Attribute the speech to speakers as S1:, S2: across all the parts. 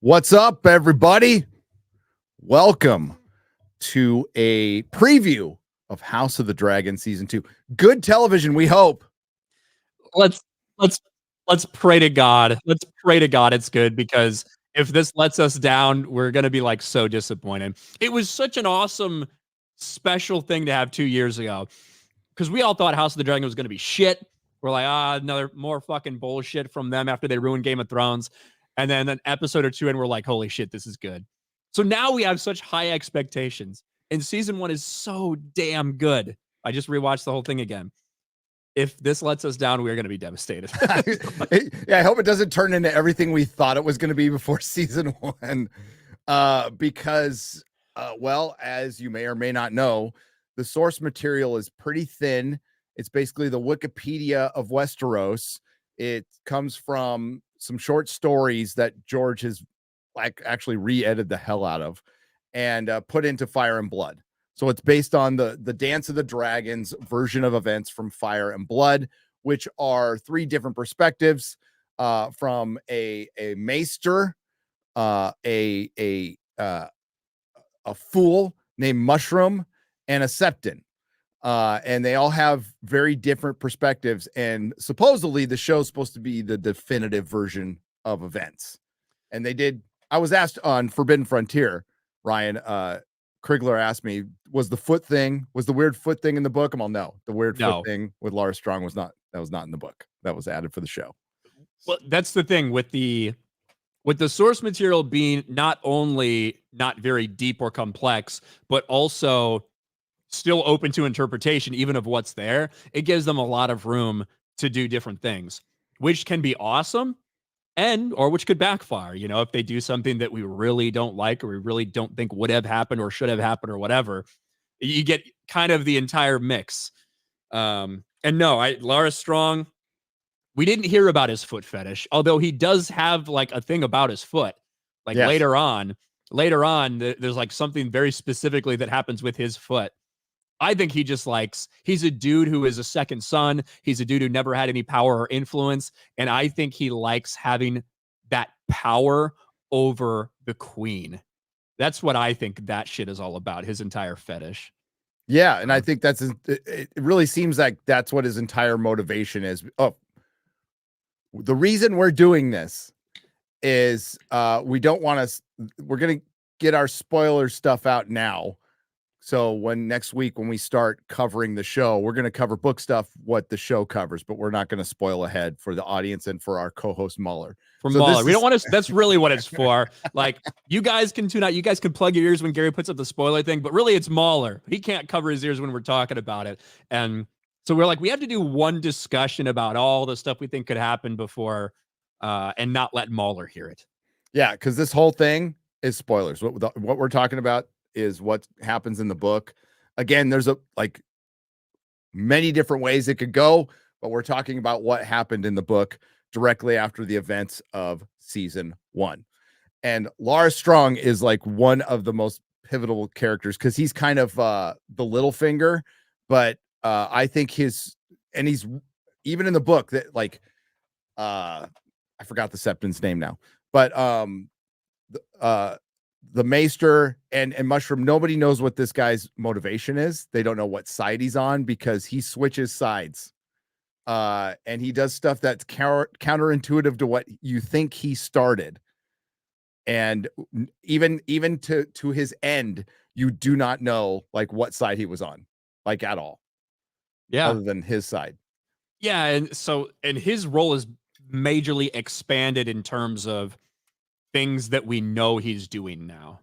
S1: What's up, everybody? Welcome to a preview of House of the Dragon Season 2. Good television, we hope.
S2: Let's pray to God. Let's pray to God it's good, because if this lets us down, we're gonna be like so disappointed. It was such an awesome special thing to have 2 years ago, because we all thought House of the Dragon was gonna be shit. We're like, another more fucking bullshit from them after they ruined Game of Thrones. And then an episode or two, and we're like, holy shit, this is good. So now we have such high expectations. And season 1 is so damn good. I just rewatched the whole thing again. If this lets us down, we're going to be devastated.
S1: Yeah, I hope it doesn't turn into everything we thought it was going to be before season 1. Because, well, as you may or may not know, the source material is pretty thin. It's basically the Wikipedia of Westeros. It comes from some short stories that George has actually re-edited the hell out of and put into Fire and Blood. So it's based on the Dance of the Dragons version of events from Fire and Blood, which are 3 different perspectives from a maester, a fool named Mushroom, and a septon. And they all have very different perspectives. And supposedly the show's supposed to be the definitive version of events. And they did. I was asked on Forbidden Frontier, Ryan, Krigler asked me, was the weird foot thing in the book? I'm all, no, the weird foot thing with Laura Strong was not in the book. That was added for the show.
S2: Well, that's the thing with the source material being not only not very deep or complex, but also still open to interpretation, even of what's there. It gives them a lot of room to do different things, which can be awesome or which could backfire, if they do something that we really don't like, or we really don't think would have happened or should have happened or whatever. You get kind of the entire mix. And no, Laura Strong, we didn't hear about his foot fetish, although he does have like a thing about his foot. Like yes. later on, there's like something very specifically that happens with his foot. I think he's a dude who is a second son. He's a dude who never had any power or influence. And I think he likes having that power over the queen. That's what I think that shit is all about, his entire fetish.
S1: Yeah. And I think it really seems like that's what his entire motivation is. Oh, the reason we're doing this is we're going to get our spoiler stuff out now. So next week, when we start covering the show, we're going to cover book stuff, what the show covers, but we're not going to spoil ahead for the audience and for our co-host Mueller.
S2: We don't want to, that's really what it's for. Like, you guys can tune out, you guys can plug your ears when Gary puts up the spoiler thing, but really it's Mueller. He can't cover his ears when we're talking about it. And so we're like, we have to do one discussion about all the stuff we think could happen before, and not let Mueller hear it.
S1: Yeah, because this whole thing is spoilers. What we're talking about is what happens in the book. Again, there's many different ways it could go, but we're talking about what happened in the book directly after the events of season 1. And Laura Strong is like one of the most pivotal characters because he's kind of the Littlefinger, but I think he's even in the book that I forgot the Septon's name now, but the Maester and Mushroom, nobody knows what this guy's motivation is. They don't know what side he's on because he switches sides. And he does stuff that's counterintuitive to what you think he started. And even to his end, you do not know like what side he was on, like at all.
S2: Yeah.
S1: Other than his side.
S2: Yeah. And his role is majorly expanded in terms of things that we know he's doing now.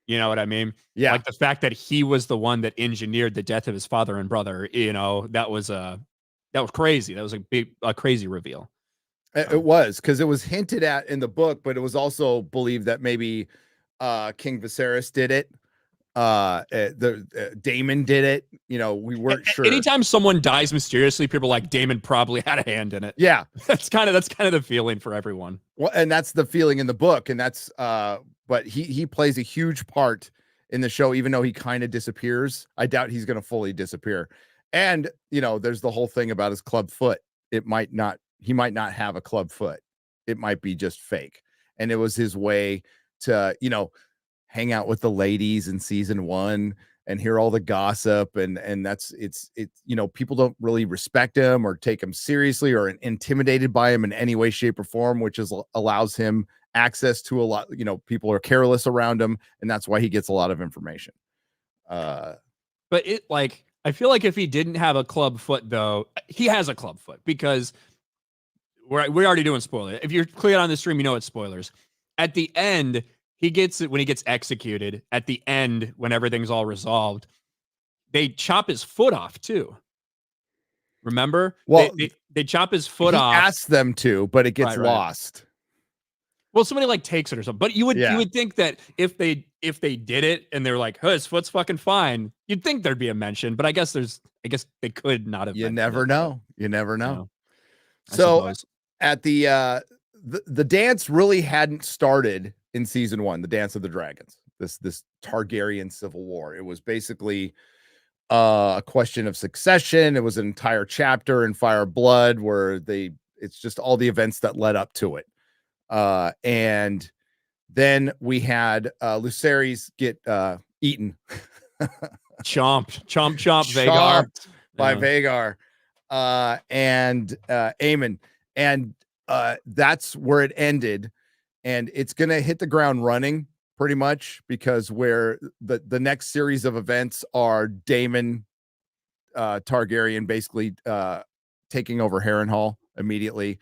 S2: You know what I mean?
S1: Yeah.
S2: Like the fact that he was the one that engineered the death of his father and brother, that was crazy. That was a crazy reveal.
S1: It was, because it was hinted at in the book, but it was also believed that maybe King Viserys did it. Daemon did it. We weren't sure.
S2: Anytime someone dies mysteriously, people are like, Daemon probably had a hand in it.
S1: Yeah.
S2: That's kind of the feeling for everyone.
S1: Well, and that's the feeling in the book. And that's but he plays a huge part in the show, even though he kind of disappears. I doubt he's going to fully disappear. And, there's the whole thing about his club foot. He might not have a club foot. It might be just fake. and it was his way to, hang out with the ladies in season 1 and hear all the gossip, and it's people don't really respect him or take him seriously or intimidated by him in any way, shape, or form, which allows him access to a lot. People are careless around him, and that's why he gets a lot of information.
S2: But I feel like if he didn't have a club foot, though, he has a club foot, because we're already doing spoilers. If you're clear on the stream, it's spoilers. At the end, he gets it when he gets executed. At the end, when everything's all resolved, they chop his foot off too. Remember?
S1: Well,
S2: they chop his foot off.
S1: He asks them to, but it gets lost.
S2: Well, somebody takes it or something. But you would think that if they did it and they're like, his foot's fucking fine, you'd think there'd be a mention. But I guess they could not have.
S1: You never know. You never know.
S2: So
S1: at the dance really hadn't started in season 1, the Dance of the Dragons, this Targaryen civil war. It was basically a question of succession. It was an entire chapter in Fire Blood where it's just all the events that led up to it. And then we had Lucerys get eaten.
S2: chomp Vhagar
S1: by Vhagar and Aemon. And that's where it ended. And it's going to hit the ground running pretty much, because where the next series of events are Daemon Targaryen basically taking over Harrenhal immediately.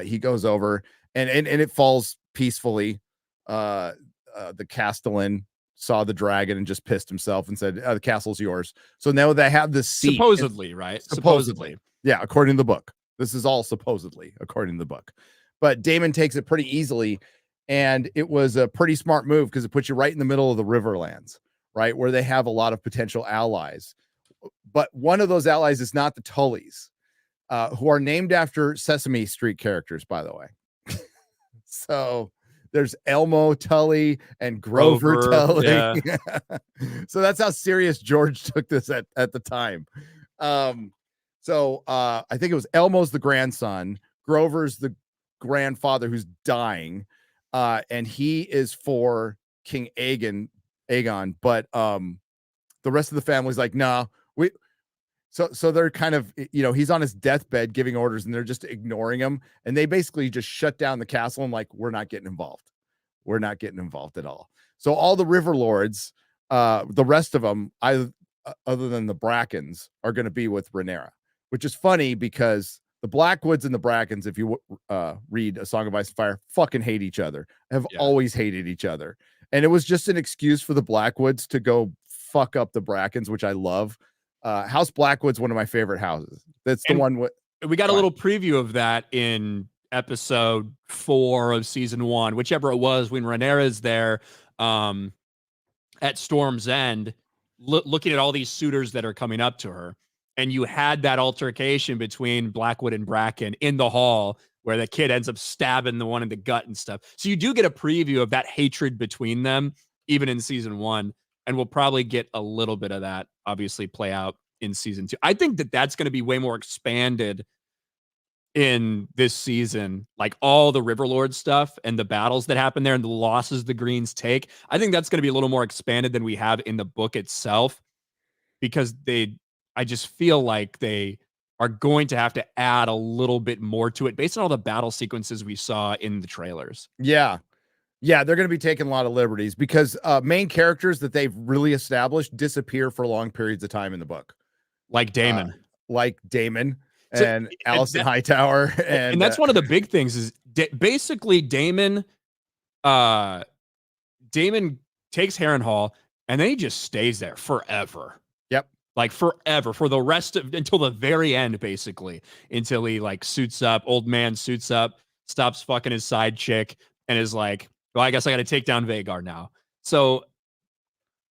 S1: He goes over and it falls peacefully. The Castellan saw the dragon and just pissed himself and said, the castle's yours. So now they have the seat.
S2: Supposedly, right? Supposedly.
S1: Yeah, according to the book. This is all supposedly according to the book. But Daemon takes it pretty easily, and it was a pretty smart move because it puts you right in the middle of the Riverlands, right, where they have a lot of potential allies. But one of those allies is not the Tullys, who are named after Sesame Street characters, by the way. So there's Elmo Tully and Grover Tully.
S2: Yeah.
S1: So that's how serious George took this at the time. So I think it was Elmo's the grandson, Grover's the grandfather who's dying, and he is for King Aegon, but the rest of the family's like, no, so they're kind of, he's on his deathbed giving orders and they're just ignoring him, and they basically just shut down the castle and we're not getting involved. We're not getting involved at all. So all the River Lords, the rest of them, other than the Brackens, are going to be with Rhaenyra, which is funny because the Blackwoods and the Brackens, if you read A Song of Ice and Fire, fucking hate each other, have always hated each other. And it was just an excuse for the Blackwoods to go fuck up the Brackens, which I love. House Blackwood's one of my favorite houses. That's the one with.
S2: We got a little preview of that in episode 4 of season 1, whichever it was, when Rhaenyra's there at Storm's End, looking at all these suitors that are coming up to her. And you had that altercation between Blackwood and Bracken in the hall where the kid ends up stabbing the one in the gut and stuff. So you do get a preview of that hatred between them, even in season 1. And we'll probably get a little bit of that, obviously, play out in season 2. I think that's going to be way more expanded in this season, like all the Riverlord stuff and the battles that happen there and the losses the Greens take. I think that's going to be a little more expanded than we have in the book itself, because I just feel like they are going to have to add a little bit more to it based on all the battle sequences we saw in the trailers.
S1: Yeah, they're going to be taking a lot of liberties because main characters that they've really established disappear for long periods of time in the book.
S2: Like Daemon.
S1: And Alicent Hightower.
S2: And that's one of the big things is basically Daemon takes Harrenhal and then he just stays there forever.
S1: Yep.
S2: Like forever, for the rest of, until the very end, basically, until he suits up, old man suits up, stops fucking his side chick, and is like, well, I guess I got to take down Vhagar now. So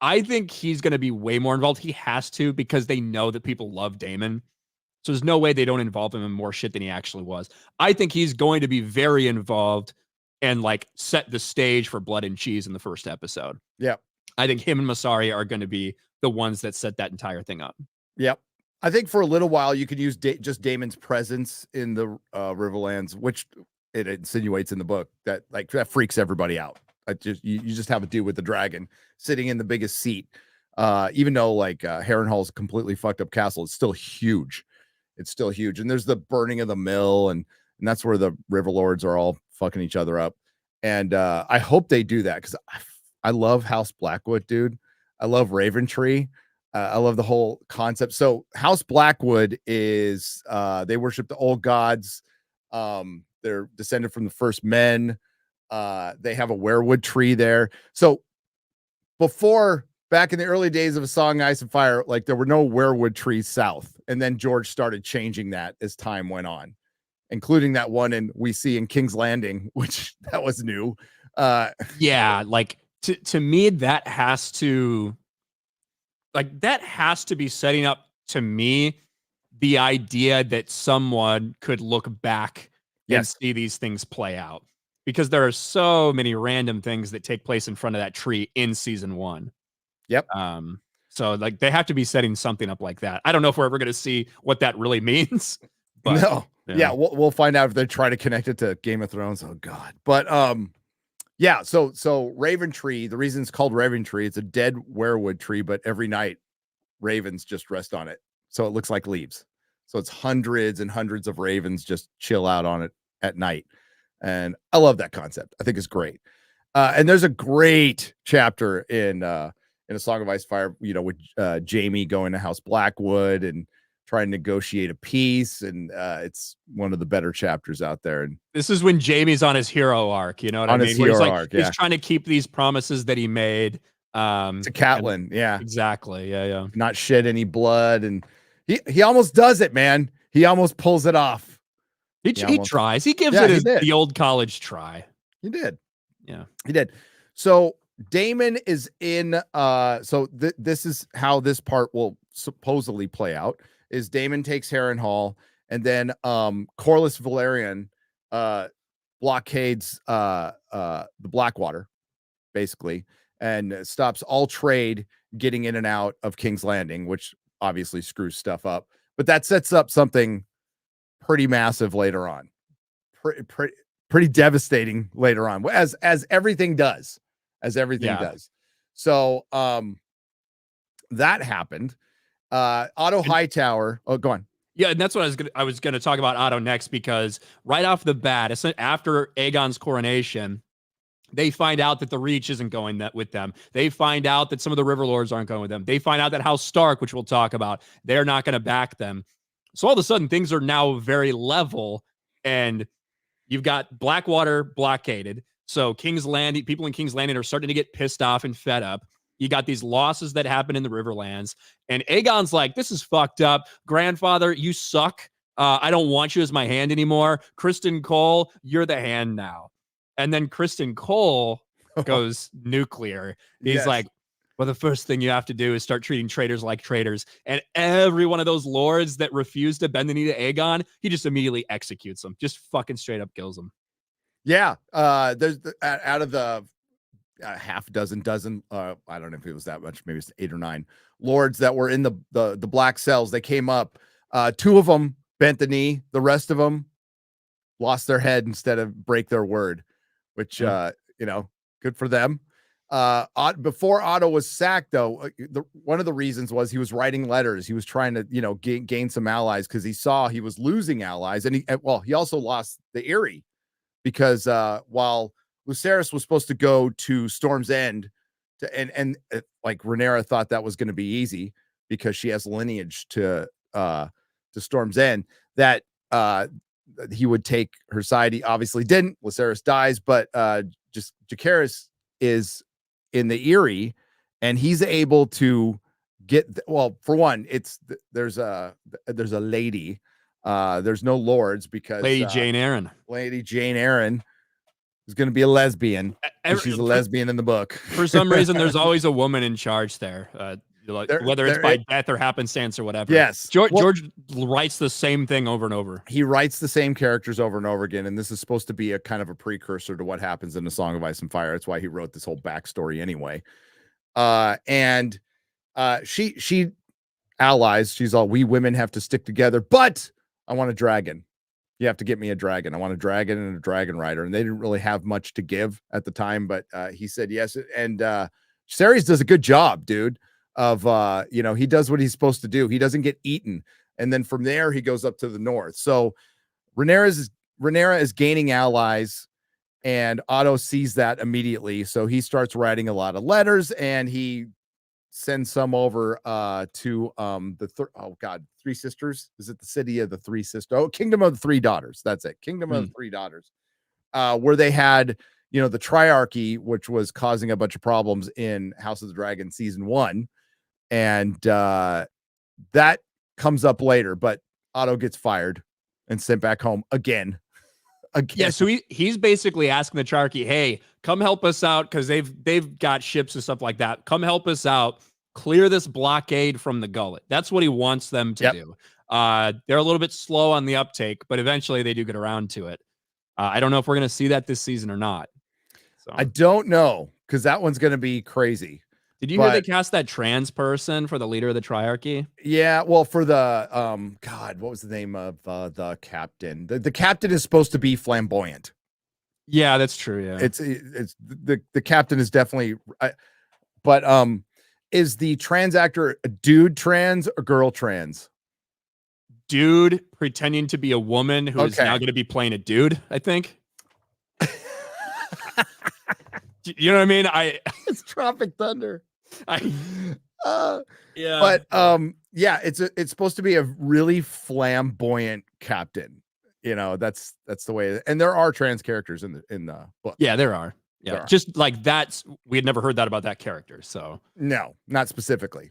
S2: I think he's going to be way more involved. He has to, because they know that people love Daemon. So there's no way they don't involve him in more shit than he actually was. I think he's going to be very involved and set the stage for Blood and Cheese in the first episode.
S1: Yeah.
S2: I think him and Masari are going to be the ones that set that entire thing up.
S1: Yep. I think for a little while you could use just Daemon's presence in the Riverlands, which it insinuates in the book that like that freaks everybody out. You just have a dude with the dragon sitting in the biggest seat. Even though like Harrenhal's a completely fucked up castle, it's still huge. It's still huge. And there's the burning of the mill, and that's where the river lords are all fucking each other up. And I hope they do that because I love House Blackwood, dude. I love Raventree. I love the whole concept. So House Blackwood is they worship the old gods. They're descended from the first men. They have a werewood tree there. So back in the early days of A Song, Ice and Fire, like there were no werewood trees south. And then George started changing that as time went on, including that one we see in King's Landing, which that was new.
S2: Yeah, like to me, that has to be setting up to me the idea that someone could look back and see these things play out, because there are so many random things that take place in front of that tree in season 1.
S1: Yep.
S2: So like they have to be setting something up like that. I don't know if we're ever going to see what that really means. But
S1: no. Yeah, we'll find out if they try to connect it to Game of Thrones. Oh God. But yeah, so Raventree, the reason it's called Raventree, it's a dead werewood tree, but every night ravens just rest on it. So it looks like leaves. So it's hundreds and hundreds of ravens just chill out on it at night. And I love that concept. I think it's great. And there's a great chapter in A Song of Ice and Fire, you know, with Jaime going to House Blackwood and trying to negotiate a peace. And it's one of the better chapters out there. And
S2: this is when Jaime's on his hero arc, you know what I mean? He's trying to keep these promises that he made.
S1: To Catelyn, yeah.
S2: Exactly. Yeah.
S1: Not shed any blood. And he almost does it, man. He almost pulls it off.
S2: He tries. He gives it the old college try.
S1: He did.
S2: Yeah.
S1: He did. So Daemon is in this is how this part will supposedly play out. Is Daemon takes Harrenhal, and then Corlys Valerian blockades the Blackwater, basically, and stops all trade getting in and out of King's Landing, which obviously screws stuff up. But that sets up something pretty massive later on. Pretty devastating later on, as everything does. Does. So that happened. Otto Hightower. Oh, go on.
S2: Yeah, and that's what I was gonna talk about Otto next, because right off the bat, after Aegon's coronation, they find out that the Reach isn't going with them. They find out that some of the River Lords aren't going with them. They find out that House Stark, which we'll talk about, they're not going to back them. So all of a sudden, things are now very level, and you've got Blackwater blockaded. So King's Landing, people in King's Landing are starting to get pissed off and fed up. You got these losses that happen in the Riverlands, and Aegon's like, this is fucked up. Grandfather, you suck. I don't want you as my hand anymore. Kristen Cole, you're the hand now. And then Kristen Cole goes nuclear. He's like, well, the first thing you have to do is start treating traitors like traitors. And every one of those lords that refuse to bend the knee to Aegon, he just immediately executes them. Just fucking straight up kills them.
S1: Yeah. There's out of the half dozen, I don't know if it was that much, maybe it's 8 or 9 lords that were in the black cells. They came up. 2 of them bent the knee. The rest of them lost their head instead of break their word, which, good for them. Before Otto was sacked, though, one of the reasons was he was writing letters. He was trying to, gain some allies because he saw he was losing allies. And he also lost the Eyrie because while Lucerys was supposed to go to Storm's End like Rhaenyra thought that was going to be easy because she has lineage to Storm's End, that he would take her side. He obviously didn't. Lucerys dies, but just Jacaerys is in the Eyrie, and he's able to get for one, there's a lady. There's no lords because
S2: Lady Jane
S1: Eyre is going to be a lesbian. She's a lesbian in the book.
S2: For some reason, there's always a woman in charge there. Whether it's by death or happenstance or whatever.
S1: Yes.
S2: George writes the same thing over and over.
S1: He writes the same characters over and over again. And this is supposed to be a kind of a precursor to what happens in A Song of Ice and Fire. That's why he wrote this whole backstory anyway. She allies. She's all, we women have to stick together, but I want a dragon. You have to get me a dragon. I want a dragon and a dragon rider. And they didn't really have much to give at the time, but he said yes. And Ceres does a good job, dude, of he does what he's supposed to do. He doesn't get eaten. And then from there, he goes up to the north. So Rhaenyra is gaining allies, and Otto sees that immediately. So he starts writing a lot of letters, and he sends some over to Three Sisters. Is it the city of the Three Sisters? Oh, Kingdom of the Three Daughters. That's it. Kingdom of the Three Daughters. Where they had, the triarchy, which was causing a bunch of problems in House of the Dragon season 1. And that comes up later, but Otto gets fired and sent back home again.
S2: Yeah, so he's basically asking the triarchy, hey, come help us out, because they've got ships and stuff like that. Come help us out. Clear this blockade from the gullet. That's what he wants them to do. They're a little bit slow on the uptake, but eventually they do get around to it. I don't know if we're going to see that this season or not. So
S1: I don't know, because that one's going to be crazy.
S2: Did you hear they cast that trans person for the leader of the triarchy?
S1: Yeah, well, for the what was the name of the captain? The captain is supposed to be flamboyant.
S2: Yeah, that's true. Yeah,
S1: it's the captain is definitely, but is the trans actor a dude trans or girl trans?
S2: Dude pretending to be a woman who is now going to be playing a dude, I think. You know what I mean?
S1: It's Tropic Thunder.
S2: Yeah.
S1: But it's supposed to be a really flamboyant captain. That's the way. And there are trans characters in the book.
S2: Yeah, there are. Yeah,
S1: there are.
S2: Just like we had never heard that about that character. So
S1: no, not specifically.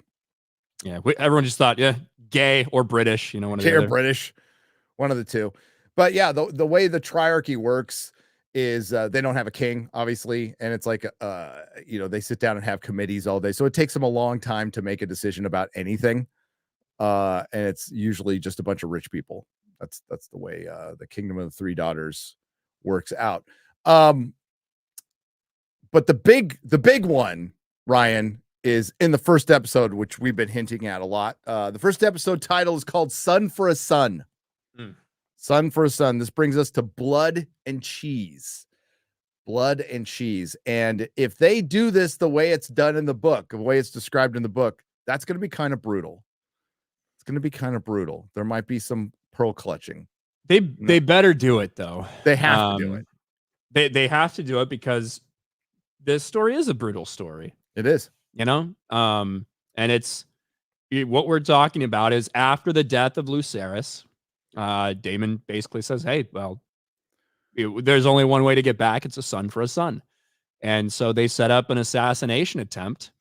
S2: Yeah, everyone just thought, gay or British. One of the
S1: gay or
S2: other.
S1: British, one of the two. But yeah, the way the triarchy works is they don't have a king, obviously, and it's like they sit down and have committees all day, so it takes them a long time to make a decision about anything, and it's usually just a bunch of rich people. That's the way the Kingdom of the Three Daughters works out. But the big one, Ryan, is in the first episode, which we've been hinting at a lot. The first episode title is called Son for a Son. Son for a Son. This brings us to Blood and Cheese. Blood and Cheese. And if they do this the way it's done in the book, the way it's described in the book, that's going to be kind of brutal. It's going to be kind of brutal. There might be some pearl clutching.
S2: They better do it, though.
S1: They have to do
S2: it. They have to do it, because this story is a brutal story.
S1: It is.
S2: And it's what we're talking about is after the death of Lucerys, Daemon basically says, hey, well, there's only one way to get back. It's a son for a son. And so they set up an assassination attempt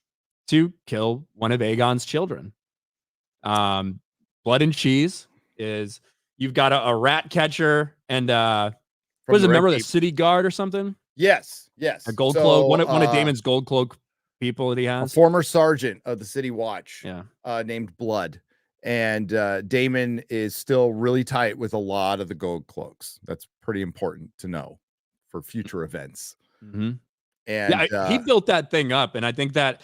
S2: to kill one of Aegon's children. Blood and Cheese is you've got a rat catcher and what is it, remember the city guard or something?
S1: Yes.
S2: A gold cloak. One of Daemon's gold cloak people that he has.
S1: A former sergeant of the City Watch,
S2: yeah,
S1: named Blood. And Daemon is still really tight with a lot of the gold cloaks. That's pretty important to know for future events.
S2: Mm-hmm.
S1: And
S2: he built that thing up. And I think that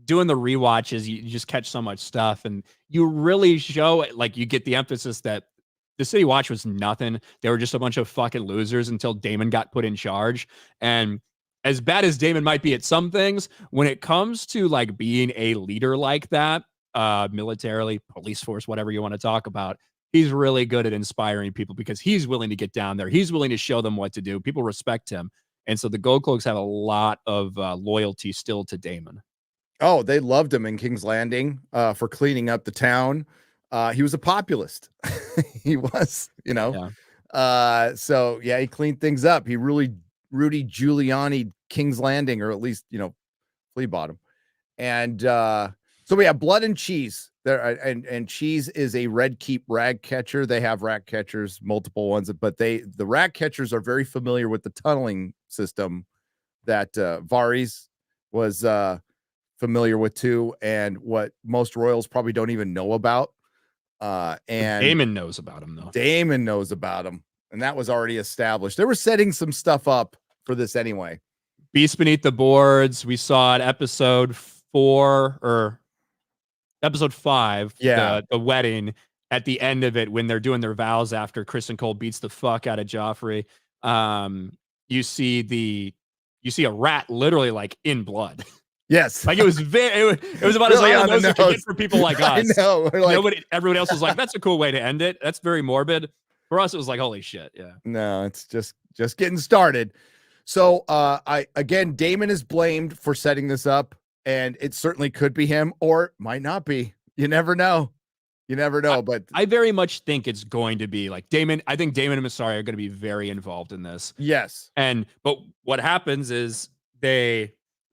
S2: doing the rewatches, you just catch so much stuff, and you really show it. Like, you get the emphasis that the City Watch was nothing. They were just a bunch of fucking losers until Daemon got put in charge. And as bad as Daemon might be at some things, when it comes to like being a leader like that, militarily, police force, whatever you want to talk about, he's really good at inspiring people because he's willing to get down there. He's willing to show them what to do. People respect him. And so the Gold Cloaks have a lot of loyalty still to Daemon.
S1: Oh, they loved him in King's Landing for cleaning up the town. He was a populist. He was, so yeah, he cleaned things up. He really Rudy Giuliani King's Landing, or at least, flea bottom. And so we have Blood and Cheese there. And Cheese is a Red Keep rag catcher. They have rat catchers, multiple ones, but the rat catchers are very familiar with the tunneling system that Varys was familiar with too, and what most royals probably don't even know about. And
S2: Daemon knows about him, though.
S1: Daemon knows about him, and that was already established. They were setting some stuff up for this anyway.
S2: Beast Beneath the Boards. We saw it episode 4 or episode 5.
S1: Yeah,
S2: the wedding, at the end of it, when they're doing their vows after Kristen Cole beats the fuck out of Joffrey, you see a rat literally like in blood.
S1: Yes.
S2: Like it was about
S1: Really
S2: as
S1: on
S2: on the nose
S1: the
S2: it could
S1: nose.
S2: get for people like us.
S1: I know. Like,
S2: Everyone else was like, that's a cool way to end it. That's very morbid. For us, it was like, holy shit. Yeah.
S1: no, it's just getting started. So again, Damon is blamed for setting this up, and it certainly could be him, or might not be. You never know. But
S2: I very much think it's going to be like Damon. I think Damon and Masari are going to be very involved in this.
S1: yes.
S2: But what happens is they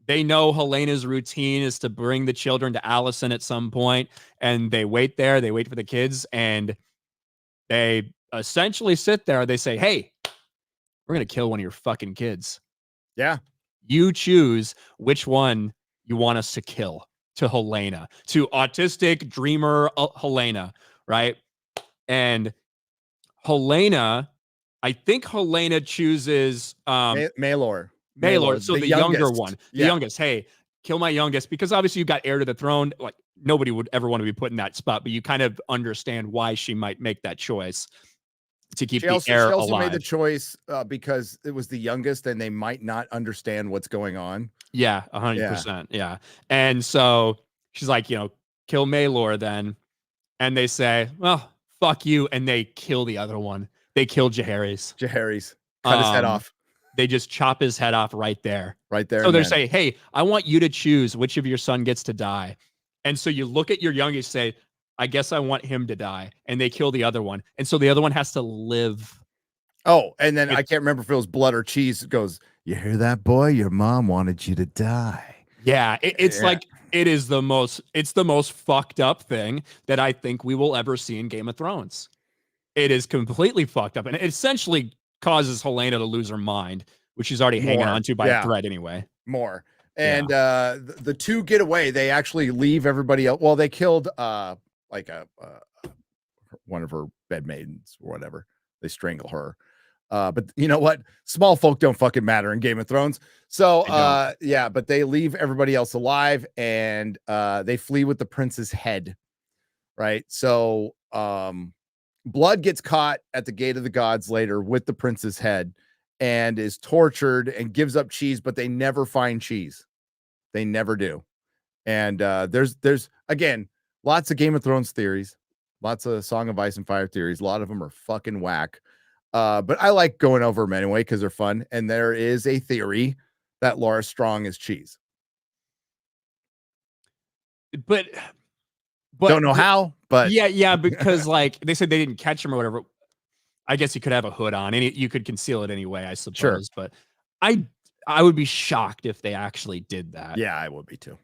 S2: know Helena's routine is to bring the children to Allison at some point, and they wait there. They wait for the kids, and they essentially sit there. They say, "Hey, we're going to kill one of your fucking kids.
S1: Yeah.
S2: You choose which one you want us to kill." To Helena, to autistic dreamer Helena, right? And Helena, I think Helena chooses
S1: Maelor.
S2: So the younger one, the
S1: Yeah.
S2: youngest. Hey, kill my youngest, because obviously you got heir to the throne. Like nobody would ever want to be put in that spot, but you kind of understand why she might make that choice to keep the heir
S1: She also
S2: alive.
S1: made the choice because it was the youngest, and they might not understand what's going on.
S2: Yeah, 100%. Yeah. And so she's like, kill Maelor then. And they say, well, fuck you. And they kill the other one. They kill Jaehaerys.
S1: Cut his head off.
S2: They just chop his head off right there.
S1: So
S2: they say, hey, I want you to choose which of your son gets to die. And so you look at your youngest, say, I guess I want him to die. And they kill the other one. And so the other one has to live.
S1: Oh, and then I can't remember if it was blood or cheese. It goes, you hear that, boy? Your mom wanted you to die.
S2: Yeah, it's like it's the most fucked up thing that I think we will ever see in Game of Thrones. It is completely fucked up, and it essentially causes Helena to lose her mind, which she's already hanging on to by a thread anyway.
S1: More. And the two get away. They actually leave everybody else. Well, they killed like one of her bedmaidens or whatever. They strangle her. But you know what? Small folk don't fucking matter in Game of Thrones. So but they leave everybody else alive, and they flee with the prince's head. Right. So Blood gets caught at the Gate of the Gods later with the prince's head and is tortured and gives up cheese, but they never find cheese. They never do. And there's again lots of Game of Thrones theories, lots of Song of Ice and Fire theories. A lot of them are fucking whack. But I like going over them anyway because they're fun. And there is a theory that Laura Strong is cheese.
S2: But
S1: don't know how, but
S2: yeah, because like they said they didn't catch him or whatever. I guess he could have a hood on, and you could conceal it anyway, I suppose.
S1: Sure.
S2: But I would be shocked if they actually did that.
S1: Yeah, I would be too.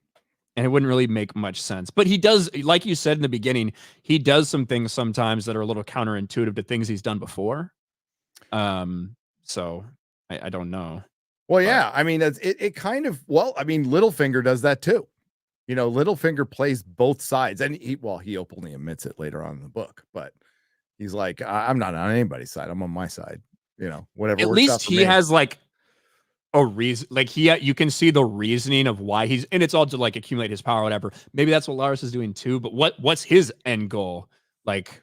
S2: And it wouldn't really make much sense. But he does, like you said in the beginning, he does some things sometimes that are a little counterintuitive to things he's done before. So I don't know.
S1: Well, yeah, I mean, it kind of, I mean, Littlefinger does that too. Littlefinger plays both sides, and he openly admits it later on in the book, but he's like, I'm not on anybody's side. I'm on my side, whatever.
S2: At least he has like a reason, like you can see the reasoning of why and it's all to like accumulate his power or whatever. Maybe that's what Larys is doing too, but what's his end goal? Like,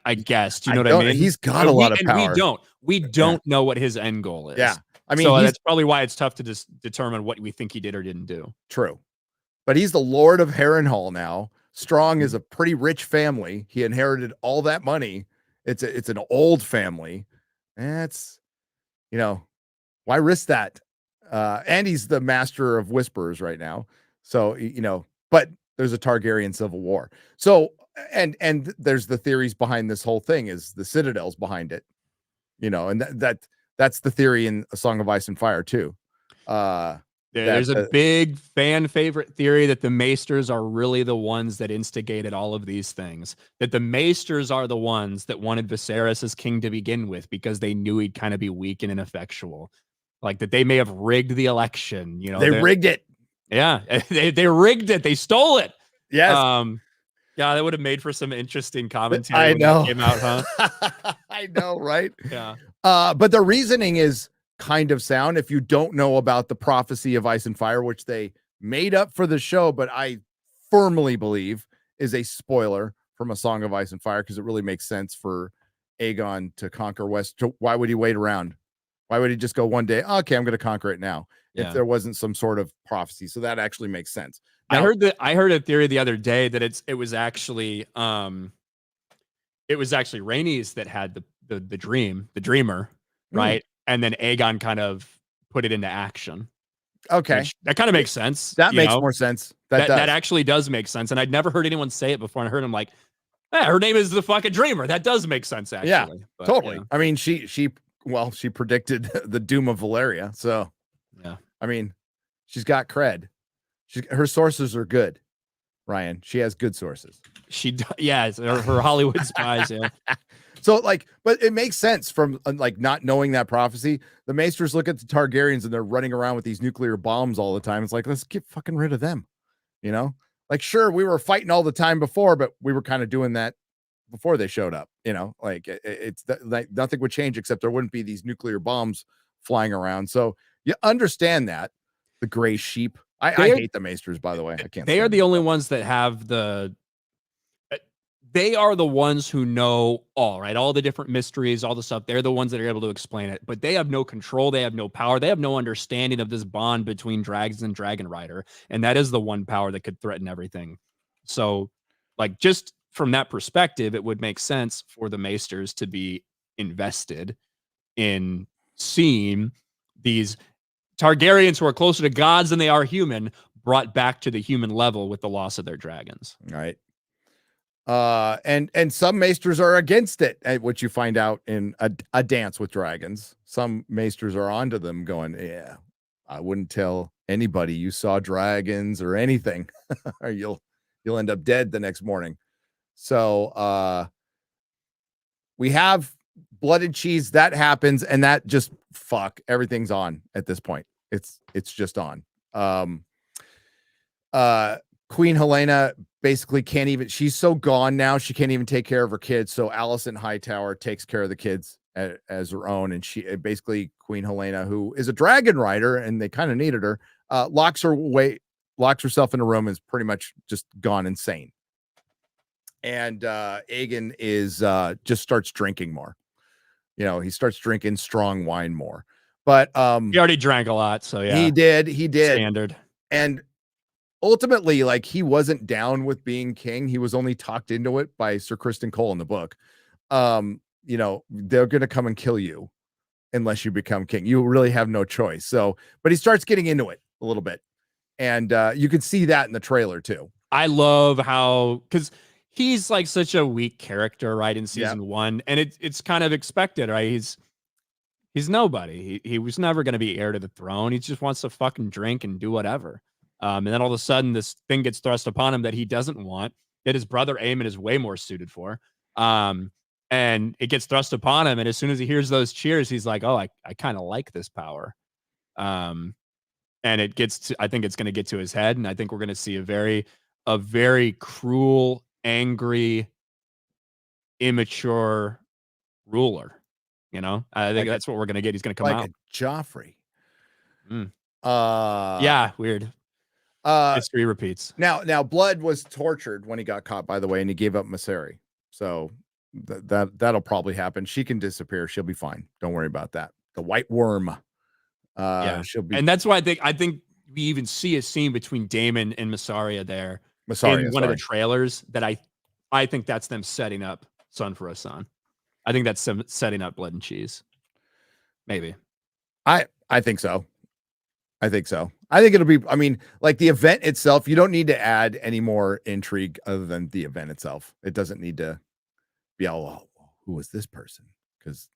S2: I guess, do you know what I mean?
S1: He's got a lot of power.
S2: We don't know what his end goal is.
S1: Yeah. I mean,
S2: so that's probably why it's tough to just determine what we think he did or didn't do.
S1: True. But he's the Lord of Harrenhal now. Strong is a pretty rich family. He inherited all that money. It's an old family. That's, why risk that? And he's the master of whisperers right now. So, but there's a Targaryen civil war. So, and there's the theories behind this whole thing is the Citadel's behind it, and that's the theory in A Song of Ice and Fire too.
S2: There's a big fan favorite theory that the Maesters are really the ones that instigated all of these things, that the Maesters are the ones that wanted Viserys as king to begin with because they knew he'd kind of be weak and ineffectual, like that they may have rigged the election.
S1: They rigged it.
S2: Yeah, they rigged it. They stole it.
S1: Yes.
S2: Yeah, that would have made for some interesting commentary.
S1: I know.
S2: When that came out, huh?
S1: I know, right?
S2: Yeah.
S1: But the reasoning is kind of sound if you don't know about the prophecy of Ice and Fire, which they made up for the show, but I firmly believe is a spoiler from A Song of Ice and Fire, because it really makes sense for Aegon to conquer West. Why would he wait around? Why would he just go one day? Okay, I'm going to conquer it now. If there wasn't some sort of prophecy, so that actually makes sense.
S2: Now, I heard a theory the other day that it was actually Rhaenys that had the dreamer, right? And then Aegon kind of put it into action.
S1: Okay,
S2: that kind of makes sense.
S1: That makes more sense. That
S2: actually does make sense. And I'd never heard anyone say it before. And I heard him like, her name is the fucking dreamer. That does make sense, actually.
S1: Yeah, but, totally. I mean, she predicted the doom of Valeria. So,
S2: yeah.
S1: I mean, she's got cred. Her sources are good, Ryan. She has good sources.
S2: Her Hollywood spies. Yeah.
S1: So, but it makes sense from not knowing that prophecy. The Maesters look at the Targaryens and they're running around with these nuclear bombs all the time. It's like, let's get fucking rid of them. Sure, we were fighting all the time before, but we were kind of doing that before they showed up. It's nothing would change except there wouldn't be these nuclear bombs flying around. So you understand that the gray sheep. I hate the Maesters, by the way. I can't.
S2: They are the only ones that have they are the ones who know all the different mysteries, all the stuff. They're the ones that are able to explain it, but they have no control. They have no power. They have no understanding of this bond between dragons and Dragon Rider. And that is the one power that could threaten everything. So just from that perspective, it would make sense for the Maesters to be invested in seeing these Targaryens who are closer to gods than they are human brought back to the human level with the loss of their dragons.
S1: Right. And some Maesters are against it, which you find out in a Dance with Dragons. Some Maesters are onto them going, yeah, I wouldn't tell anybody you saw dragons or anything, or you'll end up dead the next morning. So, we have Blood and Cheese that happens, and that just everything's on at this point. It's just on. Queen Helena basically can't even, she's so gone now, she can't even take care of her kids. So Alicent Hightower takes care of the kids as her own. And she basically, Queen Helena, who is a dragon rider, and they kind of needed her, locks herself in a room, and is pretty much just gone insane. And Aegon is just starts drinking more. He starts drinking strong wine more. But
S2: he already drank a lot, so yeah.
S1: He did.
S2: Standard.
S1: And ultimately, he wasn't down with being king. He was only talked into it by Sir Criston Cole in the book. They're going to come and kill you unless you become king. You really have no choice. So, but he starts getting into it a little bit. And you can see that in the trailer too.
S2: I love how, because he's such a weak character, right, in season 1. And it's kind of expected, right? He's nobody. He was never going to be heir to the throne. He just wants to fucking drink and do whatever. And then all of a sudden, this thing gets thrust upon him that he doesn't want, that his brother Aemon is way more suited for. And it gets thrust upon him. And as soon as he hears those cheers, he's like, oh, I kind of like this power. And I think it's going to get to his head. And I think we're going to see a very cruel, angry, immature ruler. I think that's what we're going to get. He's going to come out.
S1: Joffrey.
S2: Yeah, weird. History repeats.
S1: Now Blood was tortured when he got caught, by the way, and he gave up Maseri. So that'll probably happen. She can disappear. She'll be fine. Don't worry about that. The White Worm. She'll be.
S2: And that's why I think we even see a scene between Daemon and Massaria there in one of the trailers that I think that's them setting up Son for a Son. I think that's them setting up Blood and Cheese. Maybe.
S1: I think so. I think it'll be, the event itself, you don't need to add any more intrigue other than the event itself. It doesn't need to be all, who was this person? Because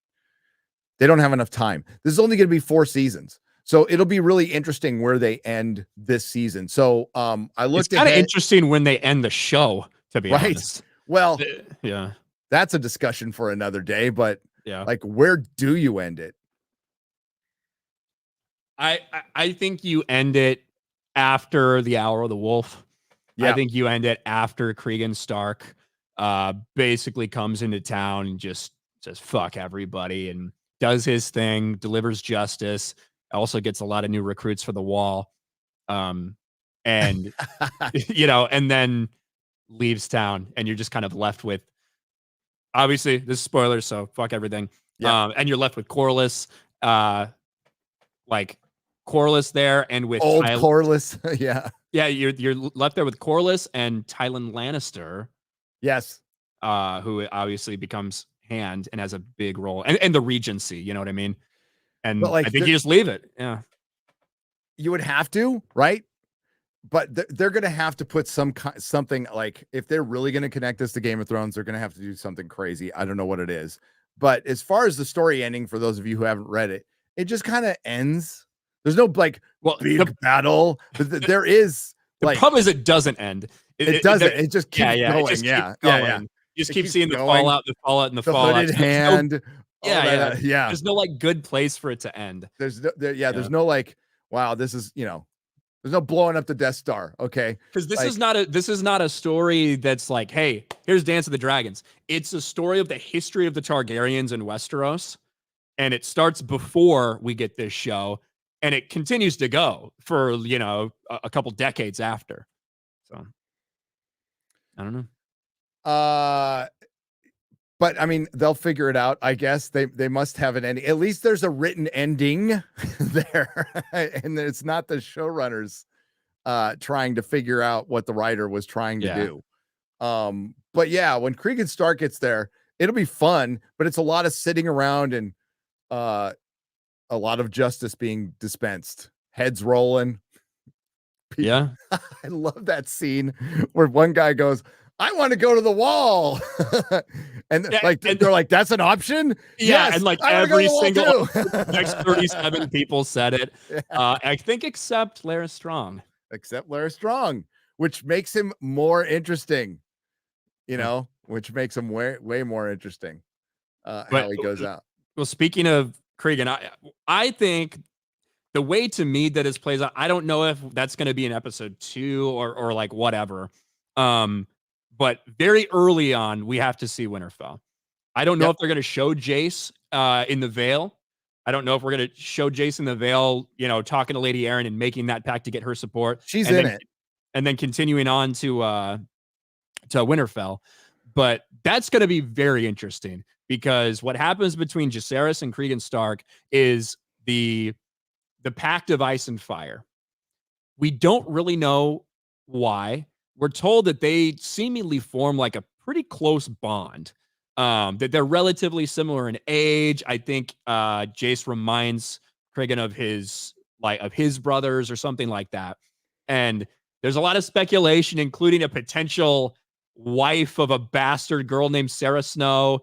S1: they don't have enough time. This is only going to be 4 seasons. So it'll be really interesting where they end this season. So it's
S2: kind of interesting when they end the show, to be honest.
S1: Well,
S2: yeah,
S1: that's a discussion for another day, but
S2: yeah,
S1: where do you end it?
S2: I think you end it after the Hour of the Wolf. Yeah. I think you end it after Cregan Stark basically comes into town and just says fuck everybody and does his thing, delivers justice, also gets a lot of new recruits for the Wall. And and then leaves town, and you're just kind of left with, obviously this is spoilers, so fuck everything.
S1: Yeah.
S2: And you're left with Corlys, like Corlys there, and with
S1: Old Corlys. Yeah.
S2: Yeah, you're left there with Corlys and Tywin Lannister.
S1: Yes.
S2: Who obviously becomes Hand and has a big role, and the Regency, you know what I mean? And
S1: But like
S2: I think you just leave it. Yeah.
S1: You would have to, right? But they're going to have to put something, like, if they're really going to connect this to Game of Thrones, they're going to have to do something crazy. I don't know what it is. But as far as the story ending, for those of you who haven't read it, it just kind of ends. There's no big battle. But there is
S2: the problem is it doesn't end.
S1: It doesn't. It just keeps going.
S2: It just keeps going. You just keep seeing the fallout, and the fallout.
S1: Hooded hand.
S2: Yeah. There's no like good place for it to end.
S1: There's no like, wow, this is, there's no blowing up the Death Star. Okay.
S2: Because this is not a story that's like, hey, here's Dance of the Dragons. It's a story of the history of the Targaryens in Westeros. And it starts before we get this show, and it continues to go for, a couple decades after. So I don't know.
S1: But I mean, they'll figure it out. I guess they must have an ending. At least there's a written ending there, and it's not the showrunners trying to figure out what the writer was trying to do. But yeah, when Cregan Stark gets there, it'll be fun. But it's a lot of sitting around and a lot of justice being dispensed, heads rolling.
S2: Yeah,
S1: I love that scene where one guy goes, I want to go to the wall. They're like, that's an option.
S2: Yeah.
S1: Yes,
S2: and like every single next 37 people said it. Yeah. I think except Larys Strong,
S1: which makes him more interesting, which makes him way more interesting. How he goes out.
S2: Well, speaking of Cregan, I think the way to me that this plays out, I don't know if that's going to be in episode 2 or like whatever. But very early on, we have to see Winterfell. I don't know if they're going to show Jace in the Vale. I don't know if we're going to show Jace in the Vale, talking to Lady Arryn and making that pact to get her support.
S1: She's in it.
S2: And then continuing on to Winterfell. But that's going to be very interesting, because what happens between Jacaerys and Cregan Stark is the pact of ice and fire. We don't really know why. We're told that they seemingly form like a pretty close bond, that they're relatively similar in age. I think Jace reminds Cregan of his brothers or something like that. And there's a lot of speculation, including a potential wife of a bastard girl named Sarah Snow,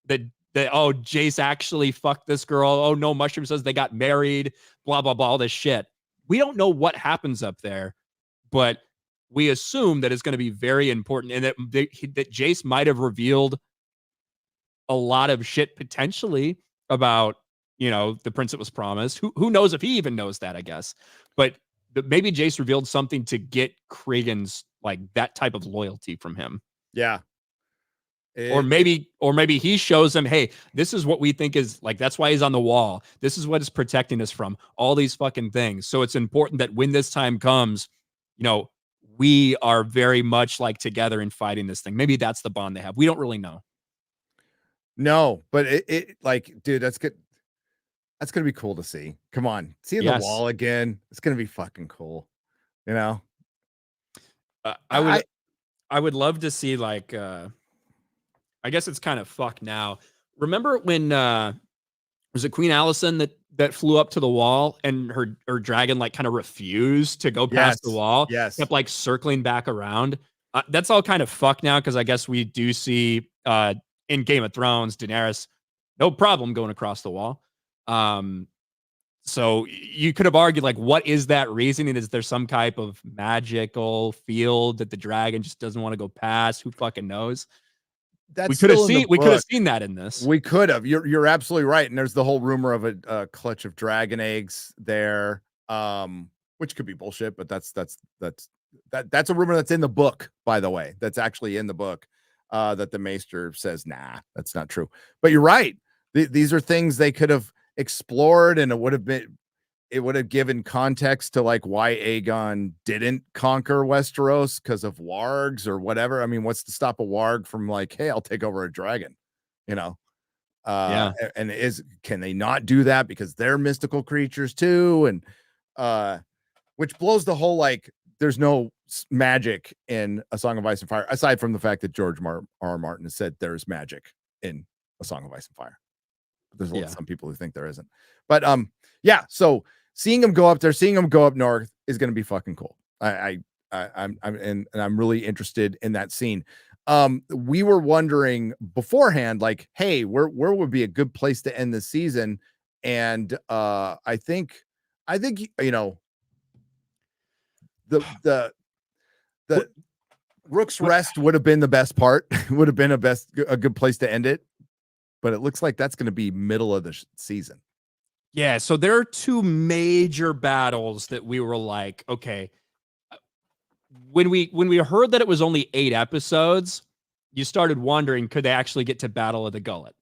S2: that Jace actually fucked this girl. Oh no, Mushroom says they got married, blah, blah, blah, all this shit. We don't know what happens up there, but we assume that it's going to be very important, and that Jace might have revealed a lot of shit potentially about, the prince that was promised. Who knows if he even knows that, I guess. But maybe Jace revealed something to get Cregan's like that type of loyalty from him.
S1: Yeah.
S2: Or maybe he shows him, hey, this is what we think is like, that's why he's on the wall. This is what is protecting us from all these fucking things. So it's important that when this time comes, we are very much like together in fighting this thing. Maybe that's the bond they have. We don't really know.
S1: No, but it like, dude, that's good. That's going to be cool to see. Come on. Seeing the wall again. It's going to be fucking cool.
S2: I would love to see like, I guess it's kind of fucked now. Remember when was it Queen Alicent that flew up to the wall and her dragon like kind of refused to go past the wall?
S1: Yes.
S2: Kept like circling back around. That's all kind of fucked now, because I guess we do see in Game of Thrones, Daenerys, no problem going across the wall. So you could have argued, like, what is that reasoning? Is there some type of magical field that the dragon just doesn't want to go past? Who fucking knows? We could have seen that in this.
S1: We could have. You're absolutely right. And there's the whole rumor of a clutch of dragon eggs there, which could be bullshit, but that's a rumor that's in the book, by the way. That's actually in the book, that the Maester says, nah, that's not true. But you're right. These are things they could have explored, and it would have been, it would have given context to like why Aegon didn't conquer Westeros because of wargs or whatever. I mean, what's to stop a warg from like, hey, I'll take over a dragon, you know? And can they not do that because they're mystical creatures too? And which blows the whole like there's no magic in A Song of Ice and Fire, aside from the fact that George R. Martin has said there's magic in A Song of Ice and Fire. There's some people who think there isn't. But yeah, so seeing him go up there, seeing him go up north is going to be fucking cool. I'm really interested in that scene. We were wondering beforehand, like, hey, where would be a good place to end the season? And I think you know the Rook's Rest would have been the best part. Would have been a good place to end it. But it looks like that's going to be middle of the season.
S2: Yeah, so there are two major battles that we were like, okay. When we heard that it was only 8 episodes, you started wondering, could they actually get to Battle of the Gullet?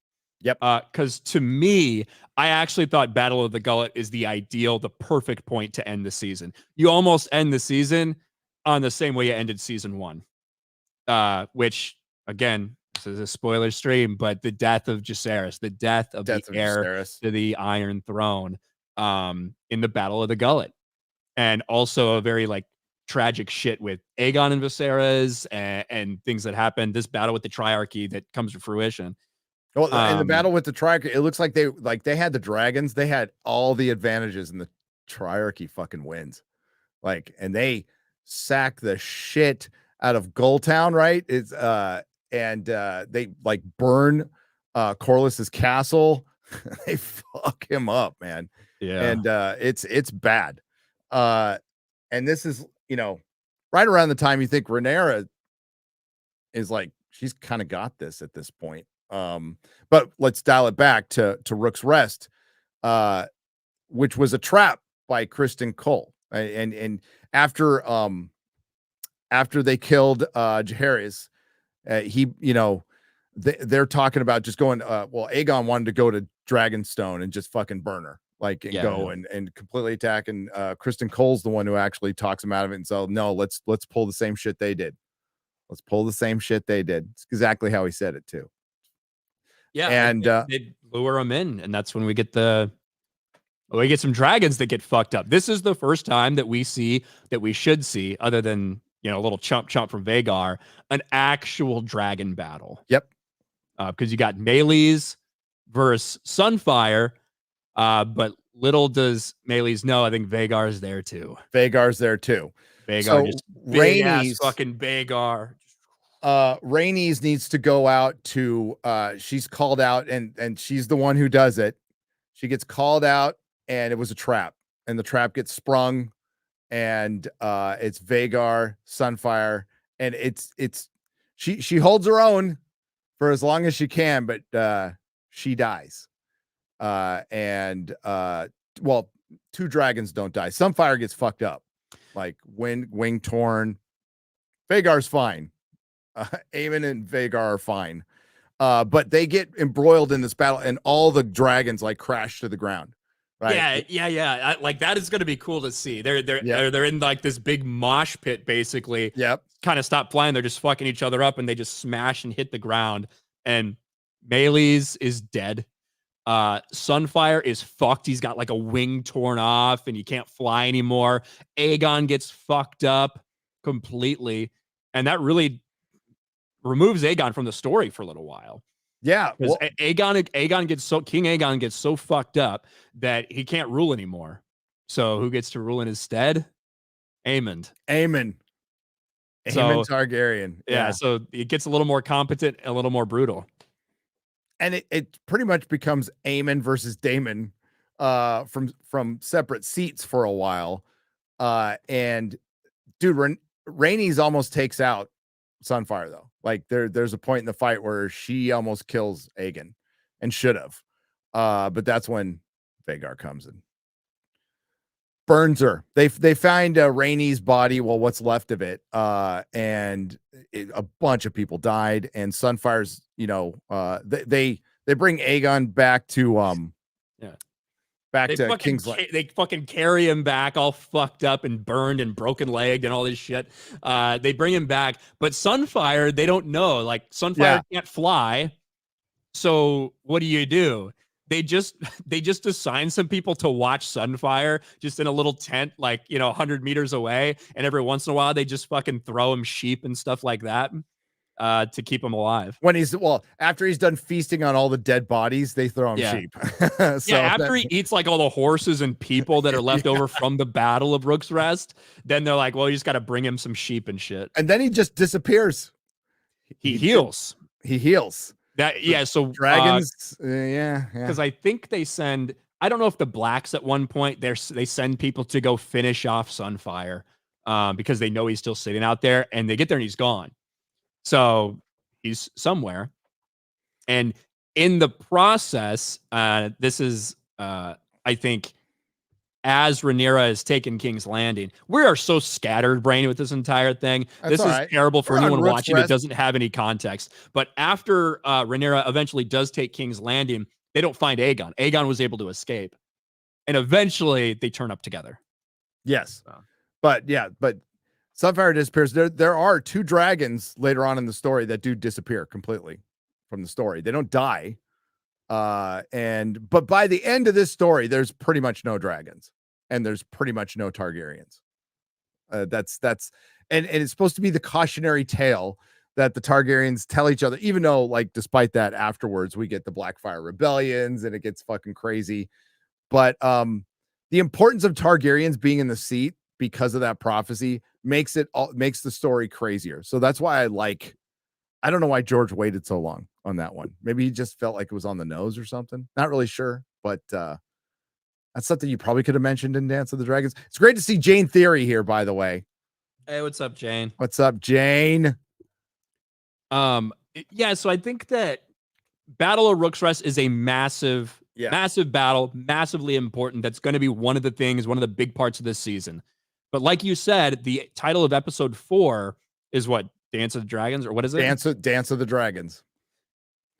S1: Yep.
S2: Because to me, I actually thought Battle of the Gullet is the perfect point to end the season. You almost end the season on the same way you ended season 1, which again, this is a spoiler stream, but the death of Jacaerys, the death of the heir to the Iron Throne, in the Battle of the Gullet, and also a very like tragic shit with Aegon and Viserys and things that happened. This battle with the Triarchy that comes to fruition.
S1: Well, in the battle with the Triarchy, it looks like they had the dragons. They had all the advantages, and the Triarchy fucking wins. Like, and they sack the shit out of Gulltown, right? It's and they like burn Corlys's castle. They fuck him up, man.
S2: Yeah.
S1: And it's bad. And this is, you know, right around the time you think Rhaenyra is like, she's kind of got this at this point. But let's dial it back to Rook's Rest, which was a trap by Kristen Cole. And after they killed Jaehaerys, he, you know, they're talking about just going, well, Aegon wanted to go to Dragonstone and just fucking burn her, like, and go and completely attack. And Kristen Cole's the one who actually talks him out of it. And so, no, let's pull the same shit they did. Let's pull the same shit they did. It's exactly how he said it too.
S2: Yeah,
S1: and
S2: they lure them in, and that's when we get some dragons that get fucked up. This is the first time that we should see, other than, you know, a little chump from Vhagar, an actual dragon battle.
S1: Yep.
S2: Because you got Meleys versus Sunfire, but little does Meleys know, I think Vhagar is there too.
S1: Vhagar,
S2: so just big ass fucking Vhagar.
S1: Rhaenys needs to go out to she's called out, and she's the one who does it. She gets called out, and it was a trap, and the trap gets sprung, and it's Vhagar, Sunfire, and she holds her own for as long as she can, but she dies. Well, 2 dragons don't die. Sunfire gets fucked up, like wing torn. Vhagar's fine. Aemon and Vhagar are fine. But they get embroiled in this battle, and all the dragons like crash to the ground. Right?
S2: Yeah. Like, that is going to be cool to see. They're in like this big mosh pit, basically.
S1: Yep.
S2: Kind of stop flying. They're just fucking each other up, and they just smash and hit the ground. And Meleys is dead. Sunfire is fucked. He's got like a wing torn off, and he can't fly anymore. Aegon gets fucked up completely, and that really removes Aegon from the story for a little while.
S1: Yeah,
S2: because King Aegon gets so fucked up that he can't rule anymore. So who gets to rule in his stead? Aemon
S1: Targaryen.
S2: Yeah, so it gets a little more competent, a little more brutal.
S1: And it pretty much becomes Aemon versus Daemon from separate seats for a while. And dude, Rhaenys almost takes out Sunfire, though. Like, there's a point in the fight where she almost kills Aegon, and should have. But that's when Vhagar comes and burns her. They find Rhaenys' body, well, what's left of it, and a bunch of people died. And Sunfire's, you know, they bring Aegon back to back to King's Landing.
S2: They fucking carry him back all fucked up and burned and broken legged and all this shit. They bring him back, but Sunfire, they don't know. Like Sunfire can't fly. So what do? They just assign some people to watch Sunfire just in a little tent, like, 100 meters away. And every once in a while, they just fucking throw him sheep and stuff like that. To keep him alive.
S1: When after he's done feasting on all the dead bodies, they throw him sheep.
S2: So after he eats like all the horses and people that are left over from the Battle of Rook's Rest, then they're like, well, you just got to bring him some sheep and shit.
S1: And then he just disappears.
S2: He heals.
S1: He heals.
S2: So
S1: dragons,
S2: because I think they send. I don't know if the Blacks at one point they send people to go finish off Sunfire, because they know he's still sitting out there, and they get there and he's gone. So he's somewhere. And in the process, this is, I think, as Rhaenyra has taken King's Landing, we are so scattered-brained with this entire thing. This is terrible for anyone watching that doesn't have any context. But after Rhaenyra eventually does take King's Landing, they don't find Aegon. Aegon was able to escape. And eventually, they turn up together.
S1: Yes. But Sunfire disappears. There are 2 dragons later on in the story that do disappear completely from the story. They don't die. But by the end of this story, there's pretty much no dragons and there's pretty much no Targaryens. And it's supposed to be the cautionary tale that the Targaryens tell each other, even though, like, despite that, afterwards we get the Blackfire rebellions and it gets fucking crazy. But the importance of Targaryens being in the seat because of that prophecy makes the story crazier. So that's why I don't know why George waited so long on that one. Maybe he just felt like it was on the nose or something. Not really sure, but that's something you probably could have mentioned in Dance of the Dragons. It's great to see Jane Theory here, by the way.
S2: Hey, what's up, Jane?
S1: What's up, Jane?
S2: So I think that Battle of Rook's Rest is a massive battle, massively important. That's going to be one of the big parts of this season. But like you said, the title of episode 4 is what? Dance of the Dragons, or what is it?
S1: Dance of the Dragons.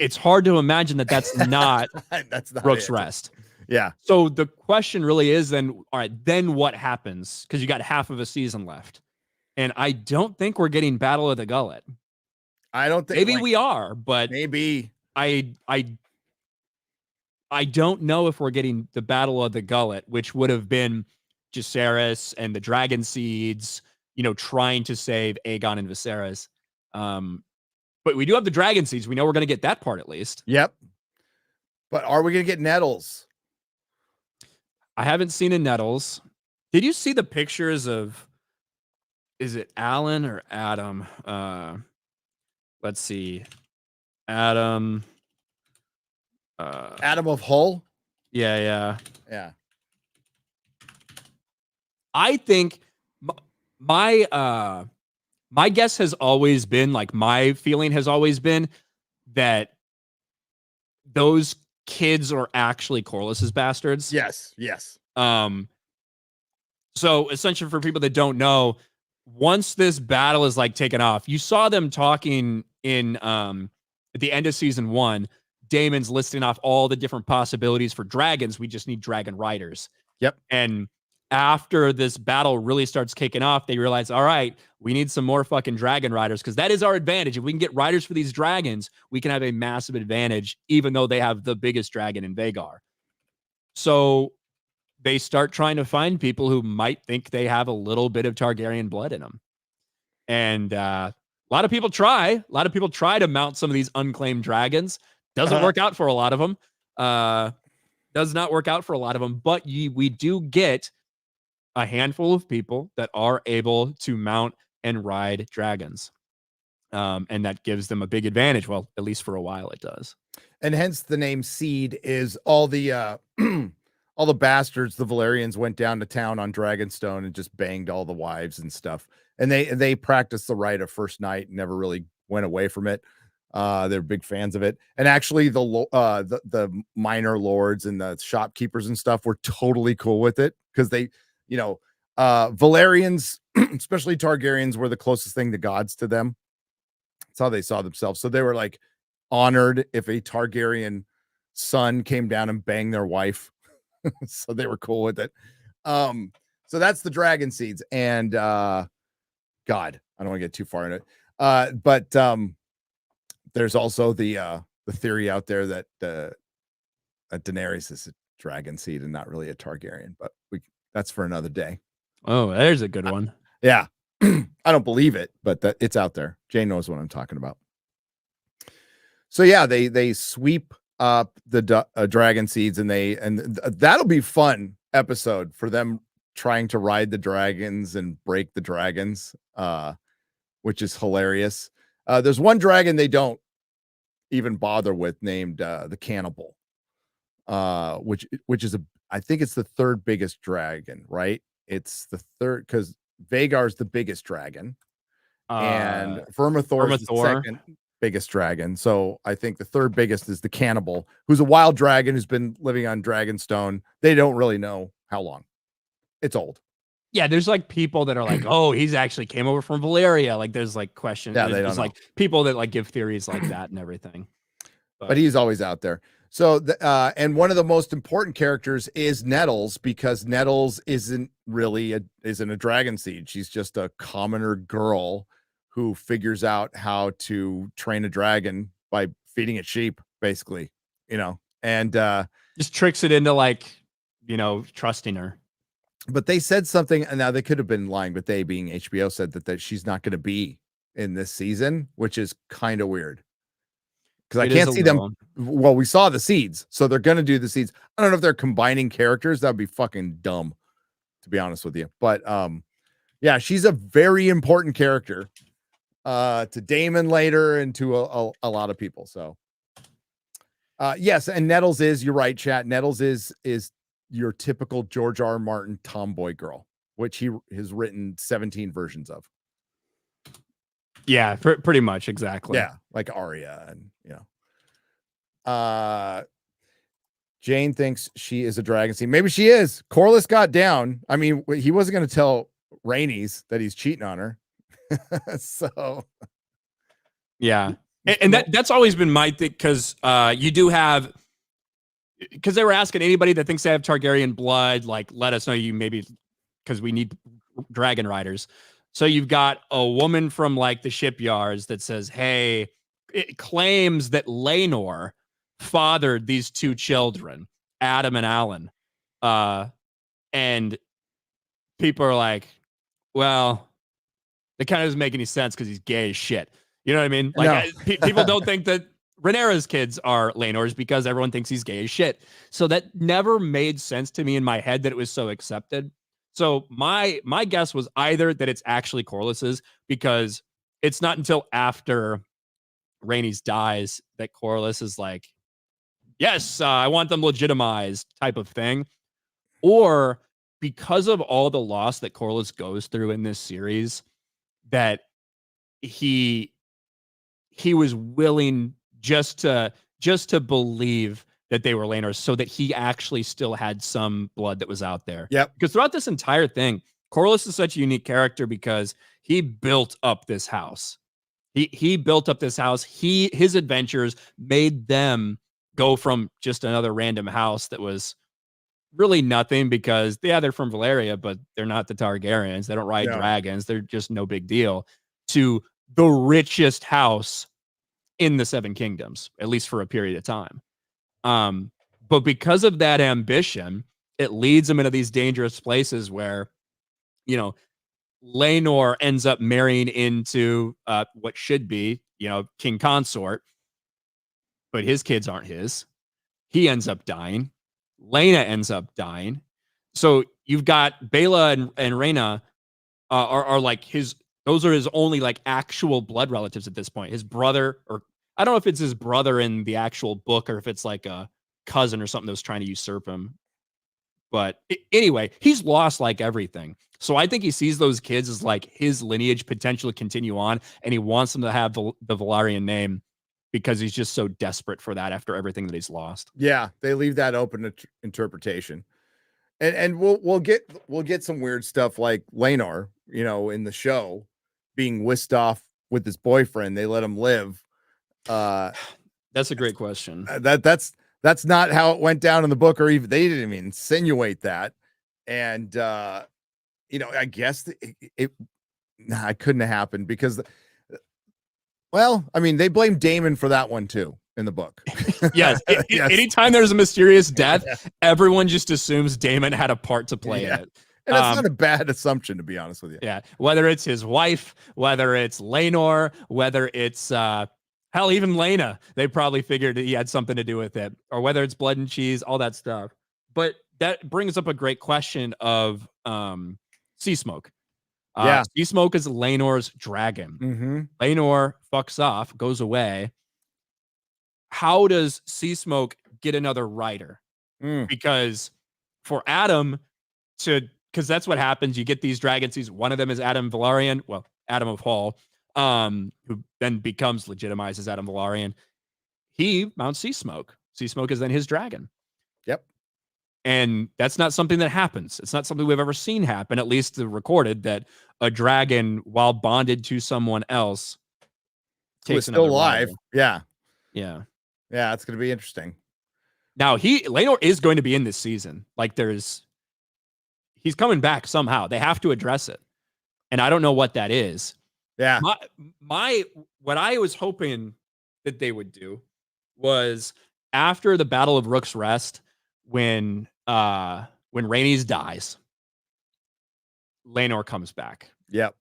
S2: It's hard to imagine that's not
S1: that's not
S2: Rook's Rest.
S1: Yeah.
S2: So the question really is then, all right, then what happens? Because you got half of a season left. And I don't think we're getting Battle of the Gullet.
S1: I don't think
S2: maybe we are, but
S1: maybe
S2: I don't know if we're getting the Battle of the Gullet, which would have been Jacaerys and the Dragon Seeds, trying to save Aegon and Viserys. But we do have the Dragon Seeds. We know we're going to get that part at least.
S1: Yep. But are we going to get Nettles?
S2: I haven't seen a Nettles. Did you see the pictures of, is it Alan or Adam? Let's see. Adam.
S1: Adam of Hull?
S2: Yeah. I think my guess has always been, like, my feeling has always been that those kids are actually Corlys's bastards.
S1: Yes.
S2: So essentially, for people that don't know, once this battle is like taken off, you saw them talking in at the end of season 1. Daemon's listing off all the different possibilities for dragons. We just need dragon riders.
S1: Yep.
S2: And after this battle really starts kicking off, they realize, all right, we need some more fucking dragon riders, because that is our advantage. If we can get riders for these dragons, we can have a massive advantage, even though they have the biggest dragon in Vhagar. So they start trying to find people who might think they have a little bit of Targaryen blood in them. And a lot of people try. A lot of people try to mount some of these unclaimed dragons. Doesn't work out for a lot of them. Does not work out for a lot of them. But we do get a handful of people that are able to mount and ride dragons. And that gives them a big advantage. Well, at least for a while it does.
S1: And hence the name Seed is all the all the bastards, the Valyrians, went down to town on Dragonstone and just banged all the wives and stuff. And they practiced the rite of first night, never really went away from it. They're big fans of it. And actually the minor lords and the shopkeepers and stuff were totally cool with it, because they, Valyrians, especially Targaryens, were the closest thing to gods to them. That's how they saw themselves. So they were like honored if a Targaryen son came down and banged their wife. So they were cool with it. So that's the dragon seeds, and God, I don't want to get too far in it. But there's also the theory out there that Daenerys is a dragon seed and not really a Targaryen, but that's for another day.
S2: Oh, there's a good one.
S1: Yeah. I don't believe it, but it's out there. Jane knows what I'm talking about. So yeah, they sweep up the dragon seeds, and that'll be fun episode for them trying to ride the dragons and break the dragons, which is hilarious. There's one dragon they don't even bother with, named the Cannibal, which is I think it's the third biggest dragon, right? It's the third because Vagar's the biggest dragon, and Vermithor is the second biggest dragon. So I think the third biggest is the Cannibal, who's a wild dragon who's been living on Dragonstone. They don't really know how long. It's old.
S2: Yeah, there's like people that are like, oh, he's actually came over from Valyria. Like there's like questions.
S1: Yeah,
S2: there's like people that like give theories like that and everything.
S1: But he's always out there. So, and one of the most important characters is Nettles, because Nettles isn't a dragon seed. She's just a commoner girl who figures out how to train a dragon by feeding it sheep, basically, and
S2: just tricks it into like, trusting her.
S1: But they said something, and now they could have been lying, but they, being HBO, said that she's not going to be in this season, which is kind of weird. Because I can't see them. Well, we saw the seeds, so they're going to do the seeds. I don't know if they're combining characters. That would be fucking dumb, to be honest with you. But yeah, she's a very important character to Damon later and to a lot of people. So yes, and Nettles is, you're right, chat. Nettles is your typical George R. R. Martin tomboy girl, which he has written 17 versions of.
S2: Yeah, pretty much, exactly.
S1: Yeah, like Arya, and Jane thinks she is a dragon seed. Maybe she is. Corlys got down. I mean, he wasn't going to tell Rhaenys that he's cheating on her. So
S2: yeah, and that's always been my thing, because you do have, because they were asking anybody that thinks they have Targaryen blood, like, let us know, you maybe, because we need dragon riders. So you've got a woman from like the shipyards that says, hey, it claims that Laenor fathered these two children, Adam and Alan. And people are like, well, that kind of doesn't make any sense because he's gay as shit. You know what I mean? Like, no. People don't think that Rhaenyra's kids are Laenor's because everyone thinks he's gay as shit. So that never made sense to me in my head that it was so accepted. So my guess was either that it's actually Corlys's, because it's not until after Rhaenys dies that Corlys is like, yes, I want them legitimized type of thing. Or because of all the loss that Corlys goes through in this series, that he was willing just to believe that they were Laenor's, so that he actually still had some blood that was out there.
S1: Yep.
S2: Because throughout this entire thing, Corlys is such a unique character because he built up this house. He built up this house. His adventures made them go from just another random house that was really nothing, because they're from Valyria, but they're not the Targaryens. They don't ride dragons. They're just no big deal, to the richest house in the Seven Kingdoms, at least for a period of time. But because of that ambition, it leads them into these dangerous places where, Laenor ends up marrying into what should be, king consort, but his kids aren't his. He ends up dying. Laena ends up dying. So you've got Bela and Rhaena are like those are his only like actual blood relatives at this point. His brother, or I don't know if it's his brother in the actual book or if it's like a cousin or something that was trying to usurp him. But anyway, he's lost like everything. So I think he sees those kids as like his lineage potentially continue on, and he wants them to have the Velaryon name because he's just so desperate for that after everything that he's lost.
S1: Yeah, they leave that open to interpretation. And we'll get some weird stuff like Laenor, in the show being whisked off with his boyfriend. They let him live.
S2: That's a great question.
S1: That's not how it went down in the book, or even they didn't even insinuate that. And I guess it couldn't have happened because, well, I mean, they blame Damon for that one too in the book.
S2: Yes.
S1: Yes.
S2: Anytime there's a mysterious death, everyone just assumes Damon had a part to play in it.
S1: And that's not a bad assumption, to be honest with you.
S2: Yeah. Whether it's his wife, whether it's Lenore, whether it's hell, even Lena, they probably figured he had something to do with it, or whether it's blood and cheese, all that stuff. But that brings up a great question of Sea Smoke. Sea Smoke is Lenore's dragon.
S1: Mm-hmm.
S2: Lenore fucks off, goes away. How does Sea Smoke get another writer? Because for Adam because that's what happens. You get these dragon seeds. One of them is Adam Velaryon. Well, Adam of Hall, who then becomes legitimized as Adam Velaryon. He mounts Sea Smoke. Sea Smoke is then his dragon.
S1: Yep.
S2: And that's not something that happens. It's not something we've ever seen happen, at least recorded, that a dragon, while bonded to someone else,
S1: takes still alive. Rider. Yeah.
S2: Yeah.
S1: Yeah, it's going to be interesting.
S2: Now, Lenore is going to be in this season. Like, he's coming back somehow. They have to address it. And I don't know what that is.
S1: Yeah.
S2: What I was hoping that they would do was after the Battle of Rook's Rest, when Rhaenys dies, Lenore comes back.
S1: Yep.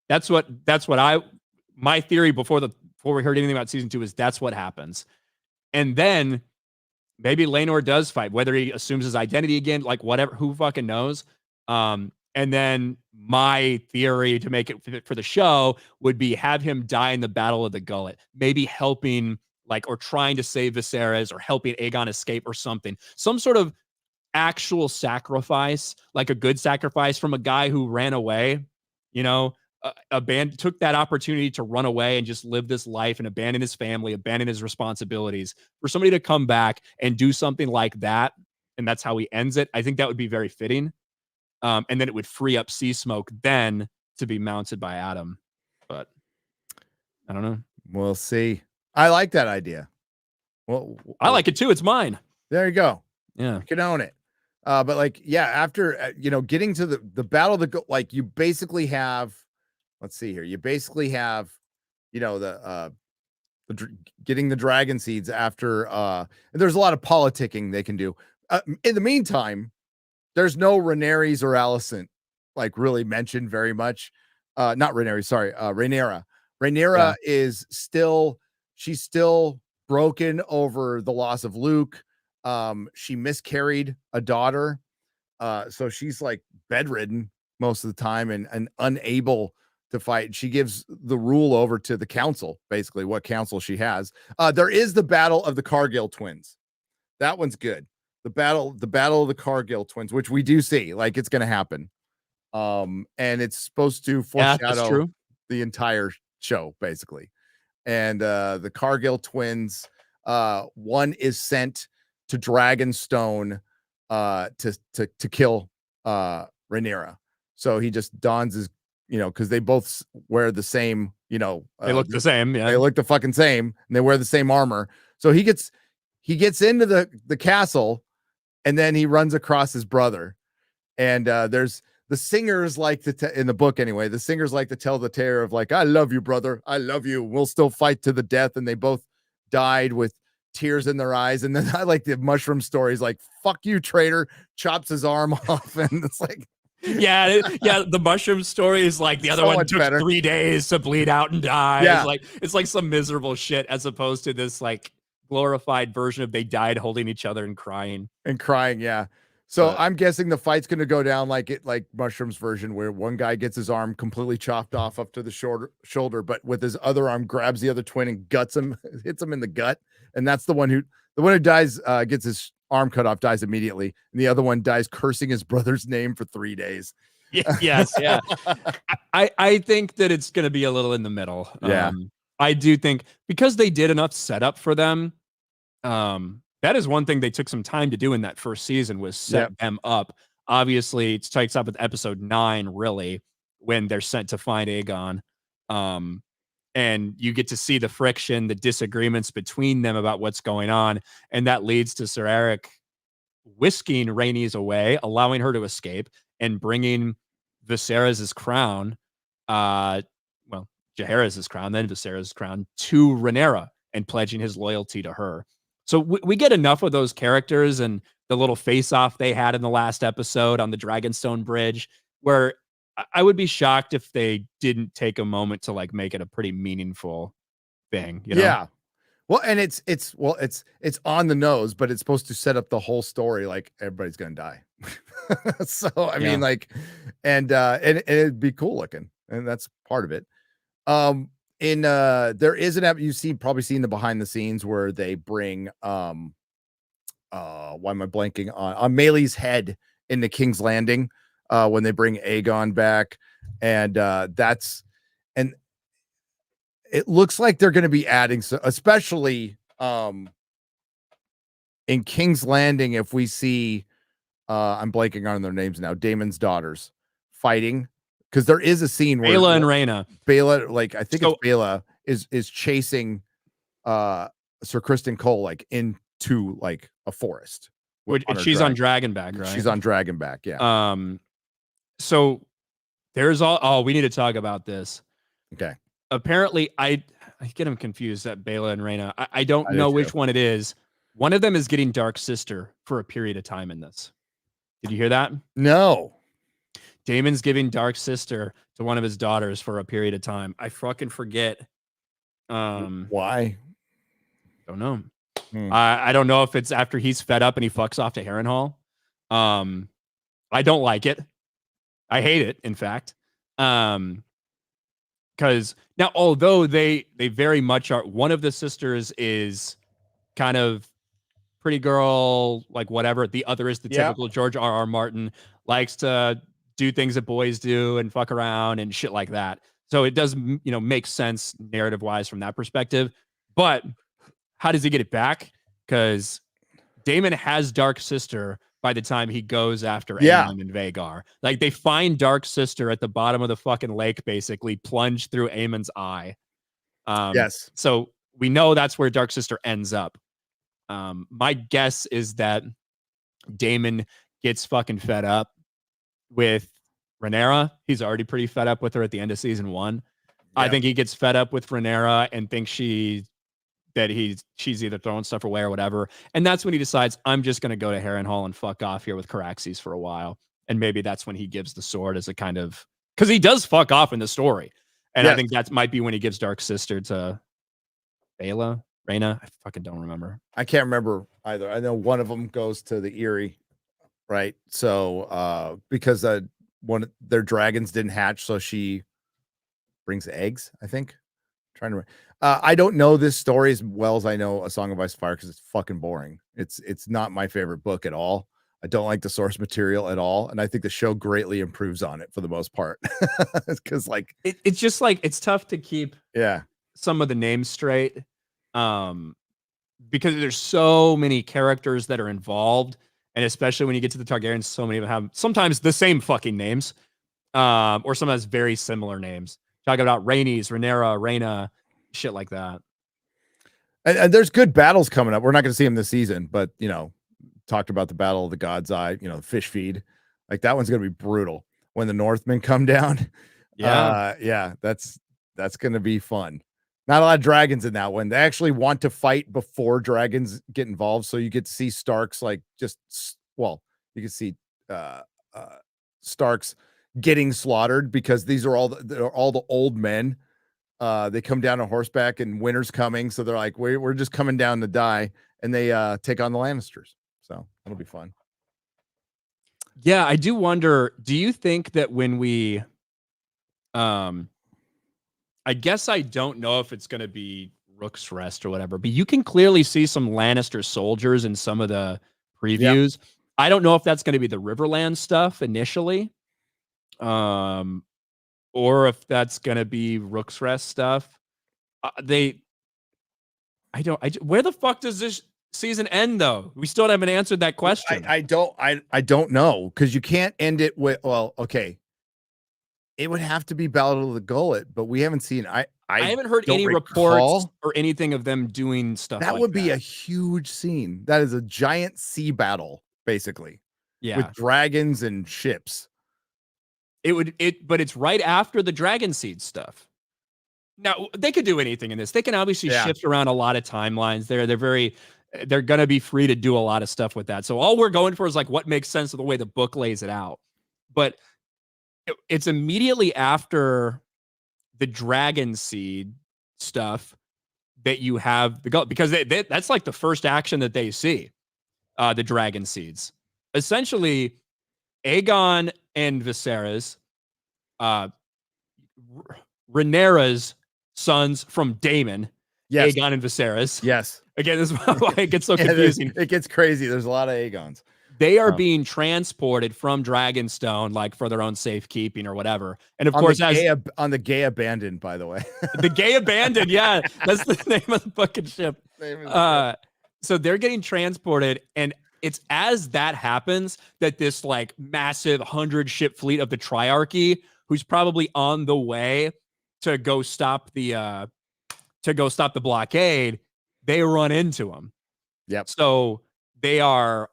S2: That's what my theory before we heard anything about season 2 is that's what happens. And then maybe Lenore does fight, whether he assumes his identity again, like whatever, who fucking knows. And then my theory to make it fit for the show would be have him die in the Battle of the Gullet, maybe helping or trying to save Viserys or helping Aegon escape or something, some sort of actual sacrifice, like a good sacrifice from a guy who ran away, took that opportunity to run away and just live this life and abandon his family, abandon his responsibilities, for somebody to come back and do something like that. And that's how he ends it. I think that would be very fitting. And then it would free up Sea Smoke then to be mounted by Adam. But I don't know.
S1: We'll see. I like that idea. Well,
S2: I like it too. It's mine.
S1: There you go.
S2: Yeah.
S1: You can own it. But after, getting to the Battle of the, you basically have, let's see here. You basically have, getting the dragon seeds after, and there's a lot of politicking they can do. In the meantime, there's no Rhaenyra or Alicent really mentioned very much. Not Rhaenyra, sorry, Rhaenyra. Rhaenyra is she's still broken over the loss of Luke. She miscarried a daughter. So she's bedridden most of the time and unable to fight. She gives the rule over to the council, basically what council she has. There is the Battle of the Cargill twins. That one's good. The battle of the Cargill twins, which we do see, it's going to happen. And it's supposed to foreshadow the entire show, basically. And the Cargill twins, one is sent to Dragonstone to kill Rhaenyra. So he just dons his, because they both wear the same, they
S2: look the same. Yeah,
S1: they look the fucking same, and they wear the same armor. So he gets into the castle, and then he runs across his brother. And there's the singers in the book anyway. The singers like to tell the tale of I love you, brother. I love you. We'll still fight to the death. And they both died with tears in their eyes. And then I like the mushroom stories, fuck you, traitor, chops his arm off. And it's
S2: yeah. The mushroom story is the other one took better. 3 days to bleed out and die.
S1: Yeah.
S2: It's some miserable shit as opposed to this glorified version of they died holding each other and crying.
S1: Yeah. So I'm guessing the fight's going to go down like Mushroom's version, where one guy gets his arm completely chopped off up to the shoulder, but with his other arm grabs the other twin and guts him, hits him in the gut. And that's the one who dies, gets his arm cut off, dies immediately. And the other one dies cursing his brother's name for 3 days.
S2: Yes. Yeah. I think that it's going to be a little in the middle.
S1: Yeah.
S2: I do think because they did enough setup for them, that is one thing they took some time to do in that first season, was set them up. Obviously, it takes up with episode 9, really, when they're sent to find Aegon. and you get to see the friction, the disagreements between them about what's going on. And that leads to Sir Eric whisking Rhaenys away, allowing her to escape, and bringing Viserys' crown, Jaehaerys' crown, then Viserys' crown, to Rhaenyra and pledging his loyalty to her. So we get enough of those characters and the little face-off they had in the last episode on the Dragonstone Bridge, where I would be shocked if they didn't take a moment to like make it a pretty meaningful thing. You know?
S1: Yeah. Well, and it's on the nose, but it's supposed to set up the whole story. Like everybody's gonna die. So I mean, like, and it'd be cool looking, and that's part of it. There is an app you've probably seen the behind the scenes where they bring why am I blanking on Melee's head in the King's Landing when they bring Aegon back, and it looks like they're going to be adding, especially in King's Landing, if we see, I'm blanking on their names now, Daemon's daughters fighting, because there is a scene where
S2: Baela and Rhaena.
S1: Baela, like I think it's Baela, is chasing Sir Criston Cole like into like a forest.
S2: And she's on Dragonback, right?
S1: She's on Dragonback, yeah.
S2: So there's we need to talk about this.
S1: Okay.
S2: Apparently, I get them confused at Baela and Rhaena. I don't know which one it is. One of them is getting Dark Sister for a period of time in this. Did you hear that?
S1: No.
S2: Daemon's giving Dark Sister to one of his daughters for a period of time. I fucking forget.
S1: Why?
S2: Don't know. I don't know if it's after he's fed up and he fucks off to Harrenhal. I don't like it. I hate it, in fact. Because now, although they very much are, one of the sisters is kind of pretty girl, like whatever. The other is the typical George R.R. Martin, likes to do things that boys do and fuck around and shit like that. So it does, make sense narrative wise from that perspective. But how does he get it back? Because Daemon has Dark Sister by the time he goes after Aemon and Vhagar. Like, they find Dark Sister at the bottom of the fucking lake, basically plunged through Aemon's eye.
S1: Yes.
S2: So we know that's where Dark Sister ends up. My guess is that Daemon gets fucking fed up with Rhaenyra. He's already pretty fed up with her at the end of season 1. Yeah. I think he gets fed up with Rhaenyra and thinks she's either throwing stuff away or whatever. And that's when he decides, I'm just going to go to Harrenhal and fuck off here with Caraxes for a while. And maybe that's when he gives the sword as a kind of, because he does fuck off in the story. And I think that might be when he gives Dark Sister to Rhaena. I fucking don't remember.
S1: I can't remember either. I know one of them goes to the Eyrie, right? So because one their dragons didn't hatch, so she brings eggs, I think. Trying to I don't know this story as well as I know A Song of Ice and Fire because it's fucking boring. It's not my favorite book at all. I don't like the source material at all, and I think the show greatly improves on it for the most part. Because like
S2: it's just like it's tough to keep some of the names straight, because there's so many characters that are involved, and especially when you get to the Targaryens, so many of them have sometimes the same fucking names, or sometimes very similar names. Talking about Rhaenys, Rhaena, shit like that.
S1: And there's good battles coming up. We're not going to see them this season, but talked about the Battle of the God's Eye, the fish feed. Like that one's going to be brutal when the Northmen come down. That's going to be fun. Not a lot of dragons in that one. They actually want to fight before dragons get involved. So you get to see Starks you can see Starks getting slaughtered because these are all the old men. They come down on horseback and winter's coming. So they're like, we're just coming down to die. And they take on the Lannisters. So that'll be fun.
S2: Yeah, I do wonder, do you think that when we, I guess I don't know if it's going to be Rook's Rest or whatever, but you can clearly see some Lannister soldiers in some of the previews. Yep. I don't know if that's going to be the Riverland stuff initially, or if that's going to be Rook's Rest stuff. Where the fuck does this season end though? We still haven't answered that question.
S1: I don't know, because you can't end it with, well, okay, It would have to be Battle of the Gullet, but we haven't seen. I
S2: haven't heard
S1: don't
S2: any
S1: recall.
S2: reports or anything of them doing stuff
S1: That
S2: like
S1: would be
S2: that.
S1: a huge scene. That is a giant sea battle, basically,
S2: Yeah.
S1: with dragons and ships.
S2: But it's right after the Dragon Seed stuff. Now, they could do anything in this. They can obviously shift around a lot of timelines. They're going to be free to do a lot of stuff with that. So all we're going for is like what makes sense of the way the book lays it out. But it's immediately after the Dragon Seed stuff that you have the Gullet, because that's like the first action that they see, the Dragon Seeds. Essentially, Aegon and Viserys, Rhaenyra's sons from Daemon,
S1: Yes.
S2: Aegon and Viserys.
S1: Yes.
S2: Again, this is why it gets so confusing.
S1: It gets crazy. There's a lot of Aegons.
S2: They are being transported from Dragonstone, like for their own safekeeping or whatever. And of course,
S1: on the Gay Abandoned, by the way.
S2: The Gay Abandoned, yeah, that's the name of the fucking ship. So they're getting transported, and it's as that happens that this like massive 100-ship fleet of the Triarchy, who's probably on the way to go stop the blockade, they run into them.
S1: Yep.
S2: So they are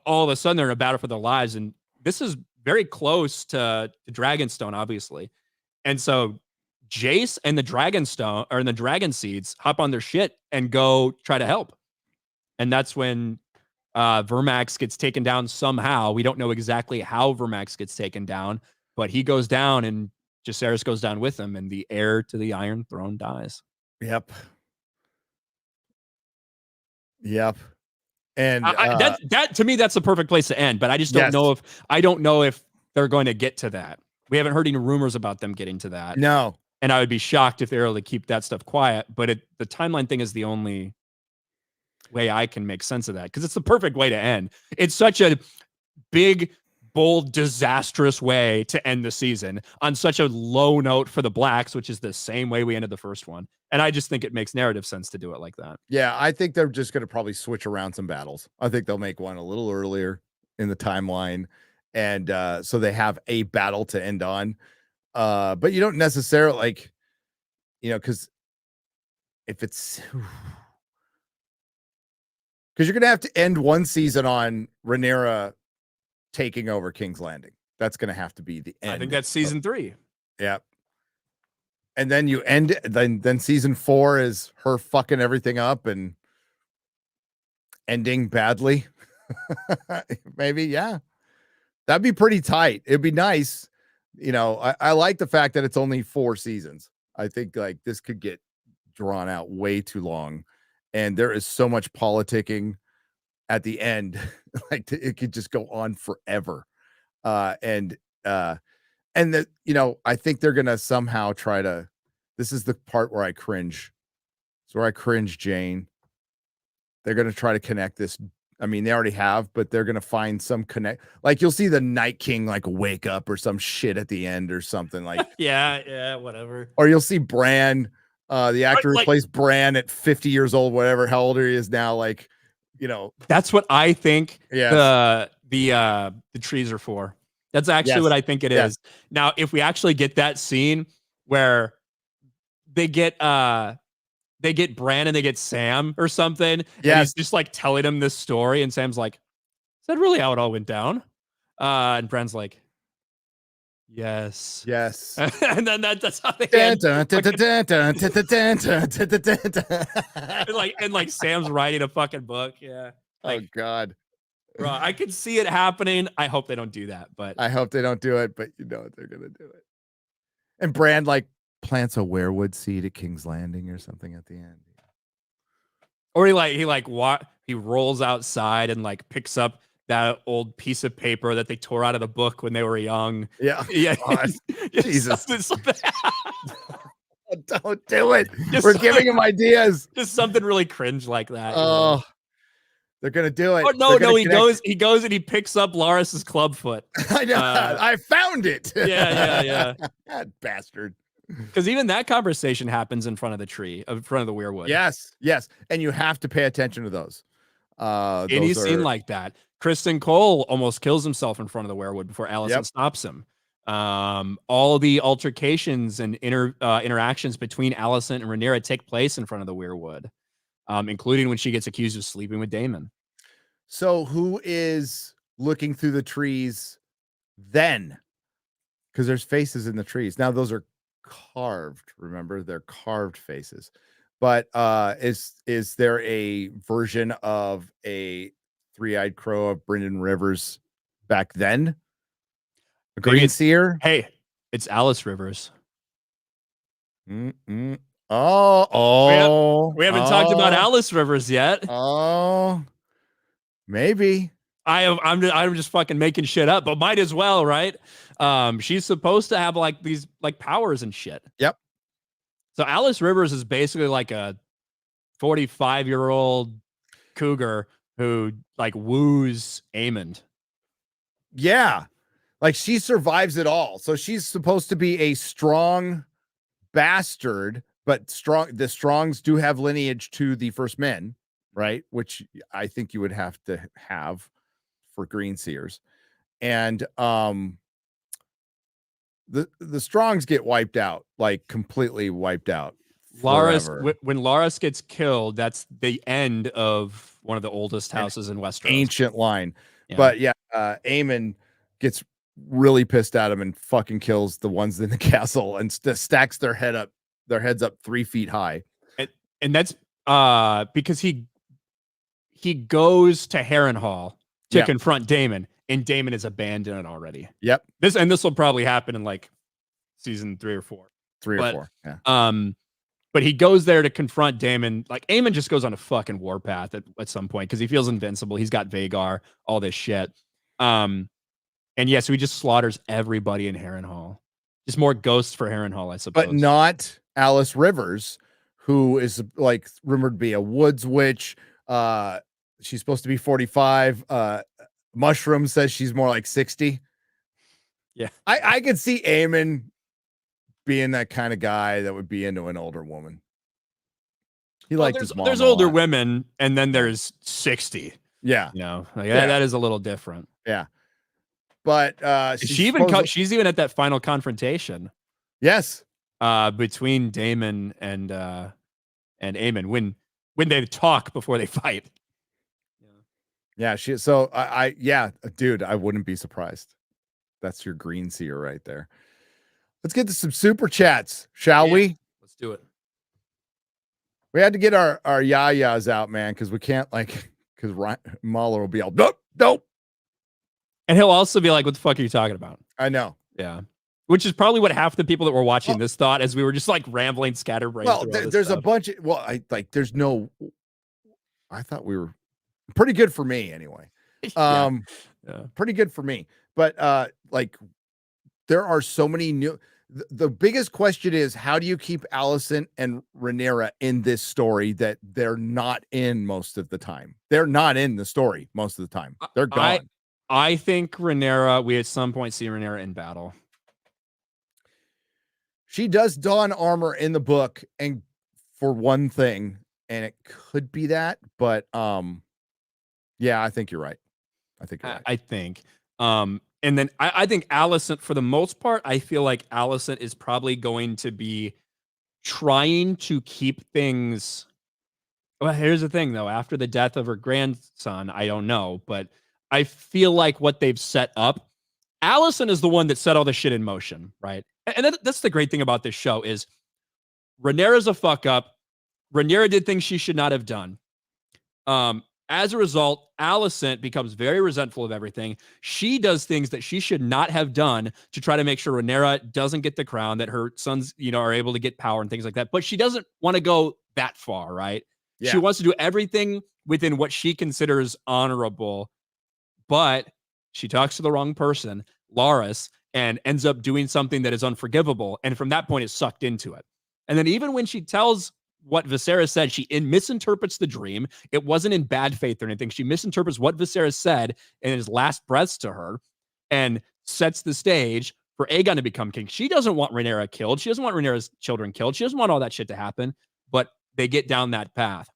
S2: all of a sudden they're in a battle for their lives, and this is very close to Dragonstone, obviously. And so Jace and the Dragonstone or the Dragon Seeds hop on their shit and go try to help. And that's when Vermax gets taken down somehow. We don't know exactly how Vermax gets taken down, but he goes down and Jacaerys goes down with him, and the heir to the Iron Throne dies.
S1: Yep. And
S2: that to me, that's the perfect place to end. But I just don't know if they're going to get to that. We haven't heard any rumors about them getting to that.
S1: No.
S2: And I would be shocked if they're able to keep that stuff quiet. But the timeline thing is the only way I can make sense of that, because it's the perfect way to end. It's such a big, bold, disastrous way to end the season on such a low note for the Blacks, which is the same way we ended the first one. And I just think it makes narrative sense to do it like that.
S1: Yeah, I think they're just going to probably switch around some battles. I think they'll make one a little earlier in the timeline, and so they have a battle to end on. But you don't necessarily because if it's because you're going to have to end one season on Rhaenyra taking over King's Landing. That's going to have to be the end.
S2: I think that's season 3.
S1: Yeah. And then you end then season 4 is her fucking everything up and ending badly. Maybe, yeah. That'd be pretty tight. It'd be nice. I like the fact that it's only 4 seasons. I think like this could get drawn out way too long. And there is so much politicking at the end. Like it could just go on forever. And that, I think they're going to somehow try to, this is the part where I cringe. It's where I cringe, Jane. They're going to try to connect this. I mean, they already have, but they're going to find some connect. Like you'll see the Night King, like wake up or some shit at the end or something like,
S2: yeah, whatever.
S1: Or you'll see Bran, the actor who plays Bran at 50 years old, whatever, how old he is now. Like,
S2: that's what I think.
S1: Yeah.
S2: The trees are for. That's actually what I think it is. Now, if we actually get that scene where they get Bran and they get Sam or something, and he's just like telling him this story, and Sam's like, "Is that really how it all went down?" And Bran's like, "Yes." And then that's how they end. And Sam's writing a fucking book. Yeah.
S1: Oh God.
S2: Bro, I can see it happening. I hope they don't do that, but
S1: I hope they don't do it, but they're gonna do it. And Bran like plants a werewood seed at King's Landing or something at the end.
S2: Or he rolls outside and like picks up that old piece of paper that they tore out of the book when they were young.
S1: Yeah.
S2: Jesus.
S1: Don't do it. We're giving him ideas.
S2: Just something really cringe like that.
S1: Oh. They're gonna do it.
S2: Oh, no, he goes and he picks up Laris's clubfoot.
S1: I know. I found it.
S2: Yeah.
S1: That bastard.
S2: Because even that conversation happens in front of the tree, in front of the weirwood.
S1: Yes. And you have to pay attention to those.
S2: Any scene like that. Kristen Cole almost kills himself in front of the weirwood before Alicent stops him. All the altercations and interactions between Alicent and Rhaenyra take place in front of the Weirwood, including when she gets accused of sleeping with Daemon.
S1: So who is looking through the trees then? Because there's faces in the trees. Now those are carved, remember? They're carved faces. But is there a version of a three-eyed crow of Brynden Rivers back then? A green seer?
S2: Hey, it's Alice Rivers.
S1: Mm-mm. Oh,
S2: we haven't talked about Alice Rivers yet.
S1: Oh, maybe.
S2: I'm just fucking making shit up, but might as well, right? She's supposed to have like these like powers and shit.
S1: Yep.
S2: So Alice Rivers is basically like a 45-year-old cougar who like woos Aemond.
S1: Yeah. Like she survives it all. So she's supposed to be a strong bastard, but the Strongs do have lineage to the First Men, right? Which I think you would have to have for green seers. And the Strongs get wiped out, like completely wiped out.
S2: When Loras gets killed, that's the end of one of the oldest houses in Westeros.
S1: Ancient line. Yeah. But yeah, Aemon gets really pissed at him and fucking kills the ones in the castle and stacks their heads up 3 feet high.
S2: And that's because he goes to Harrenhal to confront Daemon, and Daemon is abandoned already.
S1: Yep.
S2: This will probably happen in like season 3 or 4.
S1: 3 or 4. Yeah.
S2: But he goes there to confront Daemon. Like Aemon just goes on a fucking warpath at some point because he feels invincible. He's got Vhagar, all this shit. And yes, so he just slaughters everybody in Harrenhal. Just more ghosts for Harrenhal, I suppose.
S1: But not Alice Rivers, who is like rumored to be a woods witch. She's supposed to be 45. Mushroom says she's more like 60.
S2: Yeah.
S1: I could see Aemon being that kind of guy that would be into an older woman. He liked his mom.
S2: There's older women, and then there's 60.
S1: Yeah.
S2: You know, like that is a little different.
S1: Yeah. But
S2: she's even at that final confrontation.
S1: Yes.
S2: Between Daemon and Aemon when they talk before they fight.
S1: Yeah, dude, I wouldn't be surprised. That's your green seer right there. Let's get to some super chats, shall we?
S2: Let's do it.
S1: We had to get our yayas out, man, because we can't because Mahler will be all nope.
S2: And he'll also be like, what the fuck are you talking about?
S1: I know.
S2: Yeah. Which is probably what half the people that were watching this thought as we were just like rambling scatterbrained.
S1: Well, there's a bunch of I thought we were pretty good for me anyway. Pretty good for me. But there are so many new. The biggest question is, how do you keep Alicent and Rhaenyra in this story that they're not in most of the time? They're not in the story most of the time. They're gone.
S2: I think Rhaenyra, we at some point see Rhaenyra in battle.
S1: She does don armor in the book, and for one thing, and it could be that, but yeah, I think you're right.
S2: I think. And then I think Alicent, for the most part, I feel like Alicent is probably going to be trying to keep things. Well, here's the thing, though. After the death of her grandson, I don't know, but I feel like what they've set up, Alicent is the one that set all this shit in motion, right? And that's the great thing about this show is Rhaenyra's a fuck up. Rhaenyra did things she should not have done. As a result, Alicent becomes very resentful of everything. She does things that she should not have done to try to make sure Rhaenyra doesn't get the crown, that her sons, are able to get power and things like that. But she doesn't want to go that far, right? Yeah. She wants to do everything within what she considers honorable. But she talks to the wrong person, Loras, and ends up doing something that is unforgivable. And from that point, is sucked into it. And then even when she tells what Viserys said, she misinterprets the dream. It wasn't in bad faith or anything. She misinterprets what Viserys said in his last breaths to her and sets the stage for Aegon to become king. She doesn't want Rhaenyra killed. She doesn't want Rhaenyra's children killed. She doesn't want all that shit to happen, but they get down that path.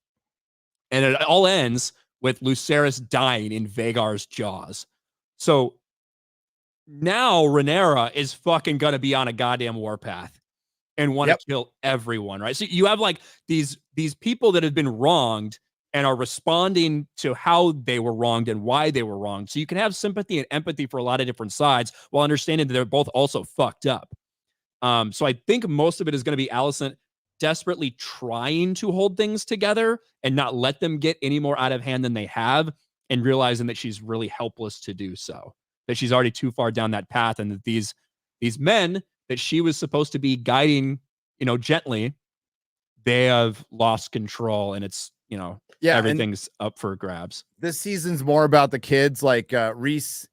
S2: And it all ends with Lucerys dying in Vhagar's jaws. So now Rhaenyra is fucking gonna be on a goddamn warpath and want to kill everyone, right? So you have like these people that have been wronged and are responding to how they were wronged and why they were wronged. So you can have sympathy and empathy for a lot of different sides while understanding that they're both also fucked up. So I think most of it is going to be Alicent desperately trying to hold things together and not let them get any more out of hand than they have, and realizing that she's really helpless to do so, that she's already too far down that path, and that these men that she was supposed to be guiding, gently, they have lost control, and it's, everything's up for grabs.
S1: This season's more about the kids, like Rise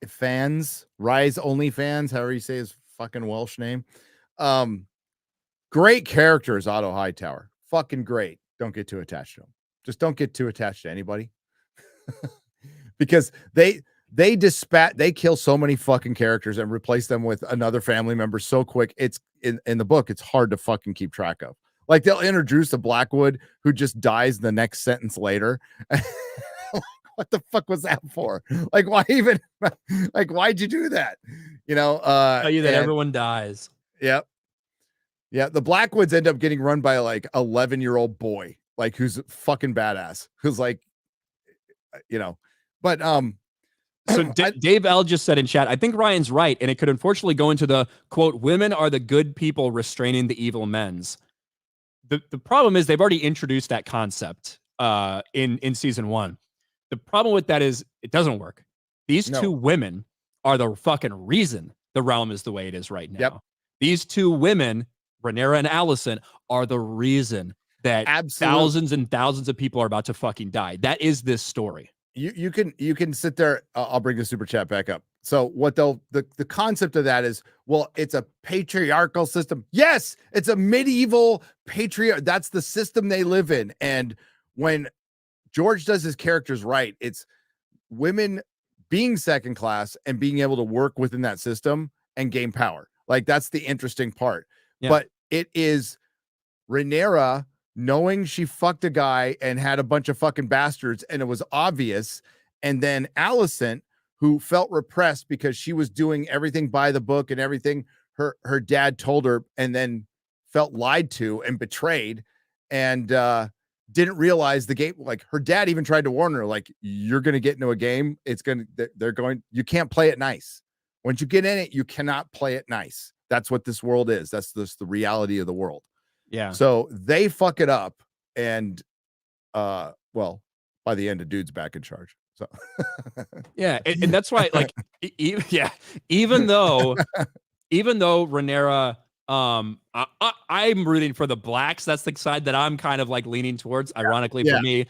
S1: Only Fans, however you say his fucking Welsh name. Great characters, Otto Hightower. Fucking great. Don't get too attached to him. Just don't get too attached to anybody. Because they kill so many fucking characters and replace them with another family member so quick. It's in the book, it's hard to fucking keep track of. Like, they'll introduce a Blackwood who just dies the next sentence later. What the fuck was that for? Like, why even? Like, why'd you do that?
S2: Tell you that everyone dies.
S1: Yep. Yeah, the Blackwoods end up getting run by like 11-year-old boy, like, who's fucking badass, who's like, but
S2: So Dave L just said in chat, I think Ryan's right, and it could unfortunately go into the quote, women are the good people restraining the evil men's. The problem is they've already introduced that concept in season 1. The problem with that is it doesn't work. These two women are the fucking reason the realm is the way it is right now.
S1: Yep.
S2: These two women, Rhaenyra and Alicent, are the reason that thousands and thousands of people are about to fucking die. That is this story.
S1: You can sit there. I'll bring the super chat back up. So what the concept of that is, well, it's a patriarchal system. Yes, it's a medieval patriarch. That's the system they live in. And when George does his characters right, it's women being second class and being able to work within that system and gain power. Like, that's the interesting part. Yeah. But it is Rhaenyra knowing she fucked a guy and had a bunch of fucking bastards, and it was obvious. And then Alicent, who felt repressed because she was doing everything by the book and everything her dad told her, and then felt lied to and betrayed, and didn't realize the game. Like, her dad even tried to warn her, like, you're going to get into a game. You can't play it nice. Once you get in it, you cannot play it nice. That's what this world is. That's the reality of the world.
S2: Yeah.
S1: So they fuck it up, and well, by the end, a dude's back in charge. So
S2: yeah, and that's why, like, even though Rhaenyra, I'm rooting for the blacks. That's the side that I'm kind of like leaning towards, ironically for me.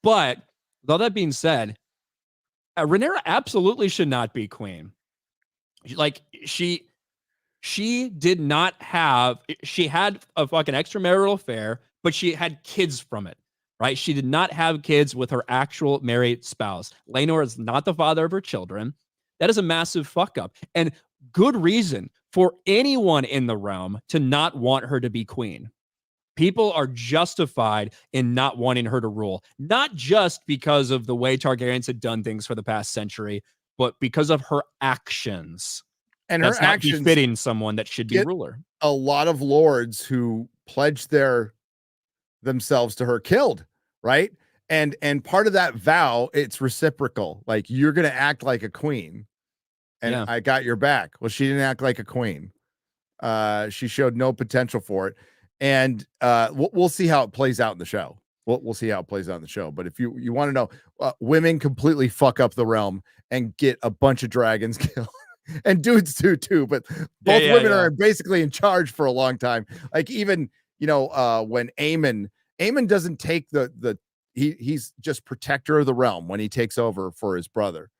S2: But though that being said, Rhaenyra absolutely should not be queen. Like, she did not have, she had a fucking extramarital affair, but she had kids from it, right? She did not have kids with her actual married spouse. Laenor is not the father of her children. That is a massive fuck up, and good reason for anyone in the realm to not want her to be queen. People are justified in not wanting her to rule, not just because of the way Targaryens had done things for the past century, but because of her actions.
S1: And
S2: that's
S1: her
S2: not
S1: actions
S2: befitting someone that should be ruler.
S1: A lot of lords who pledged themselves to her killed, right? And part of that vow, it's reciprocal. Like, you're going to act like a queen, and I got your back. Well, she didn't act like a queen. She showed no potential for it, and we'll see how it plays out in the show. We'll see how it plays out in the show. But if you want to know, women completely fuck up the realm and get a bunch of dragons killed. And dudes do too, but both women are basically in charge for a long time. Like, even when Aemon doesn't take he's just protector of the realm when he takes over for his brother.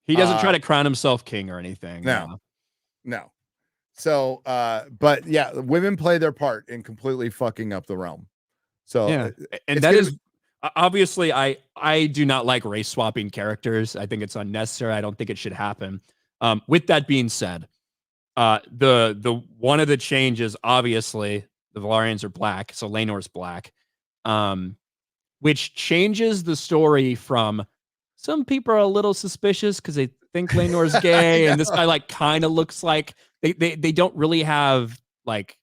S2: He doesn't try to crown himself king or anything.
S1: No. So, but yeah, women play their part in completely fucking up the realm. So,
S2: and that is obviously, I do not like race swapping characters. I think it's unnecessary. I don't think it should happen. With that being said, the one of the changes, obviously, the Velaryons are black, so Laenor's black, which changes the story from some people are a little suspicious because they think Lenore's gay, and this guy like kind of looks like they don't really have like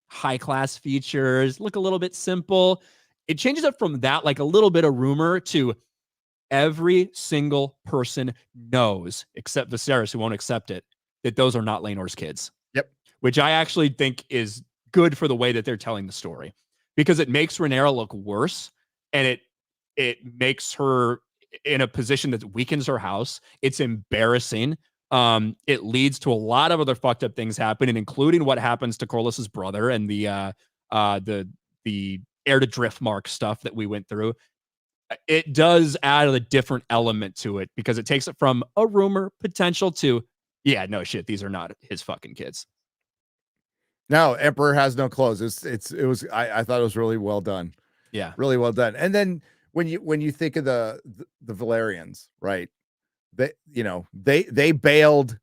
S2: high class features, look a little bit simple. It changes it from that, like a little bit of rumor, to every single person knows, except Viserys, who won't accept it, that those are not Laenor's kids.
S1: Yep.
S2: Which I actually think is good for the way that they're telling the story, because it makes Rhaenyra look worse, and it makes her in a position that weakens her house. It's embarrassing. It leads to a lot of other fucked up things happening, including what happens to Corlys's brother and the heir to Driftmark stuff that we went through. It does add a different element to it, because it takes it from a rumor potential to, yeah, no shit, these are not his fucking kids.
S1: No, Emperor has no clothes. I thought it was really well done.
S2: Yeah,
S1: really well done. And then when you think of the Valerians, right? They bailed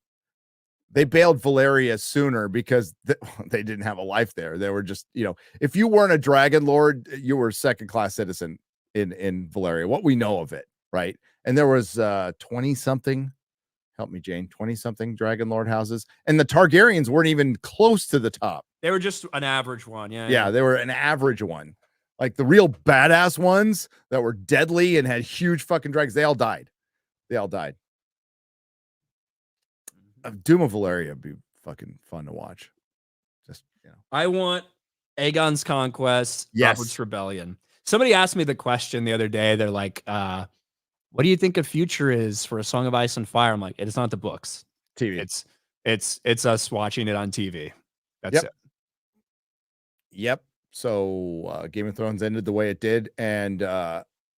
S1: Valeria sooner because they didn't have a life there. They were just, if you weren't a dragon lord, you were a second class citizen in Valeria. What we know of it, right? And there was 20 something. Help me, Jane. 20 something dragon lord houses, and the Targaryens weren't even close to the top.
S2: They were just an average one.
S1: Yeah, they were an average one. Like the real badass ones that were deadly and had huge fucking dragons, they all died. Doom of Valeria would be fucking fun to watch. Just,
S2: I want Aegon's Conquest,
S1: Yes.
S2: Robert's Rebellion. Somebody asked me the question the other day. They're like, what do you think a future is for A Song of Ice and Fire? I'm like, it's not the books.
S1: TV.
S2: It's us watching it on TV. That's it.
S1: Yep. So Game of Thrones ended the way it did, and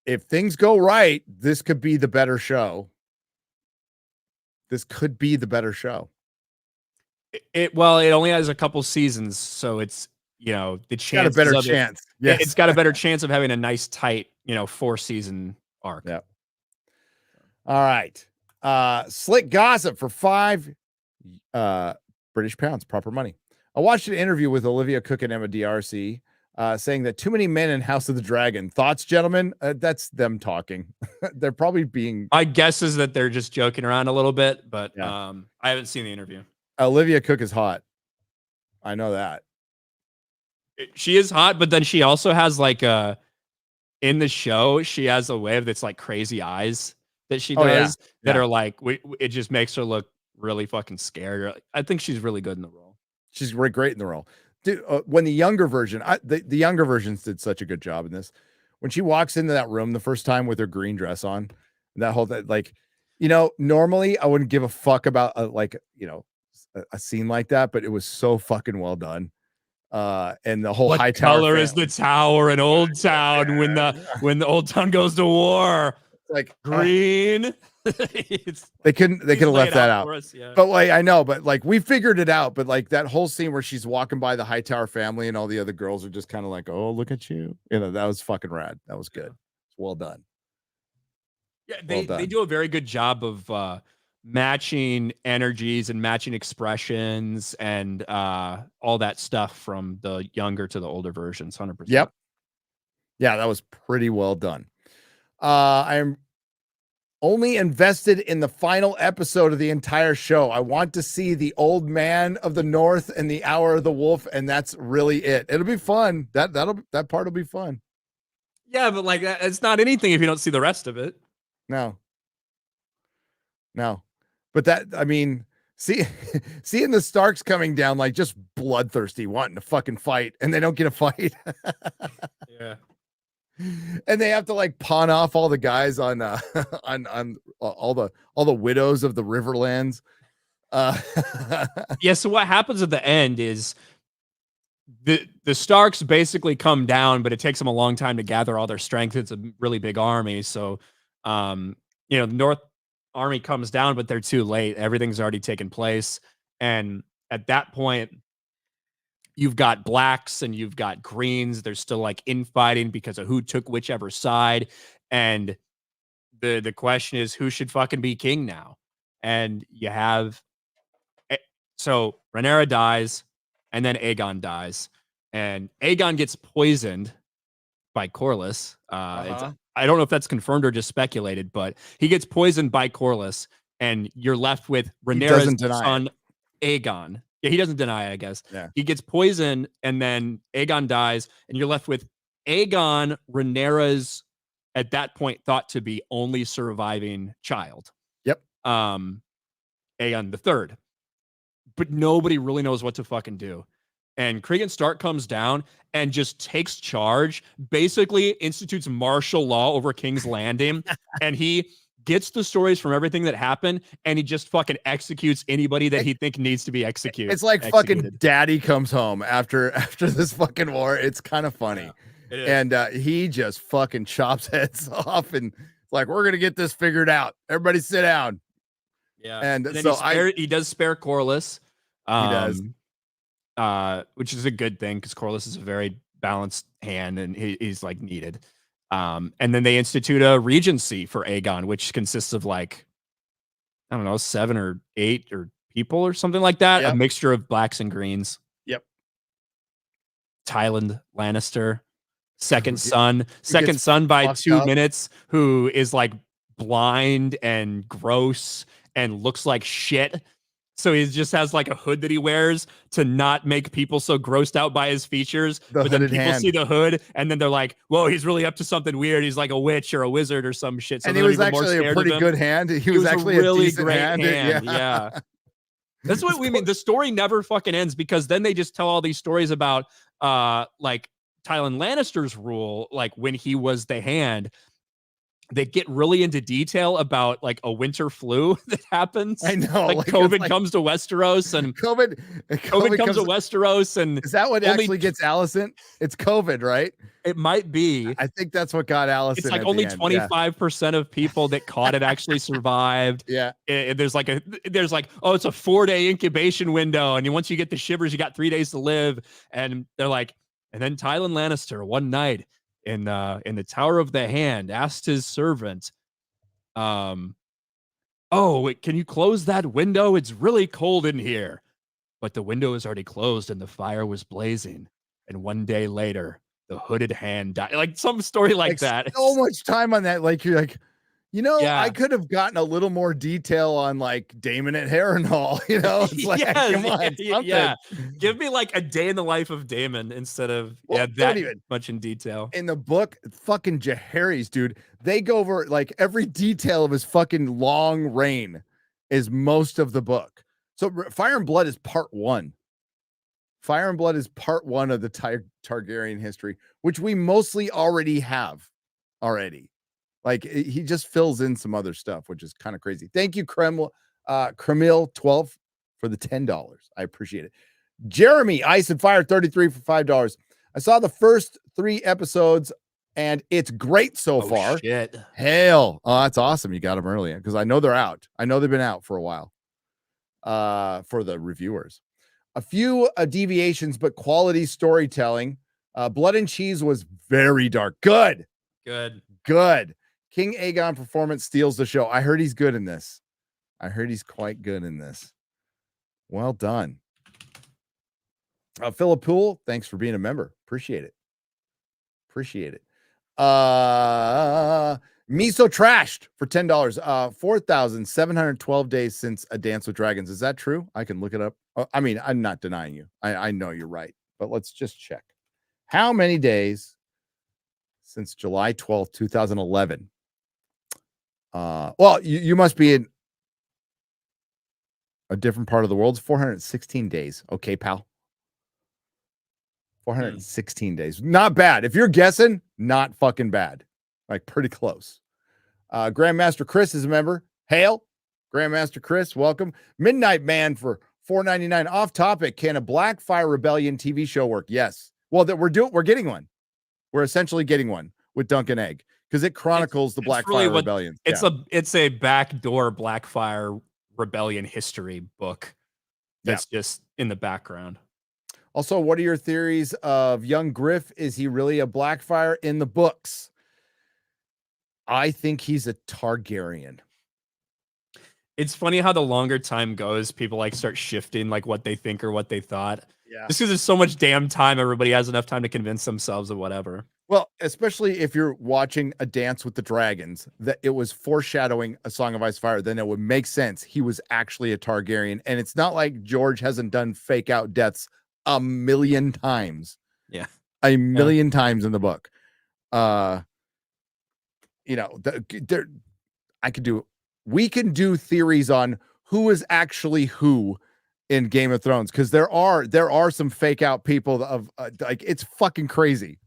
S1: if things go right, this could be the better show.
S2: It only has a couple seasons, so it's the chance
S1: got a better chance.
S2: Yes. It's got a better chance of having a nice tight 4-season arc.
S1: Yeah. All right. Slick gossip for 5 British pounds, proper money. I watched an interview with Olivia Cook and Emma D'Arcy saying that too many men in House of the Dragon. Thoughts, gentlemen? That's them talking. They're probably being...
S2: My guess is that they're just joking around a little bit, but
S1: yeah.
S2: I haven't seen the interview.
S1: Olivia Cook is hot. I know that.
S2: She is hot, but then she also has like in the show, she has a way of that's like crazy eyes that she does that are like, it just makes her look really fucking scared. I think she's really good in the role.
S1: She's great in the role. Dude, when the younger version, the younger versions did such a good job in this. When she walks into that room the first time with her green dress on, that whole thing, like, normally I wouldn't give a fuck about a scene like that, but it was so fucking well done. And the whole
S2: what
S1: high tower
S2: color is the tower in Old Town when the Old Town goes to war?
S1: Like
S2: green.
S1: They could have left that out.
S2: Us, yeah.
S1: But I know, but like we figured it out. But like that whole scene where she's walking by the Hightower family and all the other girls are just kind of like, "Oh, look at you!" That was fucking rad. That was good. Well done.
S2: Yeah, they do a very good job of matching energies and matching expressions and all that stuff from the younger to the older versions. 100%.
S1: Yep. Yeah, that was pretty well done. I'm only invested in the final episode of the entire show. I want to see the Old Man of the North and the Hour of the Wolf, and that's really it. It'll be fun. That part will be fun.
S2: Yeah, but like it's not anything if you don't see the rest of it.
S1: No. But seeing the Starks coming down like just bloodthirsty, wanting to fucking fight, and they don't get a fight.
S2: Yeah.
S1: And they have to like pawn off all the guys on all the widows of the Riverlands.
S2: Yeah. So what happens at the end is the Starks basically come down, but it takes them a long time to gather all their strength. It's a really big army, so the North army comes down, but they're too late. Everything's already taken place, and at that point, you've got blacks and you've got greens. There's still like infighting because of who took whichever side. And the question is, who should fucking be king now? And you have, so Rhaenyra dies and then Aegon dies, and Aegon gets poisoned by Corlys. I don't know if that's confirmed or just speculated, but he gets poisoned by Corlys, and you're left with Rhaenyra's son, Aegon. Yeah, he doesn't deny it, I guess.
S1: Yeah.
S2: He gets poisoned, and then Aegon dies, and you're left with Aegon, Rhaenyra's, at that point, thought to be only surviving child.
S1: Yep.
S2: Aegon the Third. But nobody really knows what to fucking do. And Cregan Stark comes down and just takes charge, basically institutes martial law over King's Landing, and he gets the stories from everything that happened, and he just fucking executes anybody that he think needs to be executed.
S1: It's like fucking daddy comes home after this fucking war. It's kind of funny. Yeah, and he just fucking chops heads off and like, we're gonna get this figured out. Everybody sit down.
S2: Yeah. And so he does spare Corlys. He does. Which is a good thing because Corlys is a very balanced hand and he's like needed. And then they institute a regency for Aegon, which consists of like, I don't know, 7 or 8 or people or something like that. Yep. A mixture of blacks and greens.
S1: Yep.
S2: Tywin Lannister, second son by 2 minutes, who is like blind and gross and looks like shit. So he just has like a hood that he wears to not make people so grossed out by his features. But then people see the hood and then they're like, whoa, he's really up to something weird. He's like a witch or a wizard or some shit. So
S1: and he was actually a pretty good hand. He was actually a really great hand.
S2: Yeah. That's what we mean. The story never fucking ends because then they just tell all these stories about like Tywin Lannister's rule, like when he was the hand. They get really into detail about like a winter flu that happens.
S1: I know.
S2: Like COVID comes to Westeros and COVID comes to Westeros. And
S1: is that what actually gets Alicent? It's COVID, right?
S2: It might be.
S1: I think that's what got Alicent.
S2: It's like only 25% of people that caught it actually survived.
S1: Yeah.
S2: There's like, oh, it's a 4-day incubation window. And once you get the shivers, you got 3 days to live. And they're like, and then Tywin Lannister one night in the Tower of the Hand asked his servant, can you close that window? It's really cold in here. But the window is already closed and the fire was blazing. And one day later, the hooded hand died. Like some story like that.
S1: So much time on that. Like you're like, I could have gotten a little more detail on like Daemon at Harrenhal, It's like, come on,
S2: give me like a day in the life of Daemon instead of that much in detail.
S1: In the book, fucking Jaehaerys, dude, they go over like every detail of his fucking long reign is most of the book. So Fire and Blood is part 1. Fire and Blood is part 1 of the Targaryen history, which we mostly already have already. Like he just fills in some other stuff, which is kind of crazy. Thank you, Kremil 12 for the $10. I appreciate it. Jeremy Ice and Fire 33 for $5. I saw the first 3 episodes and it's great so far.
S2: Shit.
S1: Hell. Oh, that's awesome. You got them early because I know they're out. I know they've been out for a while. For the reviewers. A few deviations, but quality storytelling. Blood and Cheese was very dark. Good. King Aegon performance steals the show. I heard he's good in this. I heard he's quite good in this. Well done. Philip Poole, thanks for being a member. Appreciate it. Miso Trashed for $10. 4,712 days since A Dance with Dragons. Is that true? I can look it up. I mean, I'm not denying you. I know you're right, but let's just check. How many days since July 12th, 2011? Well, you must be in a different part of the world. It's 416 days. Okay, pal. 416 days. Not bad. If you're guessing, not fucking bad. Like pretty close. Grandmaster Chris is a member. Hail. Grandmaster Chris, welcome. Midnight Man for $4.99. Off topic. Can a Blackfire Rebellion TV show work? Yes. Well, that we're getting one. We're essentially getting one with Duncan Egg because it chronicles the Blackfire Rebellion.
S2: It's a backdoor Blackfire Rebellion history book that's just in the background.
S1: Also, what are your theories of young Griff? Is he really a Blackfire in the books? I think he's a Targaryen.
S2: It's funny how the longer time goes, people like start shifting like what they think or what they thought.
S1: Yeah.
S2: Just because there's so much damn time, everybody has enough time to convince themselves of whatever.
S1: Well, especially if you're watching A Dance with the Dragons, that it was foreshadowing A Song of Ice and Fire, then it would make sense. He was actually a Targaryen. And it's not like George hasn't done fake out deaths a million times.
S2: Yeah.
S1: A million times in the book. We can do theories on who is actually who in Game of Thrones, because there are some fake out people of like, it's fucking crazy.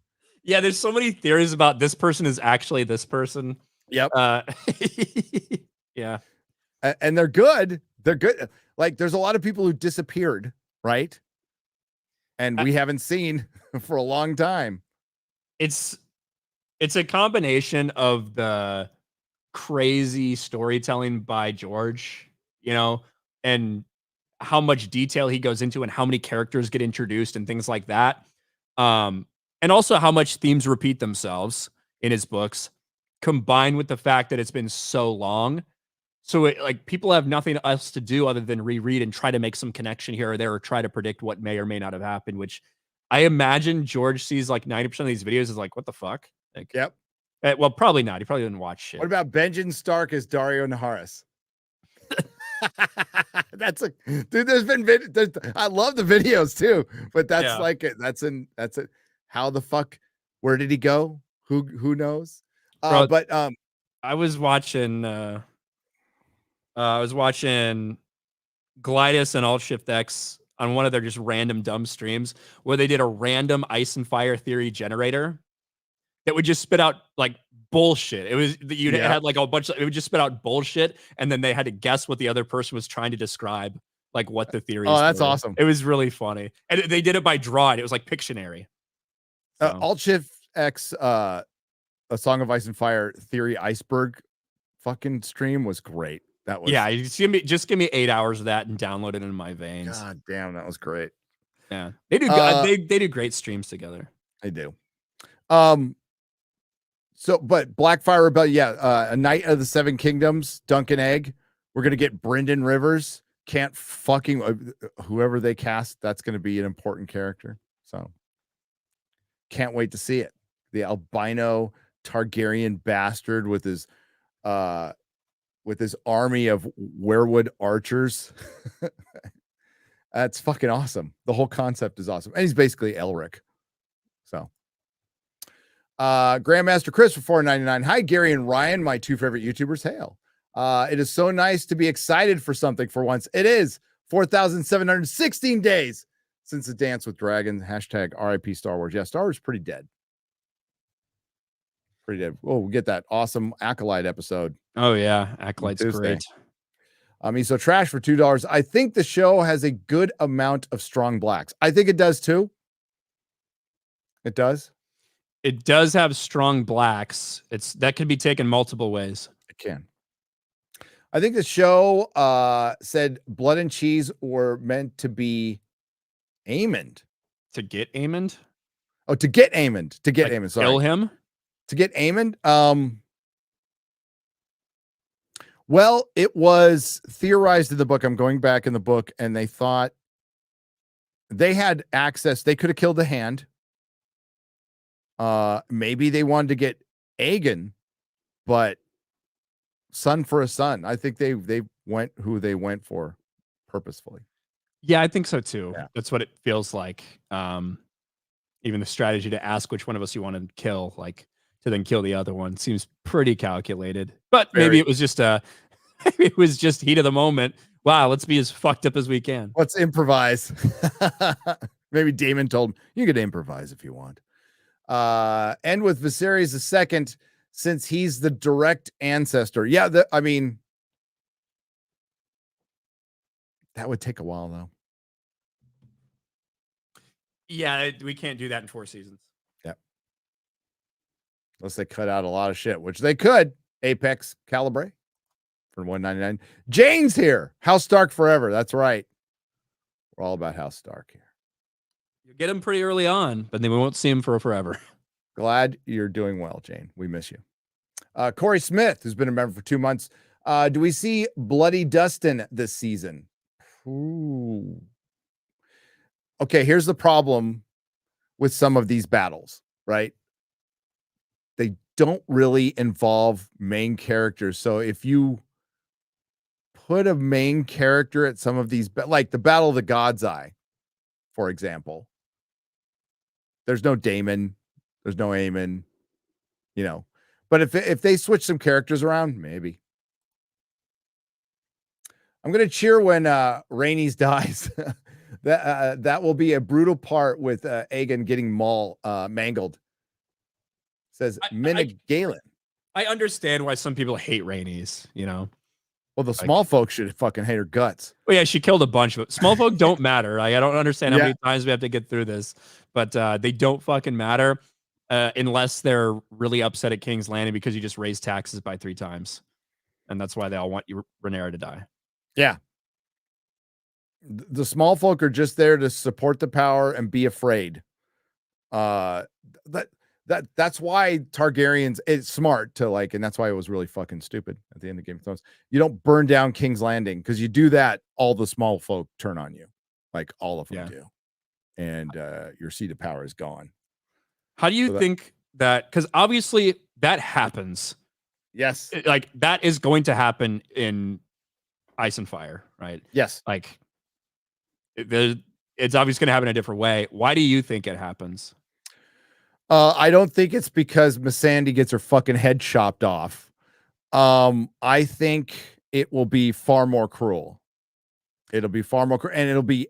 S2: Yeah, there's so many theories about this person is actually this person.
S1: Yep.
S2: Yeah.
S1: And they're good. They're good. Like, there's a lot of people who disappeared, right? And we haven't seen for a long time.
S2: It's a combination of the crazy storytelling by George, and how much detail he goes into and how many characters get introduced and things like that. And also how much themes repeat themselves in his books, combined with the fact that it's been so long. So people have nothing else to do other than reread and try to make some connection here or there, or try to predict what may or may not have happened, which I imagine George sees like 90% of these videos is like, what the fuck? Like,
S1: yep.
S2: Well, probably not. He probably didn't watch shit.
S1: What about Benjen Stark as Dario Naharis? That's a dude. There's been I love the videos too, but that's like it. That's it. How the fuck? Where did he go? Who knows?
S2: Bro,
S1: but
S2: I was watching Glidus and Alt Shift X on one of their just random dumb streams where they did a random ice and fire theory generator that would just spit out like bullshit. It was had like a bunch of, it would just spit out bullshit, and then they had to guess what the other person was trying to describe, like what the theory.
S1: Oh, that's awesome.
S2: It was really funny, and they did it by drawing. It was like Pictionary. So.
S1: Alt Shift X, A Song of Ice and Fire theory iceberg fucking stream was great. That was
S2: just give me 8 hours of that and download it in my veins.
S1: God damn, that was great.
S2: Yeah, they do. They do great streams together.
S1: They do. So, but Blackfire Rebellion, A Knight of the Seven Kingdoms, Duncan Egg. We're gonna get Brynden Rivers. Can't fucking whoever they cast, that's gonna be an important character. So, can't wait to see it. The albino Targaryen bastard with his army of werewood archers. That's fucking awesome. The whole concept is awesome, and he's basically Elric. So. Grandmaster Chris for $4.99. Hi, Gary and Ryan, my two favorite YouTubers. Hail. It is so nice to be excited for something for once. It is 4,716 days since the Dance with Dragons. Hashtag RIP Star Wars. Yeah, Star Wars is pretty dead. Pretty dead. Oh, we'll get that awesome Acolyte episode.
S2: Oh, yeah. Acolyte's great.
S1: So trash for $2. I think the show has a good amount of strong blacks. I think it does too. It does.
S2: It does have strong blacks. That can be taken multiple ways.
S1: It can. I think the show said blood and cheese were meant to be Aemond.
S2: To get Aemond?
S1: Oh, to get Aemond. To get Aemond. Sorry.
S2: Kill him?
S1: To get Aemond? Well, it was theorized in the book. I'm going back in the book, and they thought they had access. They could have killed the Hand. Maybe they wanted to get Aegon, but son for a son. I think they went who they went for purposefully.
S2: Yeah, I think so too.
S1: Yeah.
S2: That's what it feels like. Even the strategy to ask which one of us you want to kill, like to then kill the other one, seems pretty calculated. But maybe it was just heat of the moment. Wow, let's be as fucked up as we can.
S1: Let's improvise. Maybe Damon told him, you could improvise if you want. And with Viserys II, since he's the direct ancestor. Yeah, that would take a while though.
S2: Yeah, we can't do that in 4 seasons.
S1: Yeah. Unless they cut out a lot of shit, which they could. Apex Calibre for $1.99. Jane's here. House Stark forever. That's right. We're all about House Stark here.
S2: You get him pretty early on, but then we won't see him for forever.
S1: Glad you're doing well, Jane. We miss you. Corey Smith, who's been a member for 2 months. Do we see Bloody Dustin this season? Ooh. Okay, here's the problem with some of these battles, right? they don't really involve main characters. So if you put a main character at some of these, like the Battle of the God's Eye, for example, there's no Daemon, there's no Aemon, you know. But if they switch some characters around, maybe. I'm gonna cheer when Rhaenys dies. that will be a brutal part with Aegon getting mangled. Says Minna Galen.
S2: I understand why some people hate Rhaenys, you know.
S1: Well, the small folks should fucking hate her guts.
S2: Well, yeah, she killed a bunch of small folk. Don't matter. I don't understand how
S1: Yeah.
S2: many times we have to get through this, but they don't fucking matter unless they're really upset at King's Landing because you just raised taxes by 3 times, and that's why they all want you Rhaenyra to die.
S1: Yeah. The small folk are just there to support the power and be afraid. That's why Targaryens, it's smart to like, and that's why it was really fucking stupid at the end of Game of Thrones. You don't burn down King's Landing because you do that, all the small folk turn on you, like all of them do, and your seat of power is gone.
S2: How do you think that? Because obviously that happens.
S1: Yes,
S2: like that is going to happen in Ice and Fire, right?
S1: Yes,
S2: like it's obviously going to happen in a different way. Why do you think it happens?
S1: I don't think it's because Missandei gets her fucking head chopped off. I think it will be far more cruel. It'll be far more cruel, and it'll be.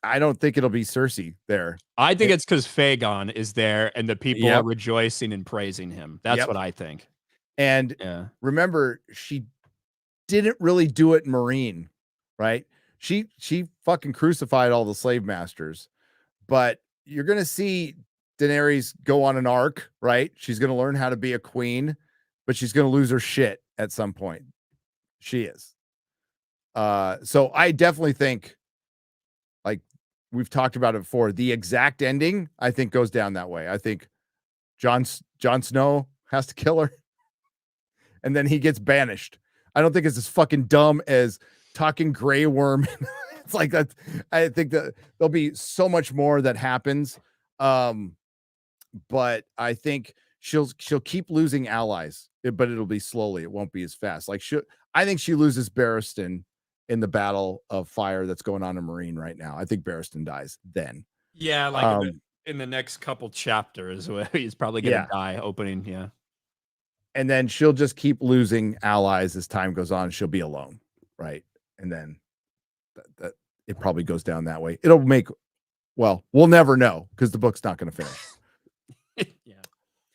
S1: I don't think it'll be Cersei there.
S2: I think it's because Fagon is there, and the people are rejoicing and praising him. That's what I think.
S1: And remember, she didn't really do it in Meereen, right? She fucking crucified all the slave masters, but you're gonna see Daenerys go on an arc, right? She's gonna learn how to be a queen, but she's gonna lose her shit at some point. She is. So I definitely think, like we've talked about it before, the exact ending I think goes down that way. I think Jon Snow has to kill her, and then he gets banished. I don't think it's as fucking dumb as talking Grey Worm. It's like that. I think that there'll be so much more that happens. But I think she'll keep losing allies, but it'll be slowly. It won't be as fast. Like I think she loses Barristan in the Battle of Fire that's going on in Meereen right now. I think Barristan dies then.
S2: Yeah, like in the next couple chapters, he's probably gonna die opening. Yeah.
S1: And then she'll just keep losing allies as time goes on. She'll be alone, right? And then that it probably goes down that way. It'll make, well, we'll never know because the book's not going to finish.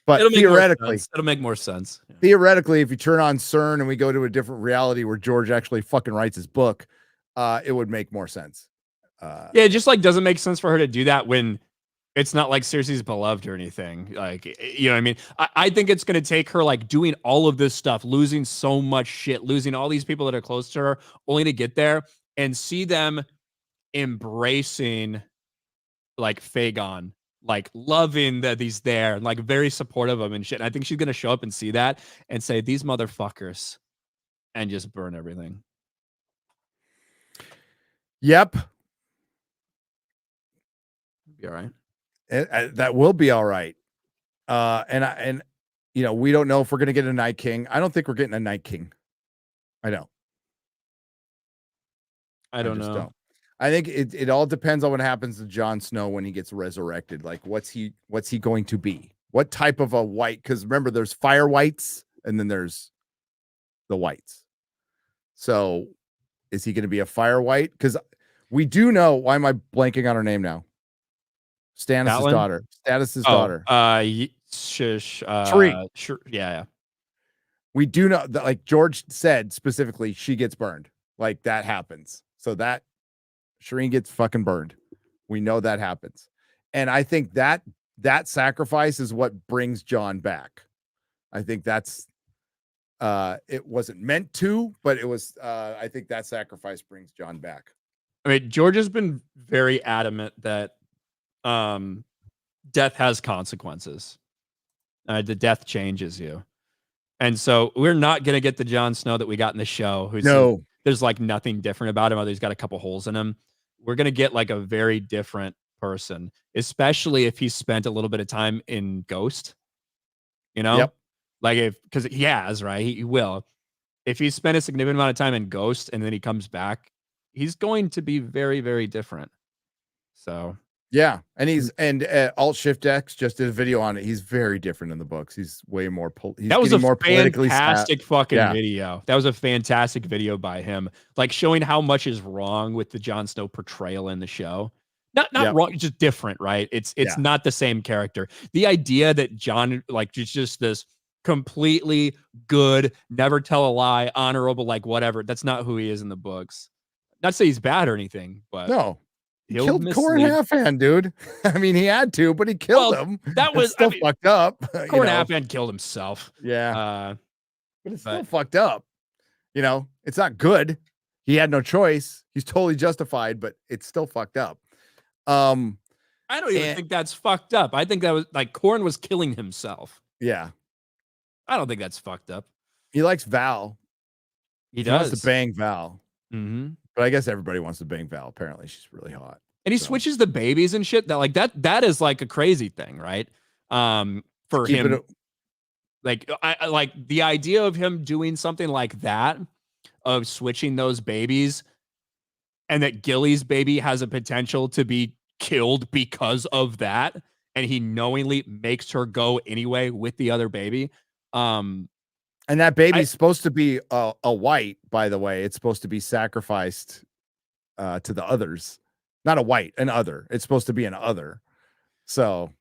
S1: But theoretically,
S2: it'll make more sense.
S1: Yeah. Theoretically, if you turn on CERN and we go to a different reality where George actually fucking writes his book, it would make more sense.
S2: It just like doesn't make sense for her to do that when it's not like Cersei's beloved or anything. Like, you know what I mean? I think it's going to take her like doing all of this stuff, losing so much shit, losing all these people that are close to her, only to get there and see them embracing like Fagon, like loving that he's there and like very supportive of him and shit. And I think she's going to show up and see that and say, these motherfuckers, and just burn everything.
S1: Yep.
S2: Be all right.
S1: That will be all right. And you know, we don't know if we're going to get a Night King. I don't think we're getting a Night King. I don't know. I think it all depends on what happens to Jon Snow when he gets resurrected. Like, what's he going to be? What type of a white? Because remember, there's fire whites and then there's the whites. So is he going to be a fire white? Because we do know. Why am I blanking on her name now? Stannis' daughter. Daughter.
S2: Shireen. Sure. Yeah.
S1: We do know that, like George said specifically, she gets burned. Like that happens. So that Shireen gets fucking burned. We know that happens. And I think that sacrifice is what brings Jon back. I think that's it wasn't meant to, but it was I think that sacrifice brings Jon back.
S2: I mean, George has been very adamant that death has consequences. The death changes you. And so we're not going to get the Jon Snow that we got in the show. There's like nothing different about him. Other he's got a couple holes in him. We're going to get like a very different person, especially if he spent a little bit of time in Ghost. You know,
S1: Yep.
S2: like because he has, right? He will. If he spent a significant amount of time in Ghost and then he comes back, he's going to be very, very different. So
S1: yeah, and Alt Shift X just did a video on it. He's very different in the books. He's way more. He's
S2: that was
S1: getting
S2: a
S1: more politically
S2: fantastic fucking
S1: yeah.
S2: video. That was a fantastic video by him, like showing how much is wrong with the Jon Snow portrayal in the show. Not wrong, just different, right? It's not the same character. The idea that Jon, like, just this completely good, never tell a lie, honorable, like whatever. That's not who he is in the books. Not to say he's bad or anything, but
S1: no, he
S2: he'll
S1: killed Corn
S2: mislead.
S1: Halfhand, dude. I mean, he had to, but he killed him.
S2: That was
S1: still fucked up.
S2: Corn Halfhand killed himself.
S1: Yeah, but it's still fucked up. You know, it's not good. He had no choice. He's totally justified, but it's still fucked up.
S2: I don't even think that's fucked up. I think that was like Corn was killing himself.
S1: Yeah.
S2: I don't think that's fucked up.
S1: He likes Val.
S2: He
S1: wants to bang Val.
S2: Mm-hmm.
S1: But I guess everybody wants to bang Val. Apparently, she's really hot.
S2: And he switches the babies and shit. That is like a crazy thing, right? For him, I like the idea of him doing something like that, of switching those babies, and that Gilly's baby has a potential to be killed because of that, and he knowingly makes her go anyway with the other baby.
S1: And that baby's supposed to be a white, by the way. It's supposed to be sacrificed to the others. Not a white, an other. It's supposed to be an other. So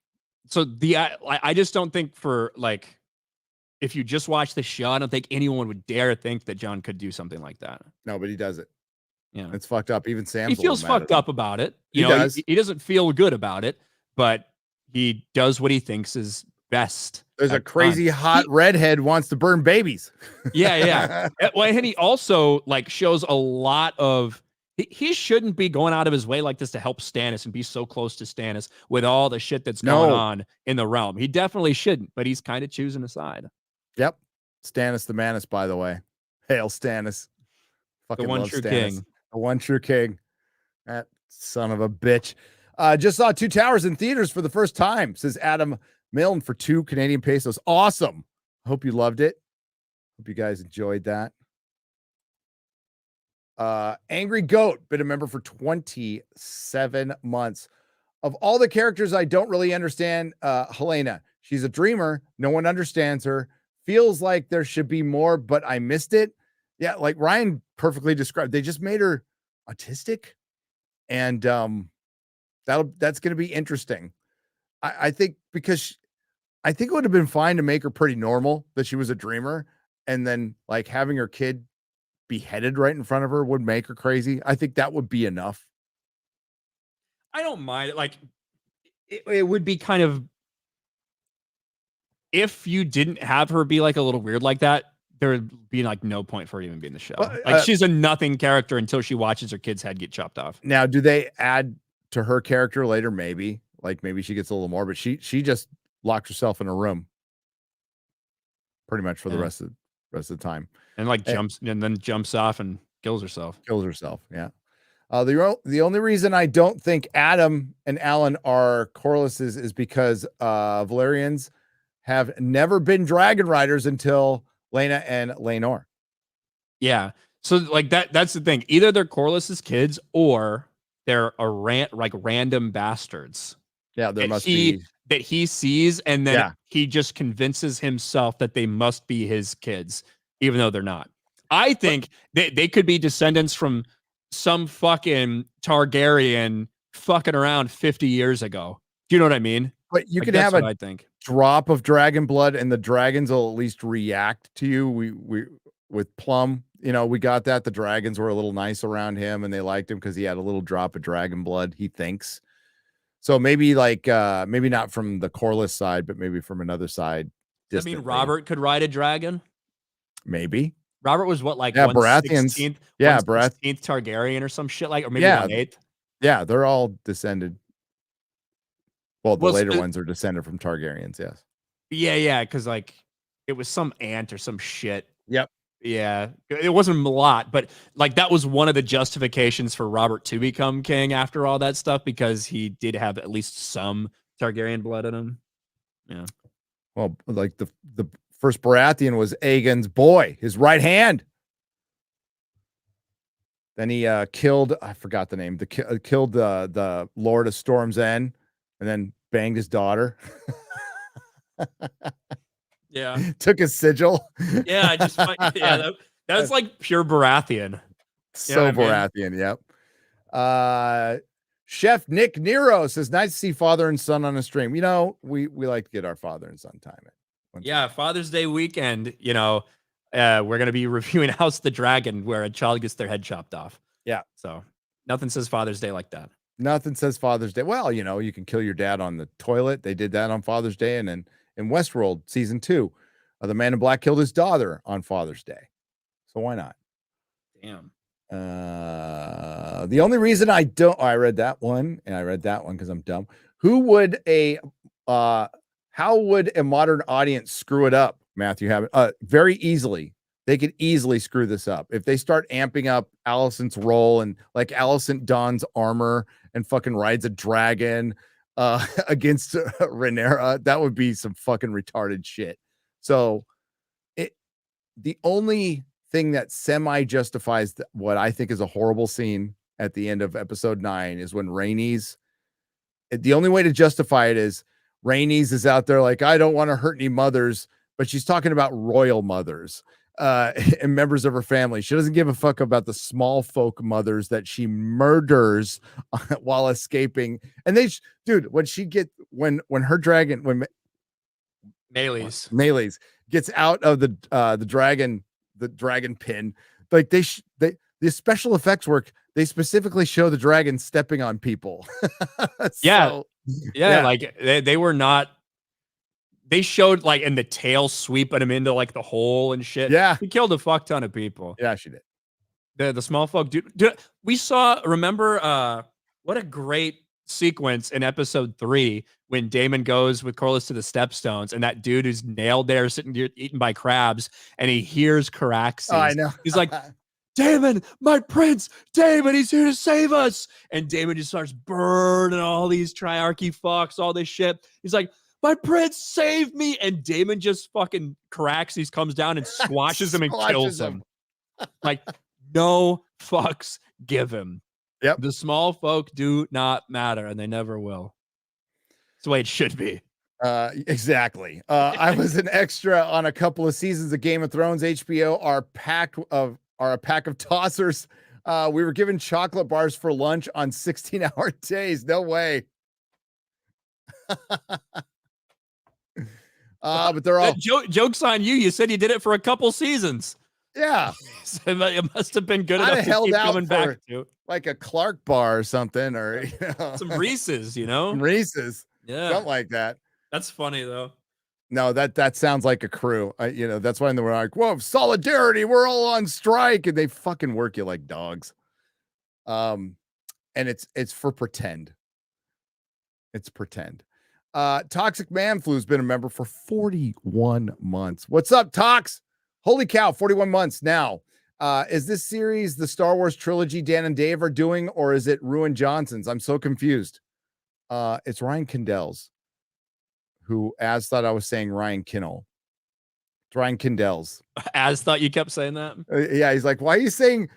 S2: I just don't think for like, if you just watch the show, I don't think anyone would dare think that Jon could do something like that.
S1: No, but he does it.
S2: Yeah,
S1: it's fucked up. Even Sam.
S2: He feels fucked up about it. He doesn't feel good about it, but he does what he thinks is best.
S1: There's a crazy hot redhead wants to burn babies.
S2: Yeah. Well, and he also like shows a lot of. He shouldn't be going out of his way like this to help Stannis and be so close to Stannis with all the shit that's going on in the realm. He definitely shouldn't, but he's kind of choosing a side.
S1: Yep. Stannis the Manus, by the way. Hail Stannis. Fucking
S2: the one true king.
S1: The one true king. That son of a bitch. Just saw Two Towers in theaters for the first time, says Adam Milne, for 2 Canadian pesos. Awesome. Hope you loved it. Hope you guys enjoyed that. Angry Goat, been a member for 27 months. Of all the characters I don't really understand, Helena. She's a dreamer. No one understands her. Feels like there should be more, but I missed it. Yeah, like Ryan perfectly described. They just made her autistic, and that's going to be interesting. I think because I think it would have been fine to make her pretty normal that she was a dreamer, and then like having her kid beheaded right in front of her would make her crazy. I think that would be enough.
S2: I don't mind it. Like it would be kind of, if you didn't have her be like a little weird like that, there would be like no point for her even being in the show. Like she's a nothing character until she watches her kid's head get chopped off.
S1: Now, do they add to her character later? Maybe, like maybe she gets a little more, but she just locked herself in a room pretty much for the rest of the time,
S2: and like jumps off and kills herself.
S1: Yeah. The only reason I don't think Adam and Alan are Corlys's is because Valerians have never been dragon riders until Lena and Laenor.
S2: Yeah. So like that's the thing. Either they're Corlys's kids or they're random bastards.
S1: Yeah, there must be
S2: that he sees, and then he just convinces himself that they must be his kids, even though they're not. I think they could be descendants from some fucking Targaryen fucking around 50 years ago. Do you know what I mean?
S1: But you could have a drop of dragon blood, and the dragons will at least react to you. We with Plum, we got that. The dragons were a little nice around him, and they liked him because he had a little drop of dragon blood, he thinks. So maybe maybe not from the Corlys side, but maybe from another side.
S2: Does that mean Robert could ride a dragon?
S1: Maybe.
S2: Robert was what, like
S1: Baratheons.
S2: 16th Targaryen or some shit, like, or maybe 1/8.
S1: Yeah, they're all descended. Well, the later ones are descended from Targaryens, yes.
S2: Yeah, because like it was some aunt or some shit.
S1: Yep.
S2: Yeah, it wasn't a lot, but like that was one of the justifications for Robert to become king after all that stuff, because he did have at least some Targaryen blood in him. Yeah.
S1: Well, like the first Baratheon was Aegon's boy, his right hand. Then he killed, I forgot the name, killed the Lord of Storm's End, and then banged his daughter.
S2: Yeah.
S1: Took his sigil.
S2: Yeah, I just that's like pure Baratheon.
S1: So Baratheon, yep. Chef Nick Nero says, nice to see father and son on a stream. You know, we like to get our father and son time.
S2: Yeah, Father's Day weekend, you know, we're going to be reviewing House of the Dragon, where a child gets their head chopped off.
S1: Yeah.
S2: So nothing says Father's Day like that.
S1: Nothing says Father's Day. Well, you know, you can kill your dad on the toilet. They did that on Father's Day. And then in Westworld season 2, the Man in Black killed his daughter on Father's Day. So why not?
S2: Damn.
S1: The only reason I don't, I read that one and I read that one because I'm dumb. How would a modern audience screw it up, Matthew? Very easily. They could easily screw this up if they start amping up Alicent's role and like Alicent dons armor and fucking rides a dragon against Rhaenyra. That would be some fucking retarded shit. So the only thing that semi justifies what I think is a horrible scene at the end of episode 9 is when Rhaenys. The only way to justify it is Rhaenys is out there like, I don't want to hurt any mothers, but she's talking about royal mothers and members of her family. She doesn't give a fuck about the small folk mothers that she murders while escaping. And dude, when her dragon, when Melees gets out of the dragon pin, like the special effects work, they specifically show the dragon stepping on people.
S2: Yeah, like they were not. They showed like in the tail sweeping him into like the hole and shit.
S1: Yeah,
S2: he killed a fuck ton of people.
S1: Yeah, she did.
S2: The small folk, dude. We saw. Remember, what a great sequence in episode 3 when Daemon goes with Corlys to the Stepstones, and that dude who's nailed there, sitting here eaten by crabs, and he hears Caraxes.
S1: Oh, I know.
S2: He's like, Daemon, my prince, Daemon, he's here to save us. And Daemon just starts burning all these triarchy fucks, all this shit. He's like, my prince, save me. And Daemon just fucking Caraxes comes down and squashes him and kills him. Like, no fucks given.
S1: Yep.
S2: The small folk do not matter, and they never will. It's the way it should be.
S1: Exactly. I was an extra on a couple of seasons of Game of Thrones. HBO are a pack of tossers. We were given chocolate bars for lunch on 16-hour days. No way. But they're all
S2: jokes on you. You said you did it for a couple seasons.
S1: Yeah.
S2: So it must have been good
S1: I'd
S2: enough to keep coming back to.
S1: Like a Clark bar or something, or
S2: some Reese's, Some
S1: Reese's.
S2: Yeah.
S1: Something like that.
S2: That's funny though.
S1: No, that sounds like a crew. That's why they were like, whoa, solidarity, we're all on strike, and they fucking work you like dogs. And it's for pretend. It's pretend. Toxic Man Flu's been a member for 41 months. What's up, Tox? Holy cow, 41 months now. Is this series the Star Wars trilogy Dan and Dave are doing, or is it Ruin Johnson's? I'm so confused. It's Ryan Kindell's, who Az thought I was saying Ryan Kinnell. It's Ryan Kindell's.
S2: Az thought you kept saying that?
S1: Yeah, he's like, why are you saying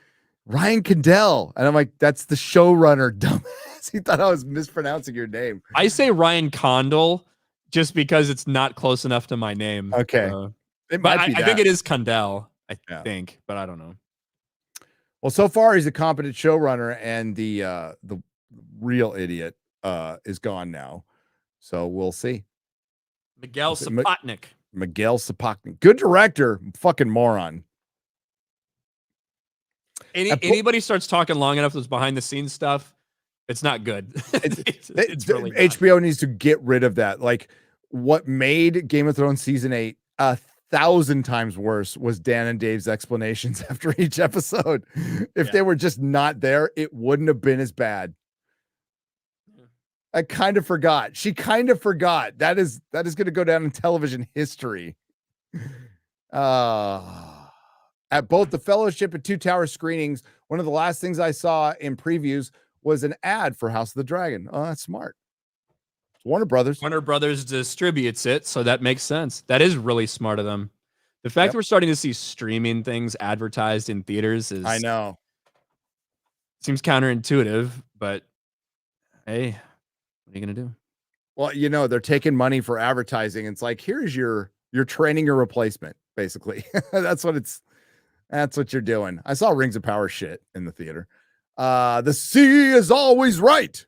S1: Ryan Kindell? And I'm like, that's the showrunner, dumbass. He thought I was mispronouncing your name.
S2: I say Ryan Condell just because it's not close enough to my name.
S1: Okay.
S2: But I think it is Condell, I think, but I don't know.
S1: Well, so far he's a competent showrunner, and the real idiot is gone now. So we'll see.
S2: Miguel Sapochnik.
S1: Miguel Sapochnik. Good director, fucking moron.
S2: Anybody starts talking long enough that's behind the scenes stuff, it's not good. It's really not.
S1: HBO needs to get rid of that. Like, what made Game of Thrones season 8 1,000 times worse was Dan and Dave's explanations after each episode. If they were just not there, it wouldn't have been as bad. I kind of forgot. She kind of forgot. That is going to go down in television history. At both the Fellowship and Two Tower screenings, one of the last things I saw in previews was an ad for House of the Dragon. Oh, that's smart. That's Warner Brothers.
S2: Warner Brothers distributes it, so that makes sense. That is really smart of them. The fact that we're starting to see streaming things advertised in theaters is,
S1: I know,
S2: seems counterintuitive, but hey, what are you gonna do?
S1: well, they're taking money for advertising. It's like, here's you're training your replacement, basically. That's what you're doing. I saw Rings of Power shit in the theater. The sea is always right.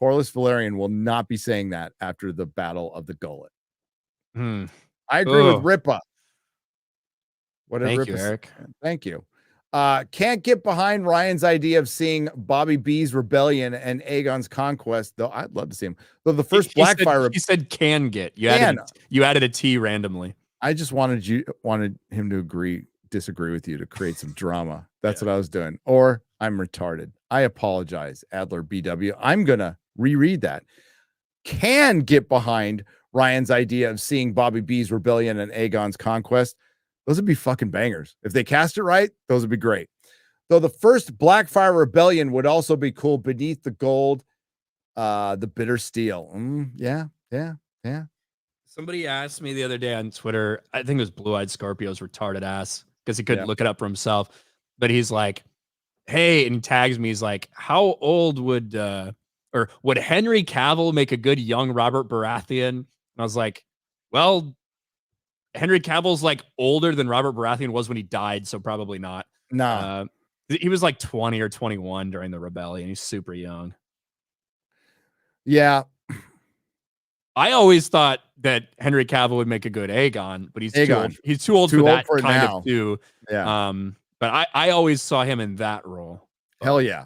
S1: Corlys Velaryon will not be saying that after the Battle of the Gullet. I agree with Ripa.
S2: Thank you, Eric.
S1: Thank you. Can't get behind Ryan's idea of seeing Bobby B's rebellion and Aegon's conquest, though I'd love to see him. Though the first Blackfire,
S2: he said can get. You added a T randomly.
S1: I just wanted him to disagree with you to create some drama. That's what I was doing. Or I'm retarded. I apologize, Adler BW. I'm gonna reread that. Can get behind Ryan's idea of seeing Bobby B's rebellion and Aegon's conquest. Those would be fucking bangers. If they cast it right, those would be great. Though the first Blackfire rebellion would also be cool. Beneath the gold, the bitter steel. Yeah.
S2: Somebody asked me the other day on Twitter, I think it was Blue Eyed Scorpio's retarded ass, because he couldn't look it up for himself. But he's like, hey, and he tags me. He's like, how old would Henry Cavill make a good young Robert Baratheon? And I was like, well, Henry Cavill's like older than Robert Baratheon was when he died, so probably not.
S1: No.
S2: He was like 20 or 21 during the rebellion. He's super young.
S1: Yeah.
S2: I always thought that Henry Cavill would make a good Aegon, but he's too old for that kind of too.
S1: Yeah.
S2: But I always saw him in that role.
S1: Hell yeah.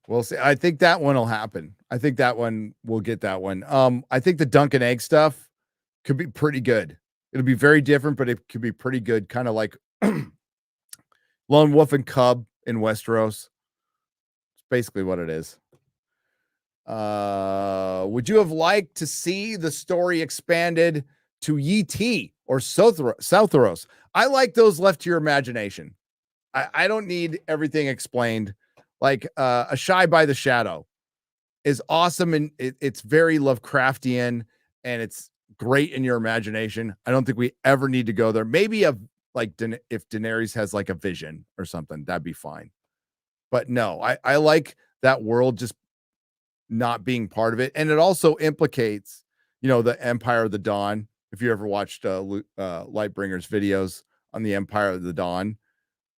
S1: We'll see. I think that one will happen. I think that one will get that one. I think the Dunk and Egg stuff could be pretty good. It'll be very different, but it could be pretty good. Kind of like Lone Wolf and Cub in Westeros. It's basically what it is. Would you have liked to see the story expanded to Yi or Southaros? I like those left to your imagination. I don't need everything explained. Like A Shy by the Shadow is awesome, and it's very Lovecraftian, and it's great in your imagination. I don't think we ever need to go there. Maybe if Daenerys has like a vision or something, that'd be fine. But no, I like that world just not being part of it. And it also implicates, the Empire of the Dawn. If you ever watched Lightbringer's videos on the Empire of the Dawn,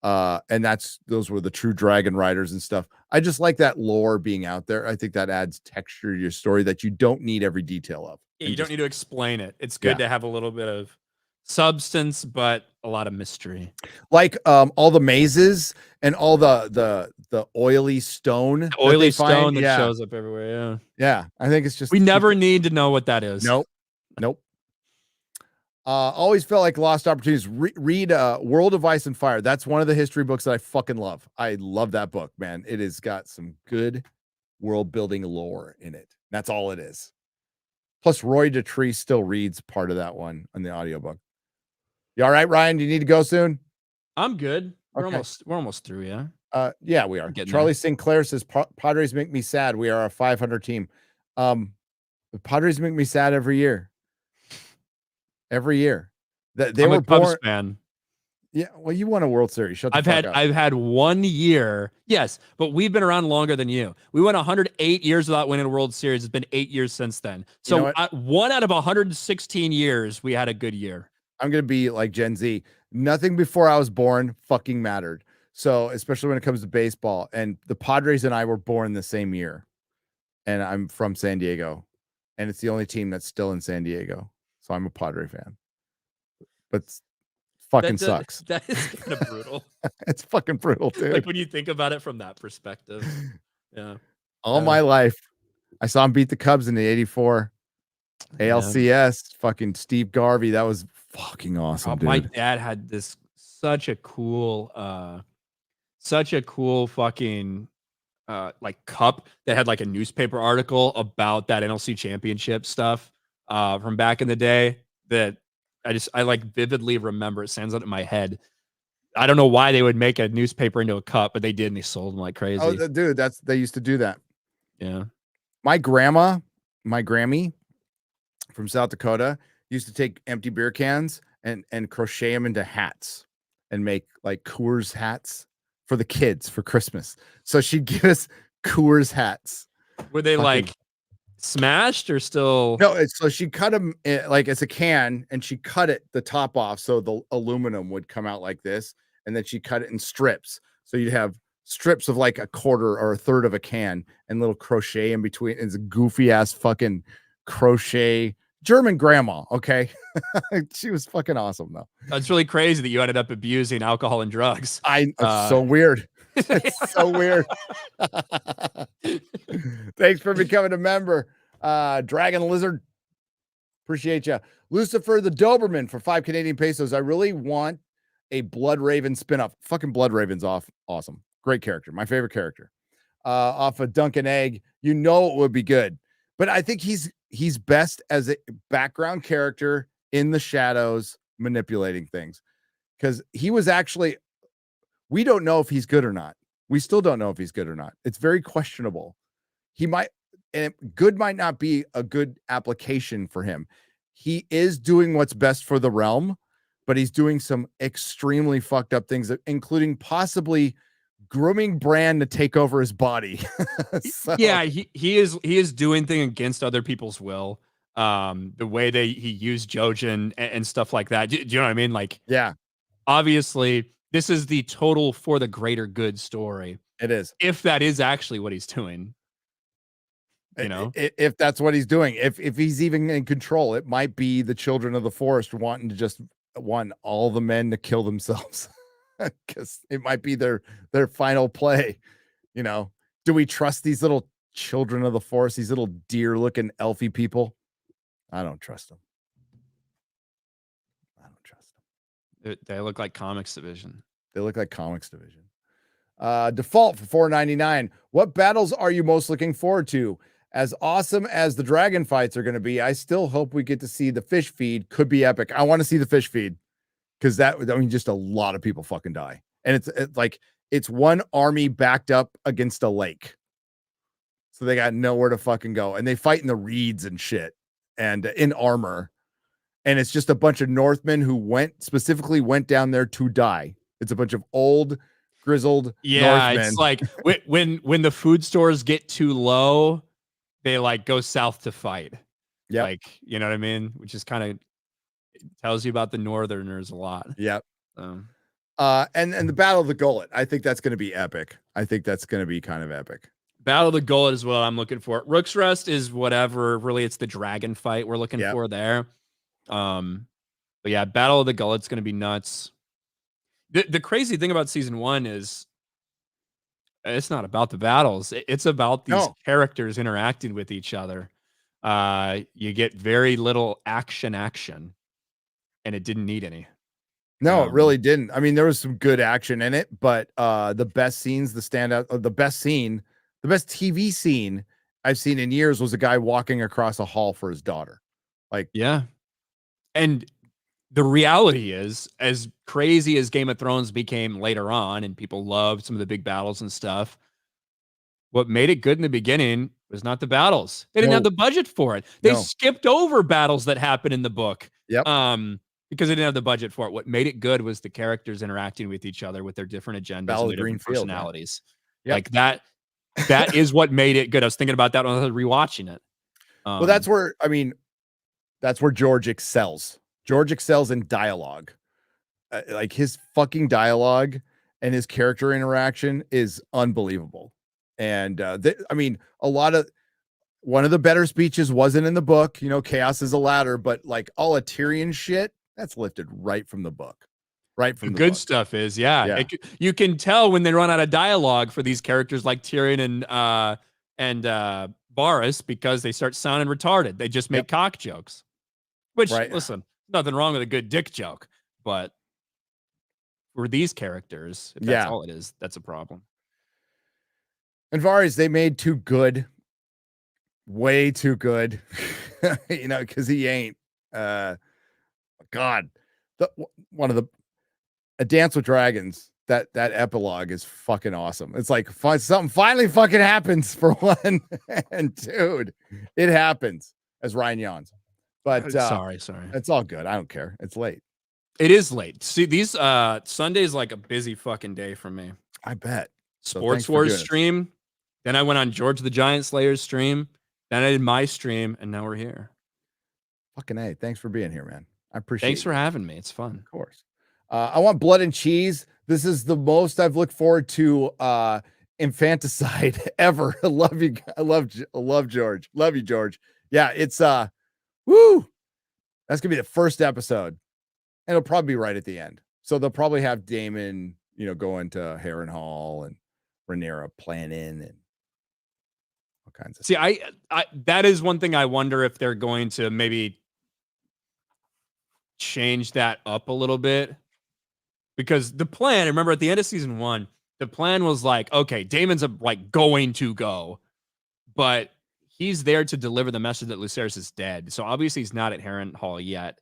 S1: and those were the true dragon riders and stuff. I just like that lore being out there. I think that adds texture to your story that you don't need every detail of.
S2: Yeah, you don't need to explain it. It's good to have a little bit of substance, but a lot of mystery.
S1: Like all the mazes and all the oily stone,
S2: that shows up everywhere.
S1: Yeah. I think it's just
S2: we never need to know what that is.
S1: Nope. Always felt like lost opportunities. Read World of Ice and Fire. That's one of the history books that I fucking love. I love that book, man. It has got some good world building lore in it. That's all it is. Plus, Roy Dutree still reads part of that one on the audiobook. You all right, Ryan? Do you need to go soon?
S2: I'm good. We're
S1: Okay.
S2: almost through, yeah.
S1: Yeah, we are. Charlie Sinclair says Padres make me sad. We are a 500 team. The Padres make me sad every year. Every year. They were born.
S2: Cubs fan.
S1: Yeah, well, you won a World Series. Shut the fuck up.
S2: I've had 1 year. Yes, but we've been around longer than you. We went 108 years without winning a World Series. It's been 8 years since then. So 1 out of 116 years, we had a good year.
S1: I'm going to be like Gen Z. Nothing before I was born fucking mattered. So, especially when it comes to baseball. And the Padres and I were born the same year. And I'm from San Diego. And it's the only team that's still in San Diego. So I'm a Padre fan. But fucking sucks.
S2: That is kind of brutal.
S1: It's fucking brutal, dude.
S2: Like when you think about it from that perspective. Yeah.
S1: All my life, I saw him beat the Cubs in the 84 ALCS. Fucking Steve Garvey. That was fucking awesome, dude.
S2: My dad had such a cool fucking like cup that had like a newspaper article about that NLC championship stuff from back in the day that I like vividly remember. It stands out in my head. I don't know why they would make a newspaper into a cup, but they did, and they sold them like crazy.
S1: Oh, dude, they used to do that.
S2: Yeah.
S1: My Grammy from South Dakota used to take empty beer cans and crochet them into hats and make like Coors hats for the kids for Christmas. So she'd give us Coors hats.
S2: Were they
S1: Fucking-
S2: like smashed or still?
S1: No, so she cut them like it's a can, and she cut it the top off so the aluminum would come out like this, and then she cut it in strips. So you'd have strips of like a quarter or a third of a can and little crochet in between. It's a goofy ass fucking crochet German grandma. Okay. She was fucking awesome though.
S2: That's really crazy that you ended up abusing alcohol and drugs.
S1: It's so weird. It's so weird. Thanks for becoming a member. Dragon Lizard. Appreciate you. Lucifer the Doberman for 5 Canadian pesos. I really want a Blood Raven spinoff. Fucking Blood Raven's awesome. Great character. My favorite character. Off of Duncan Egg. You know it would be good. But I think he's best as a background character in the shadows manipulating things. Because he was actually, we don't know if he's good or not. We still don't know if he's good or not. It's very questionable. He might, and good might not be a good application for him. He is doing what's best for the realm, but he's doing some extremely fucked up things, including possibly grooming Bran to take over his body. So,
S2: yeah, he is doing things against other people's will. The way he used Jojen and stuff like that. Do you know what I mean? Like,
S1: yeah,
S2: obviously this is the total for the greater good story.
S1: it is.
S2: If that is actually what he's doing. You know,
S1: if that's what he's doing, if he's even in control, it might be the children of the forest wanting to just want all the men to kill themselves. Because it might be their final play. You know, do we trust these little children of the forest, these little deer looking elfy people? I don't trust them.
S2: they look like comics division.
S1: They look like comics division. Default for $4.99. What battles are you most looking forward to? As awesome as the dragon fights are going to be, I still hope we get to see the fish feed. Could be epic. I want to see the fish feed. Because just a lot of people fucking die. And it's like, it's one army backed up against a lake. So they got nowhere to fucking go. And they fight in the reeds and shit and in armor. And it's just a bunch of Northmen who specifically went down there to die. It's a bunch of old, grizzled Northmen.
S2: It's like when the food stores get too low, they like go south to fight.
S1: Yeah.
S2: Like, you know what I mean? Which is kind of tells you about the Northerners a lot.
S1: Yep. And the Battle of the Gullet. I think that's going to be epic. I think that's going to be kind of epic.
S2: Battle of the Gullet is what I'm looking for. Rook's Rest is whatever. Really, it's the dragon fight we're looking for there. But yeah, Battle of the Gullet's going to be nuts. The crazy thing about season 1 is it's not about the battles. It's about these characters interacting with each other. You get very little action. And it didn't need any.
S1: No, it really didn't. I mean, there was some good action in it, but the best scenes, the best TV scene I've seen in years was a guy walking across a hall for his daughter. Like,
S2: yeah. And the reality is, as crazy as Game of Thrones became later on, and people loved some of the big battles and stuff, what made it good in the beginning was not the battles. They didn't have the budget for it. They skipped over battles that happened in the book.
S1: Yep.
S2: Because they didn't have the budget for it. What made it good was the characters interacting with each other with their different agendas and their different personalities. Yep. Like that is what made it good. I was thinking about that when I was rewatching it.
S1: Well, that's where George excels. George excels in dialogue. Like his fucking dialogue and his character interaction is unbelievable. And one of the better speeches wasn't in the book. You know, chaos is a ladder, but like all of Tyrion shit, that's lifted right from the book. Right from the
S2: good
S1: book.
S2: Stuff is, you can tell when they run out of dialogue for these characters like Tyrion and Varys because they start sounding retarded. They just make cock jokes. Which, listen, nothing wrong with a good dick joke, but for these characters, if that's all it is, that's a problem.
S1: And Varys, they made too good. Way too good. You know, because he ain't. God. A Dance with Dragons. that epilogue is fucking awesome. It's like something finally fucking happens for one, and dude, it happens as Ryan yawns. But
S2: sorry.
S1: it's all good. I don't care. It's late.
S2: It is late. See, these Sunday's like a busy fucking day for me.
S1: I bet.
S2: Sports Wars stream. Then I went on George the Giant Slayer's stream. Then I did my stream, and now we're here.
S1: Fucking A. Thanks for being here, man. I appreciate it.
S2: Thanks for having me. It's fun.
S1: Of course. I want blood and cheese. This is the most I've looked forward to infanticide ever. I love you. I love George. Love you, George. Yeah, it's woo. That's gonna be the first episode. And it'll probably be right at the end. So they'll probably have Damon, go into Harrenhal and Rhaenyra planning and all kinds of
S2: stuff. See, I that is one thing I wonder if they're going to maybe change that up a little bit. Because the plan, remember at the end of season 1, the plan was like, okay, Damon's going to go, but he's there to deliver the message that Lucerys is dead. So obviously he's not at Harrenhal yet.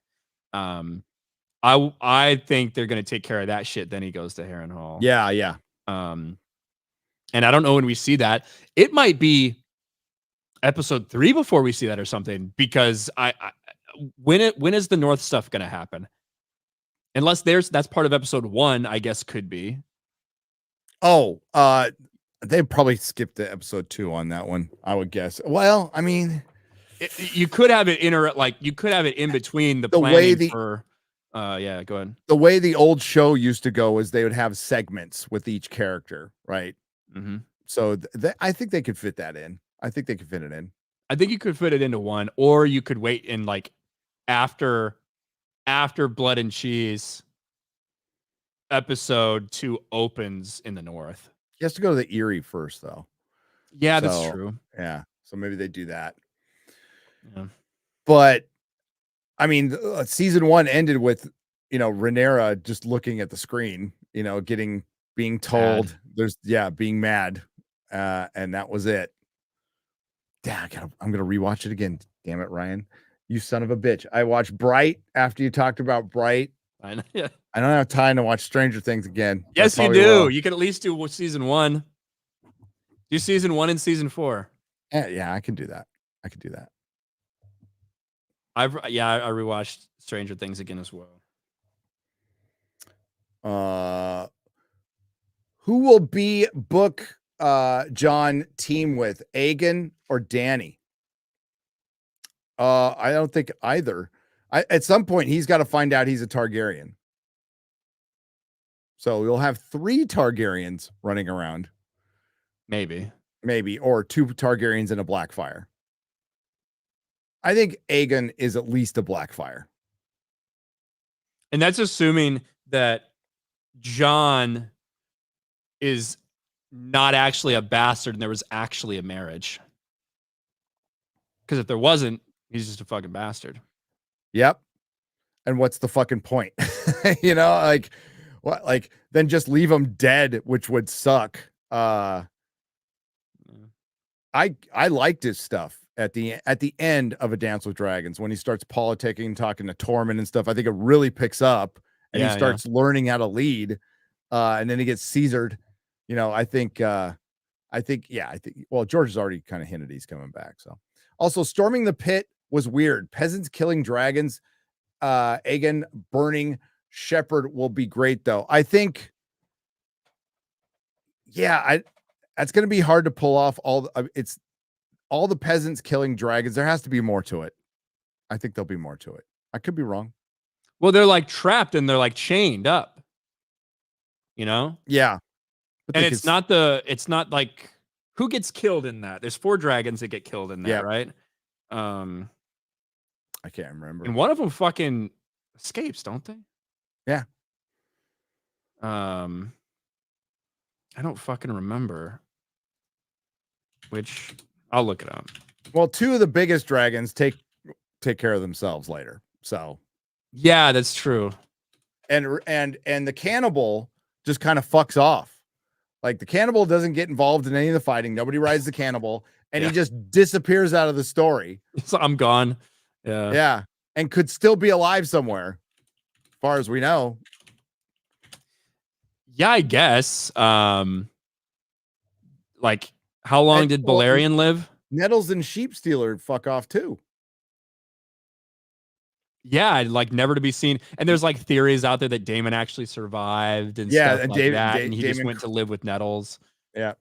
S2: I think they're going to take care of that shit. Then he goes to Harrenhal.
S1: Yeah.
S2: And I don't know when we see that. It might be episode 3 before we see that or something. Because when is the North stuff going to happen? Unless that's part of episode 1, I guess could be.
S1: Oh, they probably skipped the episode 2 on that one, I would guess. Well, I mean,
S2: you could have it you could have it in between the planning for. Yeah, go ahead.
S1: The way the old show used to go is they would have segments with each character, right?
S2: Mm-hmm.
S1: So I think they could fit that in. I think they could fit it in.
S2: I think you could fit it into one, or you could wait in after Blood and Cheese episode 2 opens in the North.
S1: He has to go to the Erie first, though.
S2: Yeah, that's true.
S1: Yeah, so maybe they do that.
S2: Yeah.
S1: But I mean, season 1 ended with Rhaenyra just looking at the screen, being told being mad, and that was it. Yeah, I'm gonna rewatch it again. Damn it, Ryan. You son of a bitch. I watched Bright after you talked about Bright.
S2: I know. Yeah.
S1: I don't have time to watch Stranger Things again.
S2: Yes, you do. Will. You can at least do season 1. Do season 1 and season 4.
S1: Yeah, I can do that.
S2: I rewatched Stranger Things again as well.
S1: Who will be Book John team with, Aegon or Dany? I don't think either. At some point, he's got to find out he's a Targaryen. So we'll have 3 Targaryens running around.
S2: Maybe,
S1: or 2 Targaryens and a Blackfire. I think Aegon is at least a Blackfire.
S2: And that's assuming that Jon is not actually a bastard and there was actually a marriage. Because if there wasn't, he's just a fucking bastard.
S1: Yep. And what's the fucking point? What? Then just leave him dead, which would suck. I liked his stuff at the end of A Dance with Dragons when he starts politicking, talking to Tormund and stuff. I think it really picks up and he starts learning how to lead. And then he gets Caesared. I think George has already kind of hinted he's coming back. So also storming the pit was weird. Peasants killing dragons, Aegon burning Shepherd will be great though. I think, that's going to be hard to pull off all the peasants killing dragons. There has to be more to it. I think there'll be more to it. I could be wrong.
S2: Well, they're trapped and they're chained up,
S1: Yeah.
S2: And it's not like who gets killed in that. There's 4 dragons that get killed in that, right?
S1: I can't remember.
S2: And one of them fucking escapes, don't they?
S1: Yeah.
S2: I don't fucking remember. Which I'll look it up.
S1: Well, 2 of the biggest dragons take care of themselves later. So
S2: yeah, that's true.
S1: And the cannibal just kind of fucks off. The cannibal doesn't get involved in any of the fighting. Nobody rides the cannibal, and he just disappears out of the story.
S2: So I'm gone. Yeah.
S1: Yeah. And could still be alive somewhere, as far as we know.
S2: Yeah, I guess. Like, how long did Balerion live?
S1: Nettles and Sheep Stealer fuck off too.
S2: Yeah, like never to be seen. And there's like theories out there that Damon actually survived and stuff like that, and he just went to live with Nettles.
S1: Yeah.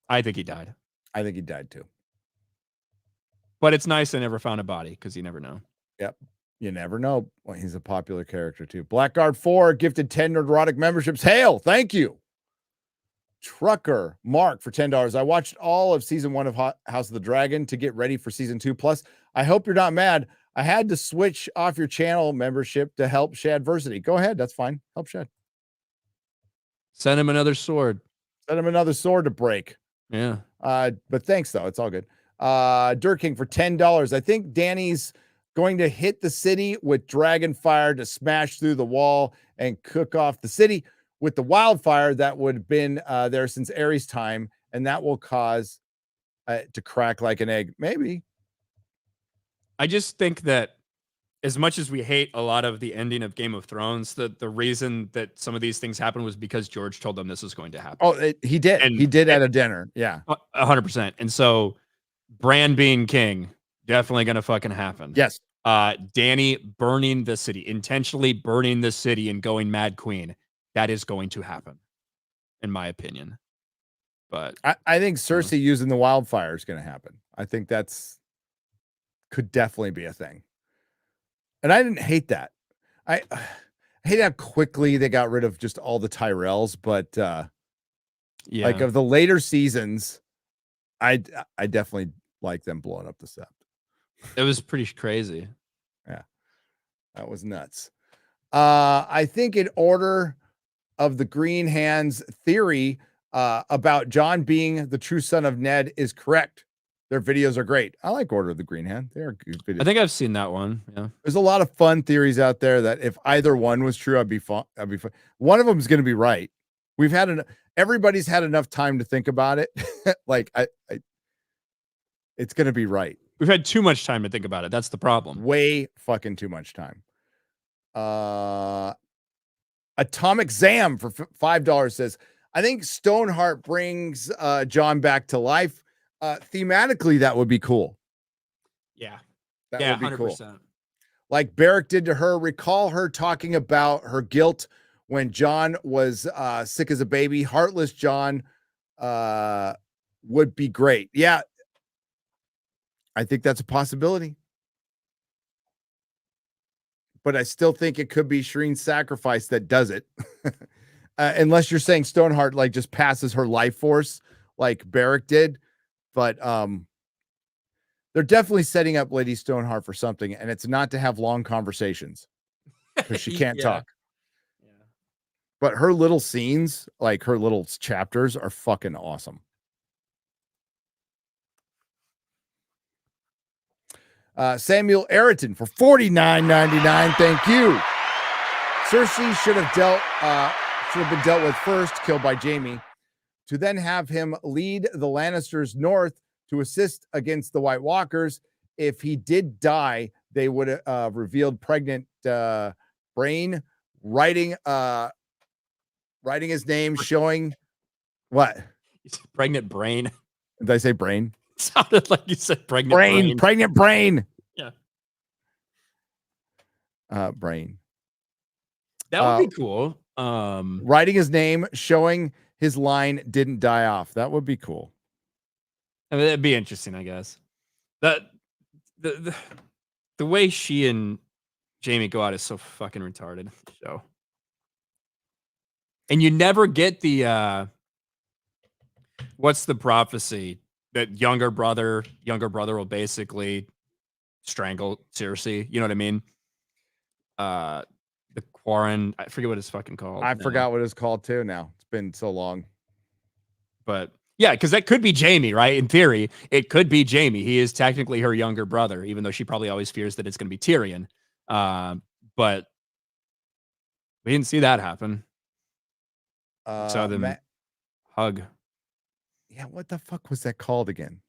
S2: I think he died.
S1: I think he died too.
S2: But it's nice I never found a body because you never know.
S1: Yep. You never know. Well, he's a popular character too. Blackguard 4 gifted 10 Nerdrotic memberships. Hail, thank you. Trucker Mark for $10. I watched all of season 1 of House of the Dragon to get ready for season 2. Plus, I hope you're not mad. I had to switch off your channel membership to help Shadversity. Go ahead. That's fine. Help Shad.
S2: Send him another sword.
S1: Send him another sword to break.
S2: Yeah.
S1: But thanks, though. It's all good. Dirt King for $10. I think Danny's going to hit the city with dragon fire to smash through the wall and cook off the city with the wildfire that would have been there since Ares' time, and that will cause to crack like an egg. Maybe.
S2: I just think that as much as we hate a lot of the ending of Game of Thrones, the reason that some of these things happened was because George told them this was going to happen.
S1: Oh, he did. And he did at a dinner. Yeah.
S2: 100%. And so Bran being king, definitely going to fucking happen.
S1: Yes.
S2: Danny burning the city, intentionally burning the city and going Mad Queen. That is going to happen, in my opinion. But
S1: I think Cersei using the wildfire is going to happen. I think could definitely be a thing. And I didn't hate that. I hate how quickly they got rid of just all the Tyrells, but
S2: yeah,
S1: like of the later seasons, I definitely like them blowing up the Sept.
S2: It was pretty crazy.
S1: Yeah, that was nuts. I think in order of the Green Hands theory about Jon being the true son of Ned is correct. Their videos are great. I like Order of the Green Hand. They are good videos.
S2: I think I've seen that one. Yeah.
S1: There's a lot of fun theories out there that if either one was true, I'd be fun. One of them is going to be right. Everybody's had enough time to think about it. Like it's going to be right.
S2: We've had too much time to think about it. That's the problem.
S1: Way fucking too much time. Atomic Zam for $5 says, I think Stoneheart brings Jon back to life. Thematically, that would be cool.
S2: Yeah.
S1: That would be
S2: 100%.
S1: cool. Like Beric did to her. Recall her talking about her guilt when Jon was sick as a baby. Heartless Jon would be great. Yeah. I think that's a possibility. But I still think it could be Shireen's sacrifice that does it. Unless you're saying Stoneheart like just passes her life force like Beric did. But they're definitely setting up Lady Stoneheart for something, and it's not to have long conversations because she can't talk. Yeah. But her little scenes, like her little chapters, are fucking awesome. Samuel Eriton for $49.99. Thank you. Cersei should have been dealt with first, killed by Jaime, to then have him lead the Lannisters north to assist against the White Walkers. If he did die, they would have revealed pregnant Brain, writing his name, showing what?
S2: Pregnant Brain.
S1: Did I say Brain?
S2: Sounded like you said pregnant brain.
S1: Pregnant Brain.
S2: Yeah.
S1: Brain.
S2: That would be cool.
S1: Writing his name, showing his line didn't die off. That would be cool.
S2: I mean, that'd be interesting, I guess. That the way she and Jaime go out is so fucking retarded. So, and you never get the what's the prophecy that younger brother will basically strangle Cersei. You know what I mean? The Quarren, I forget what it's fucking called.
S1: I forgot what it's called too now. It's been so long.
S2: But yeah, because that could be Jaime, right? In theory, it could be Jaime. He is technically her younger brother, even though she probably always fears that it's going to be Tyrion. But we didn't see that happen. Saw them hug.
S1: Yeah, what the fuck was that called again?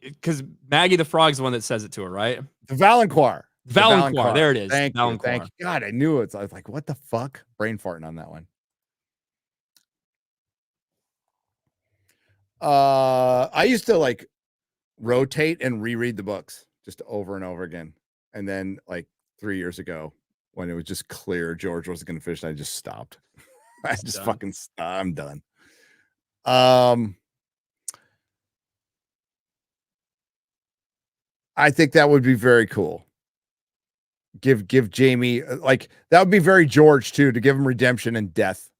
S2: Because Maggie the Frog's the one that says it to her, right?
S1: The Valanquar.
S2: Valancourt. There it is.
S1: Thank you.
S2: Valancourt.
S1: Thank you. God, I knew it. I was like, what the fuck? Brain farting on that one. I used to like rotate and reread the books just over and over again. And then like 3 years ago, when it was just clear George wasn't going to finish, I just stopped. I just fucking I'm done. I think that would be very cool. Give Jamie like that would be very George too, to give him redemption and death.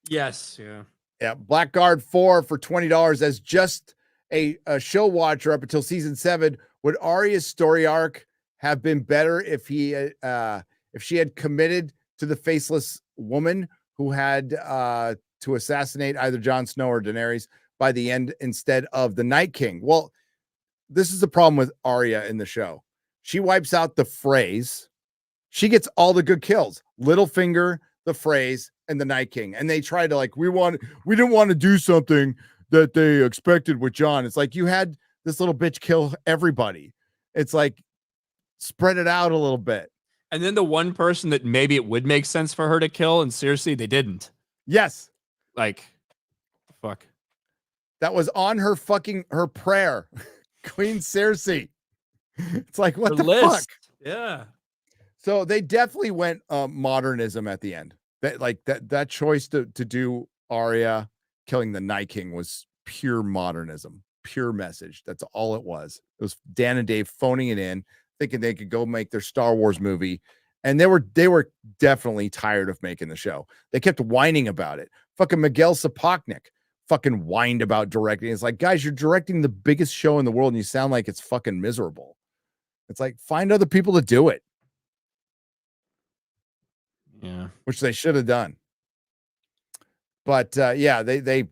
S2: Yes, yeah.
S1: Yeah, Blackguard 4 for $20 as just a show watcher up until season 7. Would Arya's story arc have been better if she had committed to the faceless woman who had to assassinate either Jon Snow or Daenerys by the end instead of the Night King? Well, this is the problem with Arya in the show. She wipes out the Freys. She gets all the good kills. Littlefinger, the Freys, and the Night King. And they try to like, we didn't want to do something that they expected with Jon. It's like you had this little bitch kill everybody. It's like spread it out a little bit.
S2: And then the one person that maybe it would make sense for her to kill, and seriously, they didn't.
S1: Yes.
S2: Like, fuck.
S1: That was on her prayer. Queen Cersei. It's like, what the fuck?
S2: Yeah.
S1: So they definitely went modernism at the end. That choice to do Arya killing the Night King was pure modernism, pure message. That's all it was. It was Dan and Dave phoning it in, thinking they could go make their Star Wars movie. And they were definitely tired of making the show. They kept whining about it. Fucking Miguel Sapochnik fucking whined about directing. It's like, guys, you're directing the biggest show in the world and you sound like it's fucking miserable. It's like, find other people to do it.
S2: Yeah.
S1: Which they should have done. But yeah, it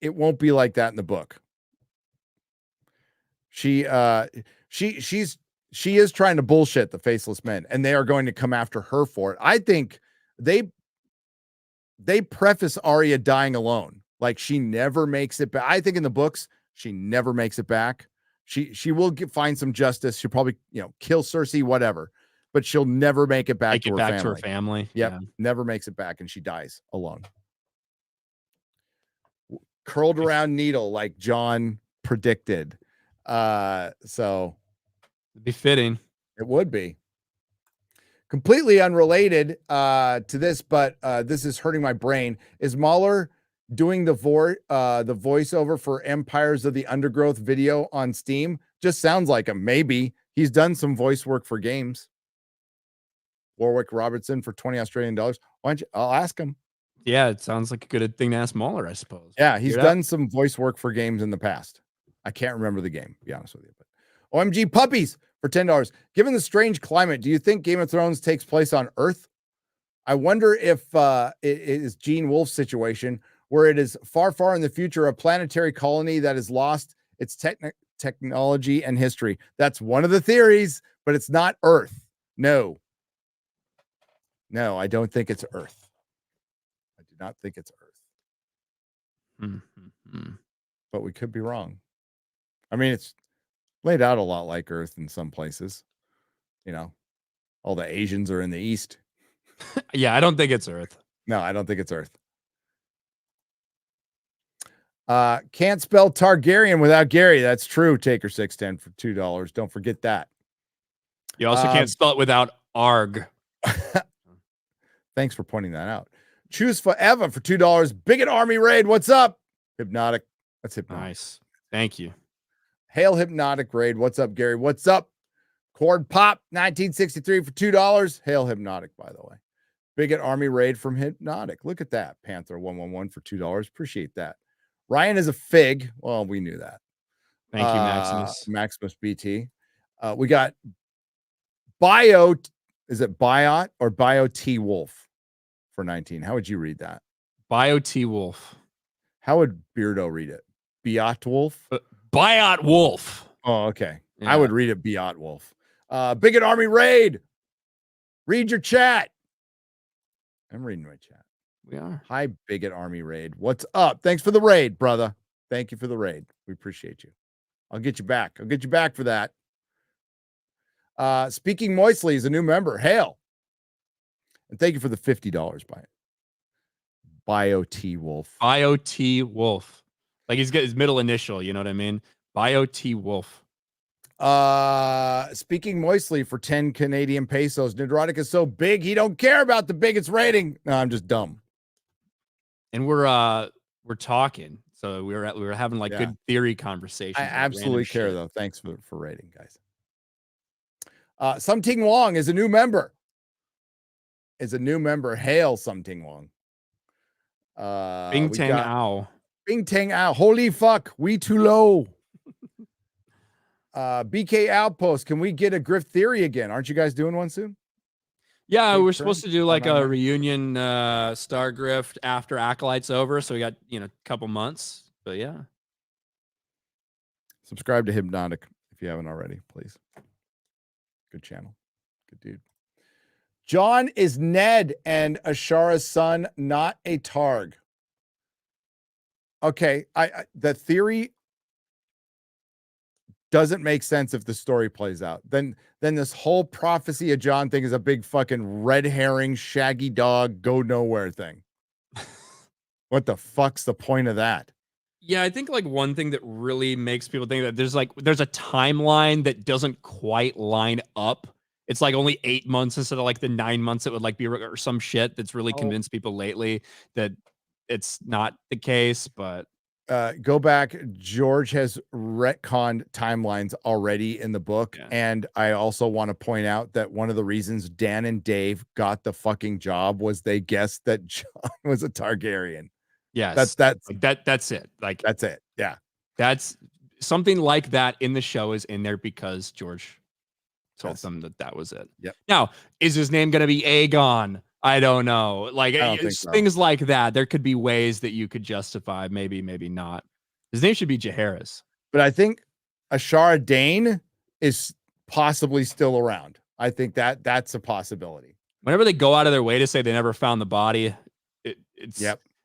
S1: won't be like that in the book. She is trying to bullshit the faceless men, and they are going to come after her for it. I think they preface Arya dying alone. Like she never makes it back. I think in the books, she never makes it back. She will find some justice. She'll probably, kill Cersei, whatever, but she'll never make it back to her family. Yep, yeah. Never makes it back, and she dies alone. Curled around needle like John predicted. So
S2: it'd be fitting.
S1: It would be. Completely unrelated to this, but this is hurting my brain. Is Mahler doing the voiceover for Empires of the Undergrowth video on Steam? Just sounds like him. Maybe he's done some voice work for games. Warwick Robertson for $20 Australian. Why don't you? I'll ask him.
S2: Yeah, it sounds like a good thing to ask Mahler, I suppose.
S1: Yeah, he's done some voice work for games in the past. I can't remember the game, to be honest with you. But OMG Puppies for $10. Given the strange climate, do you think Game of Thrones takes place on Earth? I wonder if it is Gene Wolfe's situation, where it is far, far in the future, a planetary colony that has lost its technology and history. That's one of the theories, but it's not Earth. No, I don't think it's Earth. I do not think it's Earth.
S2: Mm-hmm.
S1: But we could be wrong. I mean, it's laid out a lot like Earth in some places. All the Asians are in the East.
S2: Yeah, I don't think it's Earth.
S1: No, I don't think it's Earth. Can't spell Targaryen without Gary. That's true. Taker 610 for $2. Don't forget that.
S2: You also can't spell it without ARG.
S1: Thanks for pointing that out. Choose Forever for $2. Bigot Army Raid. What's up? Hypnotic. That's Hypnotic.
S2: Nice. Thank you.
S1: Hail Hypnotic Raid. What's up, Gary? What's up? Cord Pop 1963 for $2. Hail Hypnotic, by the way. Bigot Army Raid from Hypnotic. Look at that. Panther 111 for $2. Appreciate that. Ryan is a fig. Well, we knew that.
S2: Thank you, Maximus.
S1: Maximus BT. We got Bio. Is it Biot or Bio T Wolf for 19? How would you read that?
S2: Bio T Wolf.
S1: How would Beardo read it? Biot Wolf?
S2: Biot Wolf.
S1: Oh, okay.
S2: Yeah.
S1: I would read it Biot Wolf. Bigot Army Raid. Read your chat. I'm reading my chat.
S2: We are.
S1: Hi, Bigot Army Raid. What's up? Thanks for the raid, brother. Thank you for the raid. We appreciate you. I'll get you back. I'll get you back for that. Speaking Moistly is a new member. Hail. And thank you for the $50 by it. Bio T Wolf.
S2: Bio T Wolf. Like he's got his middle initial, you know what I mean? Bio T Wolf.
S1: Speaking Moistly for 10 Canadian pesos. Nerdrotic is so big, he don't care about the biggest rating. No, I'm just dumb.
S2: And we're talking. So we were having like good theory conversations.
S1: I absolutely care though. Thanks for rating, guys. Something Wong is a new member. Hail Something Wong.
S2: Bing Tang Ow.
S1: Bing Tang Ow. Holy fuck. We too low. BK Outpost. Can we get a Grift Theory again? Aren't you guys doing one soon?
S2: Yeah, we're supposed to do like a reunion Star Grift after Acolyte's over. So we got, a couple months. But yeah.
S1: Subscribe to Hypnotic if you haven't already, please. Good channel. Good dude. John is Ned and Ashara's son, not a Targ. Okay, the theory doesn't make sense if the story plays out. Then this whole prophecy of John thing is a big fucking red herring, shaggy dog, go nowhere thing. What the fuck's the point of that?
S2: Yeah, I think like one thing that really makes people think that there's a timeline that doesn't quite line up. It's like only 8 months instead of like the 9 months it would like be, or some shit that's really convinced people lately that it's not the case. But
S1: go back. George has retconned timelines already in the book. Yeah. And I also want to point out that one of the reasons Dan and Dave got the fucking job was they guessed that John was a Targaryen.
S2: Yes. That's it. Like,
S1: that's it. Yeah.
S2: That's something like that in the show is in there because George told them that was it.
S1: Yep.
S2: Now, is his name going to be Aegon? I don't know. Like things like that. There could be ways that you could justify. Maybe not. His name should be Jaehaerys.
S1: But I think Ashara Dane is possibly still around. I think that's a possibility.
S2: Whenever they go out of their way to say they never found the body,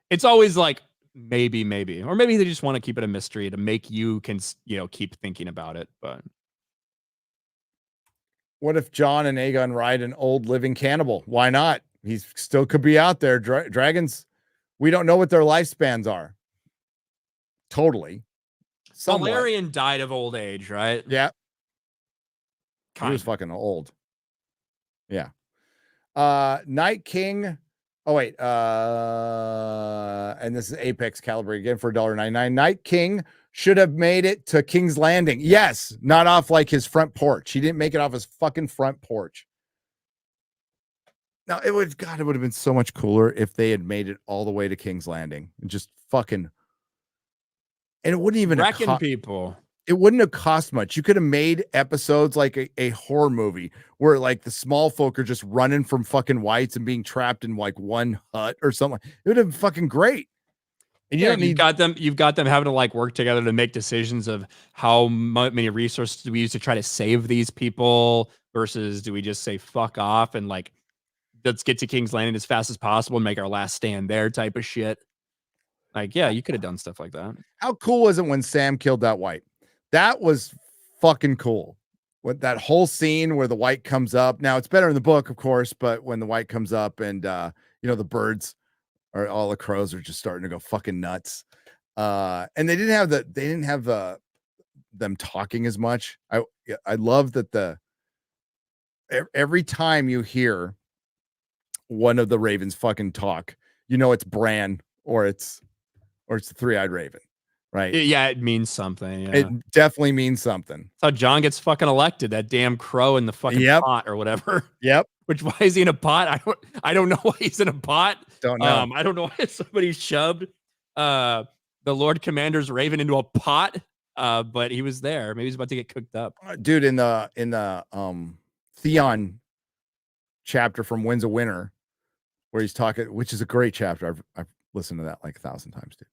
S2: it's always like maybe, or maybe they just want to keep it a mystery to make you keep thinking about it. But
S1: what if John and Aegon ride an old living cannibal? Why not? He still could be out there. Dragons, we don't know what their lifespans are. Totally.
S2: Valerian died of old age, right?
S1: Yeah. He was fucking old. Yeah. Night King. Oh, wait. And this is Apex Caliber again for $1.99. Night King should have made it to King's Landing. Yes. Not off like his front porch. He didn't make it off his fucking front porch. Now, it would have been so much cooler if they had made it all the way to King's Landing and just fucking. And it wouldn't even
S2: wrecking people.
S1: It wouldn't have cost much. You could have made episodes like a horror movie where like the small folk are just running from fucking whites and being trapped in like one hut or something. It would have been fucking great. And you've got them having to like work together to make decisions of how many resources do we use to try to save these people versus do we just say fuck off and like let's get to King's Landing as fast as possible and make our last stand there type of shit. Like, yeah, you could have done stuff like that. How cool was it when Sam killed that white? That was fucking cool. With that whole scene where the white comes up. Now it's better in the book, of course, but when the white comes up and the birds or all the crows are just starting to go fucking nuts. And they didn't have them talking as much. I love that every time you hear one of the ravens fucking talk, it's Bran or it's the three-eyed raven, right?
S2: Yeah, it means something. Yeah.
S1: It definitely means something.
S2: That's how John gets fucking elected. That damn crow in the fucking pot or whatever.
S1: Yep.
S2: Which why is he in a pot? I don't know why he's in a pot.
S1: Don't know.
S2: I don't know why somebody shoved the Lord Commander's raven into a pot. But he was there. Maybe he's about to get cooked up.
S1: Dude, in the Theon chapter from Winds of Winter, where he's talking, which is a great chapter. I've listened to that like 1,000 times, dude.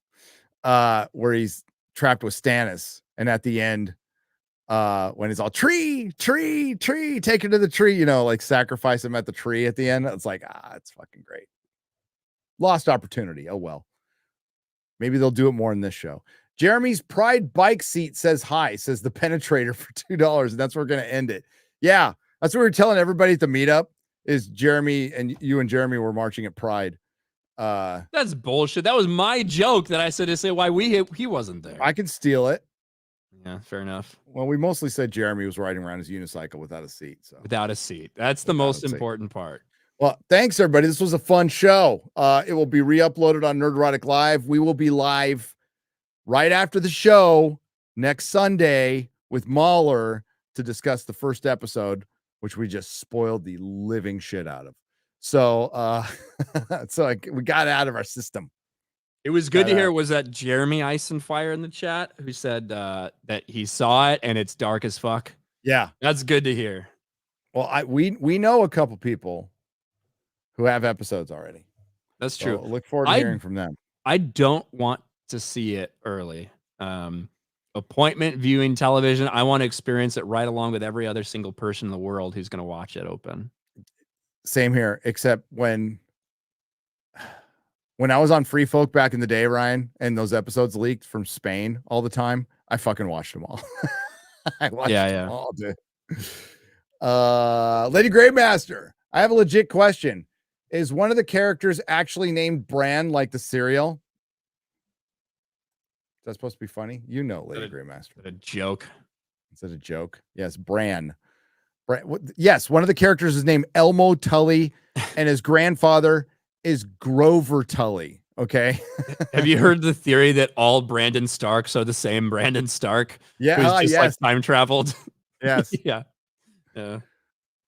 S1: Where he's trapped with Stannis, and at the end, when it's all tree, take her to the tree, like sacrifice him at the tree at the end. It's like, it's fucking great. Lost opportunity. Oh well. Maybe they'll do it more in this show. Jeremy's Pride bike seat says hi, says the penetrator for $2, and that's where we're gonna end it. Yeah. That's what we were telling everybody at the meetup. Is Jeremy and you and Jeremy were marching at Pride.
S2: That's bullshit. That was my joke that I said to say why he wasn't there.
S1: I can steal it.
S2: Yeah, fair enough.
S1: Well, we mostly said Jeremy was riding around his unicycle without a seat. So
S2: without a seat. That's the most important part.
S1: Well, thanks everybody. This was a fun show. It will be re-uploaded on Nerdrotic Live. We will be live right after the show next Sunday with Mahler to discuss the first episode, which we just spoiled the living shit out of. So, we got it out of our system.
S2: It was good to hear. Was that Jeremy Eisenfire in the chat who said that he saw it and it's dark as fuck?
S1: Yeah,
S2: that's good to hear.
S1: Well, we know a couple people who have episodes already.
S2: That's true.
S1: Look forward to hearing from them.
S2: I don't want to see it early. Appointment viewing television. I want to experience it right along with every other single person in the world who's going to watch it open.
S1: Same here, except when I was on Free Folk back in the day, Ryan, and those episodes leaked from Spain all the time, I fucking watched them all. I watched them all, dude. Lady Greymaster, I have a legit question. Is one of the characters actually named Bran, like the cereal? Is that supposed to be funny? You know, Lady Greymaster.
S2: A joke.
S1: Is that a joke? Yes, Bran. Yes, one of the characters is named Elmo Tully, and his grandfather is Grover Tully. Okay.
S2: Have you heard the theory that all Brandon Starks are the same Brandon Stark?
S1: Yeah.
S2: Who's just like time traveled.
S1: Yes.
S2: Yeah.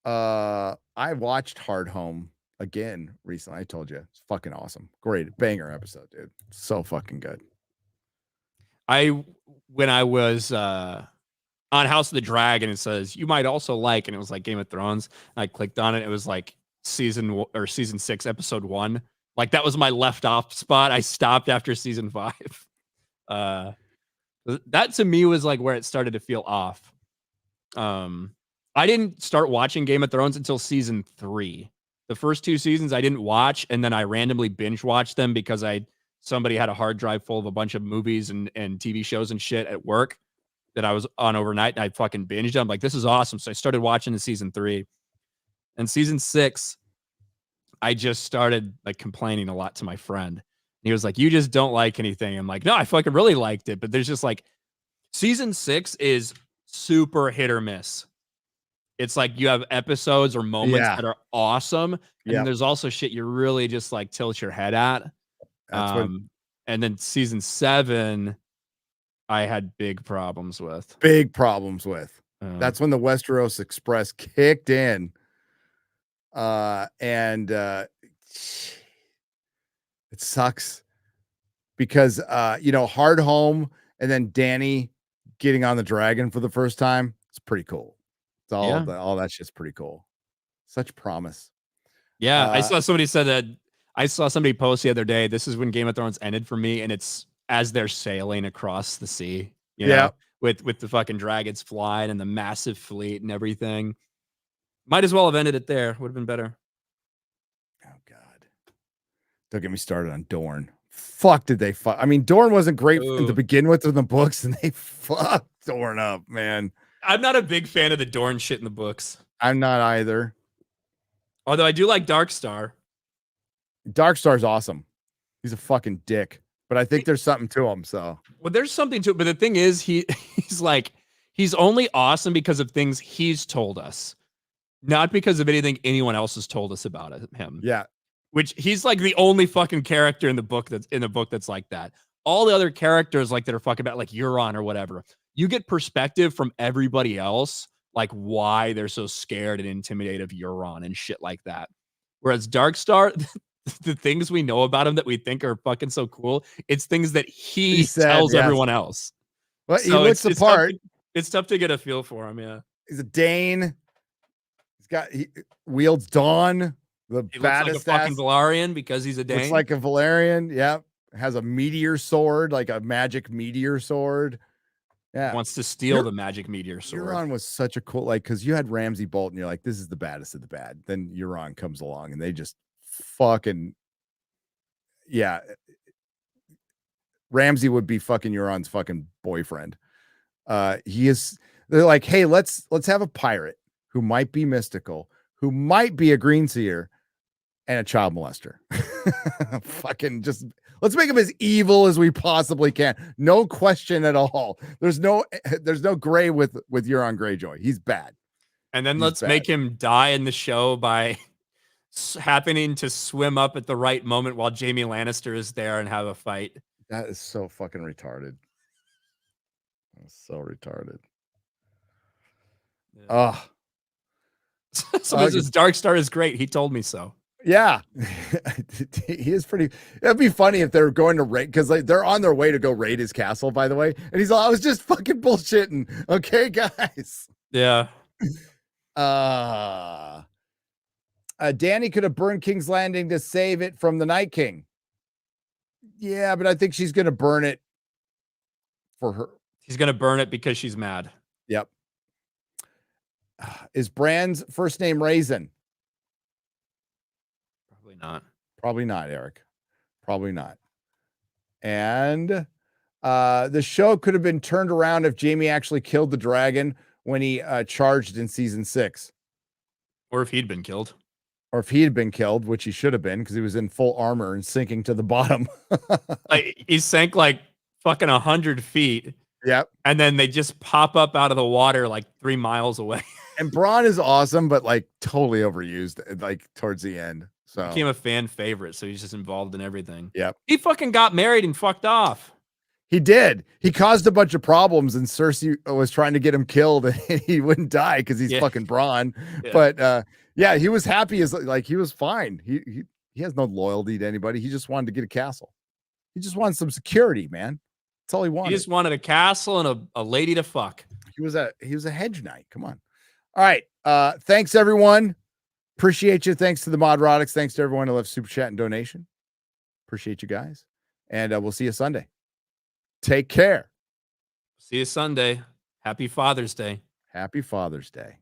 S1: I watched Hard Home again recently. I told you it's fucking awesome. Great banger episode, dude. So fucking good.
S2: When I was on House of the Dragon, it says you might also like, and it was like Game of Thrones. I clicked on it. It was like season 6, episode 1. Like that was my left off spot. I stopped after season 5. That to me was like where it started to feel off. I didn't start watching Game of Thrones until season 3. The first 2 seasons I didn't watch, and then I randomly binge watched them because somebody had a hard drive full of a bunch of movies and TV shows and shit at work that I was on overnight, and I fucking binged them. Like, this is awesome. So I started watching the season 3. And season 6, I just started like complaining a lot to my friend. And he was like, you just don't like anything. I'm like, no, I fucking really liked it. But there's just like, season 6 is super hit or miss. It's like you have episodes or moments that are awesome. And there's also shit you really just like tilt your head at. And then season 7, I had big problems with.
S1: That's when the Westeros Express kicked in. And it sucks because, Hard Home and then Danny getting on the dragon for the first time. It's pretty cool. It's all that shit's pretty cool. Such promise.
S2: Yeah. I saw somebody post the other day. This is when Game of Thrones ended for me. And it's as they're sailing across the sea, you know, with the fucking dragons flying and the massive fleet and everything. Might as well have ended it there. Would have been better.
S1: Oh God. Don't get me started on Dorne. Fuck did they fuck? I mean, Dorne wasn't great to begin with in the books, and they fucked Dorne up, man.
S2: I'm not a big fan of the Dorne shit in the books.
S1: I'm not either.
S2: Although I do like Darkstar.
S1: Darkstar's awesome. He's a fucking dick. But I think there's something to him. So
S2: well, there's something to it. But the thing is, he's only awesome because of things he's told us, not because of anything anyone else has told us about him.
S1: Yeah.
S2: Which he's like the only fucking character in the book that's like that. All the other characters like that are fucking about like Euron or whatever. You get perspective from everybody else, like why they're so scared and intimidated of Euron and shit like that. Whereas Darkstar, the things we know about him that we think are fucking so cool, it's things that he tells everyone else.
S1: Well, so he looks the part.
S2: It's tough to get a feel for him. Yeah,
S1: he's a Dane. He wields Dawn, the
S2: he
S1: baddest
S2: looks like a fucking Valerian because he's a Dane.
S1: Looks like a Valerian. Yep, has a meteor sword, like a magic meteor sword. Yeah,
S2: wants to steal the magic meteor sword.
S1: Euron was such a cool, like, because you had Ramsay Bolton, you're like, this is the baddest of the bad. Then Euron comes along, and they just fucking, Ramsay would be fucking Euron's fucking boyfriend. They're like, hey, let's have a pirate. who might be mystical, who might be a green seer, and a child molester. Fucking just let's make him as evil as we possibly can. No question at all. There's no gray with Euron Greyjoy. He's bad.
S2: And then let's make him die in the show by happening to swim up at the right moment while Jaime Lannister is there and have a fight.
S1: That is so fucking retarded. That's so retarded.
S2: Yeah. His Darkstar is great. He told me so.
S1: Yeah, he is pretty. It'd be funny if they're going to raid because like they're on their way to go raid his castle, by the way. And he's like, I was just fucking bullshitting. Okay, guys.
S2: Yeah.
S1: Dany could have burned King's Landing to save it from the Night King. Yeah, but I think she's gonna burn it for her.
S2: She's gonna burn it because she's mad.
S1: Yep. Is Bran's first name Raisin?
S2: Not.
S1: Probably not, Eric. Probably not. And the show could have been turned around if Jaime actually killed the dragon when he charged in season 6.
S2: Or if he'd been killed.
S1: Or if he had been killed, which he should have been because he was in full armor and sinking to the bottom.
S2: Like, he sank like fucking 100 feet.
S1: Yep.
S2: And then they just pop up out of the water like 3 miles away.
S1: And Bronn is awesome, but like totally overused like towards the end. So
S2: became a fan favorite, so he's just involved in everything.
S1: Yep.
S2: He fucking got married and fucked off.
S1: He did. He caused a bunch of problems, and Cersei was trying to get him killed, and he wouldn't die because he's fucking Bronn. Yeah. But yeah, he was happy as like he was fine. He has no loyalty to anybody. He just wanted to get a castle. He just wanted some security, man. That's all he wanted.
S2: He just wanted a castle and a lady to fuck.
S1: He was a hedge knight. Come on. All right. Thanks everyone. Appreciate you. Thanks to the Nerdrotics. Thanks to everyone who left super chat and donation. Appreciate you guys. And we'll see you Sunday. Take care.
S2: See you Sunday. Happy Father's Day.
S1: Happy Father's Day.